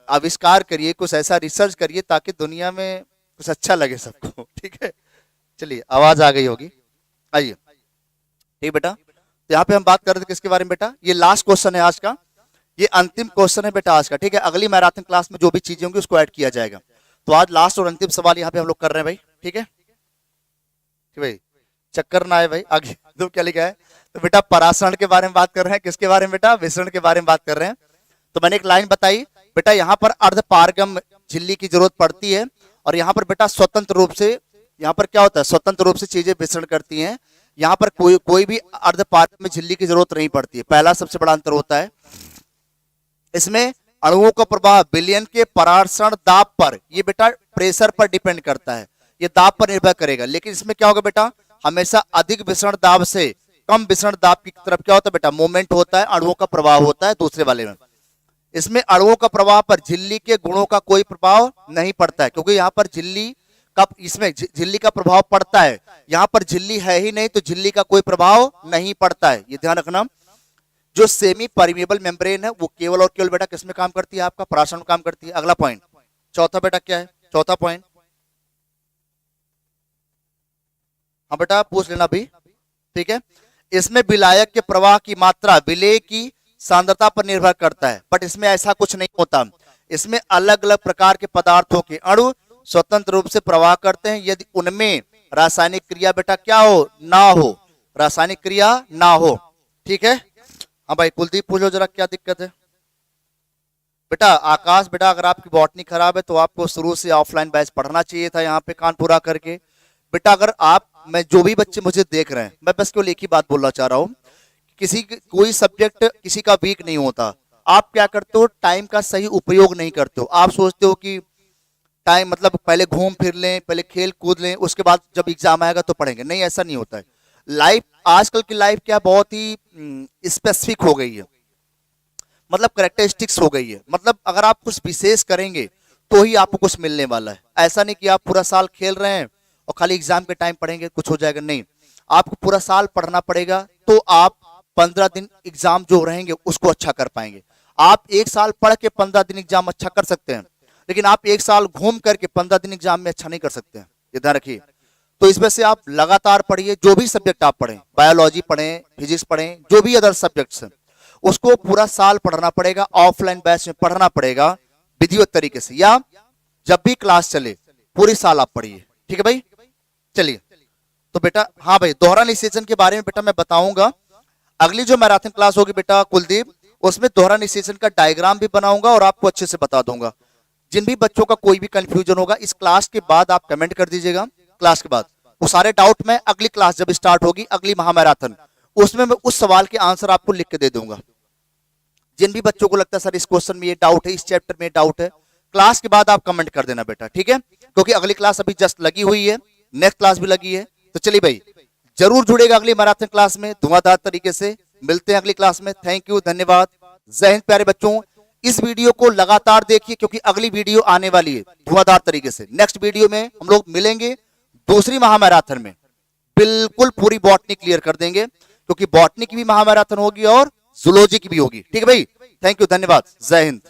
आविष्कार करिए, कुछ ऐसा रिसर्च करिए ताकि दुनिया में कुछ अच्छा लगे सबको। ठीक है, चलिए आवाज आ गई होगी, आइए। ठीक बेटा, तो यहाँ पे हम बात कर रहे थे किसके बारे में बेटा, ये लास्ट क्वेश्चन है आज का, ये अंतिम क्वेश्चन है बेटा आज का। ठीक है, अगली मैराथन क्लास में जो भी चीजें होंगी उसको ऐड किया जाएगा। तो आज लास्ट और अंतिम सवाल यहाँ पे हम लोग कर रहे हैं भाई। ठीक है, ठीक भाई, चक्कर ना आए भाई। आगे दो क्या लिखा है, तो बेटा परासरण के बारे में बात कर रहे हैं, किसके बारे में बेटा, विसरण के बारे में बात कर रहे हैं। तो मैंने एक लाइन बताई बेटा, यहाँ पर अर्ध पारगम झिल्ली की जरूरत पड़ती है, और यहाँ पर बेटा स्वतंत्र रूप से, यहाँ पर क्या होता है, स्वतंत्र रूप से चीजें विसरण करती हैं। यहाँ पर कोई भी अर्ध पारगम झिल्ली की जरूरत नहीं पड़ती है, पहला सबसे बड़ा अंतर होता है। इसमें अणुओं का प्रभाव विलयन के परासरण दाब पर, ये बेटा प्रेशर पर डिपेंड करता है, ये दाब पर निर्भर करेगा। लेकिन इसमें क्या होगा बेटा, हमेशा अधिक विसरण दाब से कम विसरण दाब की तरफ क्या होता है बेटा, मूवमेंट होता है, अणुओं का प्रभाव होता है दूसरे वाले में। इसमें अणुओं का प्रभाव पर झिल्ली के गुणों का कोई प्रभाव नहीं पड़ता है, क्योंकि यहाँ पर झिल्ली का, इसमें झिल्ली का प्रभाव पड़ता है, यहाँ पर झिल्ली है ही नहीं तो झिल्ली का कोई प्रभाव नहीं पड़ता है, ये ध्यान रखना। जो सेमी परमिएबल मेम्ब्रेन है वो केवल और केवल बेटा किसमें काम करती है, आपका परासरण में काम करती है। अगला पॉइंट, चौथा बेटा क्या है, चौथा पॉइंट, हाँ बेटा पूछ लेना भी। ठीक है, इसमें विलायक के प्रवाह की मात्रा विलेय की सांद्रता पर निर्भर करता है, बट इसमें ऐसा कुछ नहीं होता। इसमें अलग अलग प्रकार के पदार्थों के अणु स्वतंत्र रूप से प्रवाह करते हैं, यदि उनमें रासायनिक क्रिया बेटा क्या हो, ना हो, रासायनिक क्रिया ना हो। ठीक है, हाँ भाई कुलदीप पूछो जरा क्या दिक्कत है। बेटा आकाश, बेटा अगर आपकी बॉटनी खराब है तो आपको शुरू से ऑफलाइन बैच पढ़ना चाहिए था, यहाँ पे कान पूरा करके। बेटा अगर आप, मैं जो भी बच्चे मुझे देख रहे हैं, मैं बस केवल एक ही बात बोलना चाह रहा हूँ, कोई सब्जेक्ट किसी का वीक नहीं होता। आप क्या करते हो, टाइम का सही उपयोग नहीं करते हो। आप सोचते हो कि टाइम मतलब पहले घूम फिर लें, पहले खेल कूद लें, उसके बाद जब एग्जाम आएगा तो पढ़ेंगे, नहीं ऐसा नहीं होता है। लाइफ, आजकल की लाइफ क्या बहुत ही स्पेसिफिक हो गई है, मतलब करेक्टरिस्टिक्स हो गई है, मतलब अगर आप कुछ विशेष करेंगे तो ही आपको कुछ मिलने वाला है। ऐसा नहीं कि आप पूरा साल खेल रहे हैं और खाली एग्जाम के टाइम पढ़ेंगे कुछ हो जाएगा, नहीं, आपको पूरा साल पढ़ना पड़ेगा तो आप 15 दिन एग्जाम जो रहेंगे उसको अच्छा कर पाएंगे। आप एक साल पढ़ के 15 दिन एग्जाम अच्छा कर सकते हैं, लेकिन आप एक साल घूम करके 15 दिन एग्जाम में अच्छा नहीं कर सकते हैं, ये ध्यान रखिए। तो इस वजह से आप लगातार पढ़िए, जो भी सब्जेक्ट आप पढ़ें, बायोलॉजी पढ़ें, फिजिक्स पढ़ें, जो भी अदर सब्जेक्ट्स हैं उसको पूरा साल पढ़ना पड़ेगा, ऑफलाइन बैच में पढ़ना पड़ेगा विधिवत तरीके से, या जब भी क्लास चले पूरी साल आप पढ़िए। ठीक है भाई, चलिए। तो बेटा हाँ भाई, दोहरा निषेचन के बारे में बेटा मैं बताऊंगा, अगली जो मैराथन क्लास होगी बेटा कुलदीप, उसमें दोहरा निषेचन का डायग्राम भी बनाऊंगा और आपको अच्छे से बता दूंगा। जिन भी बच्चों का कोई भी कंफ्यूजन होगा इस क्लास के बाद आप कमेंट कर दीजिएगा, क्लास के बाद वो सारे डाउट मैं अगली क्लास जब स्टार्ट होगी, अगली महामैराथन, उसमें मैं उस सवाल के आंसर आपको लिख के दे दूंगा। जिन भी बच्चों को लगता है सर इस क्वेश्चन में ये डाउट है, इस चैप्टर में डाउट है, क्लास के बाद आप कमेंट कर देना बेटा, ठीक है, क्योंकि अगली क्लास अभी जस्ट लगी हुई है, नेक्स्ट क्लास भी लगी है। तो चलिए भाई, जरूर जुड़ेगा अगली मैराथन क्लास में धुआंधार तरीके से। मिलते हैं अगली क्लास में, थैंक यू, धन्यवाद, जय हिंद प्यारे बच्चों। इस वीडियो को लगातार देखिए क्योंकि अगली वीडियो आने वाली है धुआंधार तरीके से। नेक्स्ट वीडियो में हम लोग मिलेंगे दूसरी महामैराथन में, बिल्कुल पूरी बॉटनी क्लियर कर देंगे, क्योंकि बॉटनी की भी महामैराथन होगी और जूलॉजी की भी होगी। ठीक है भाई, थैंक यू, धन्यवाद, जय हिंद।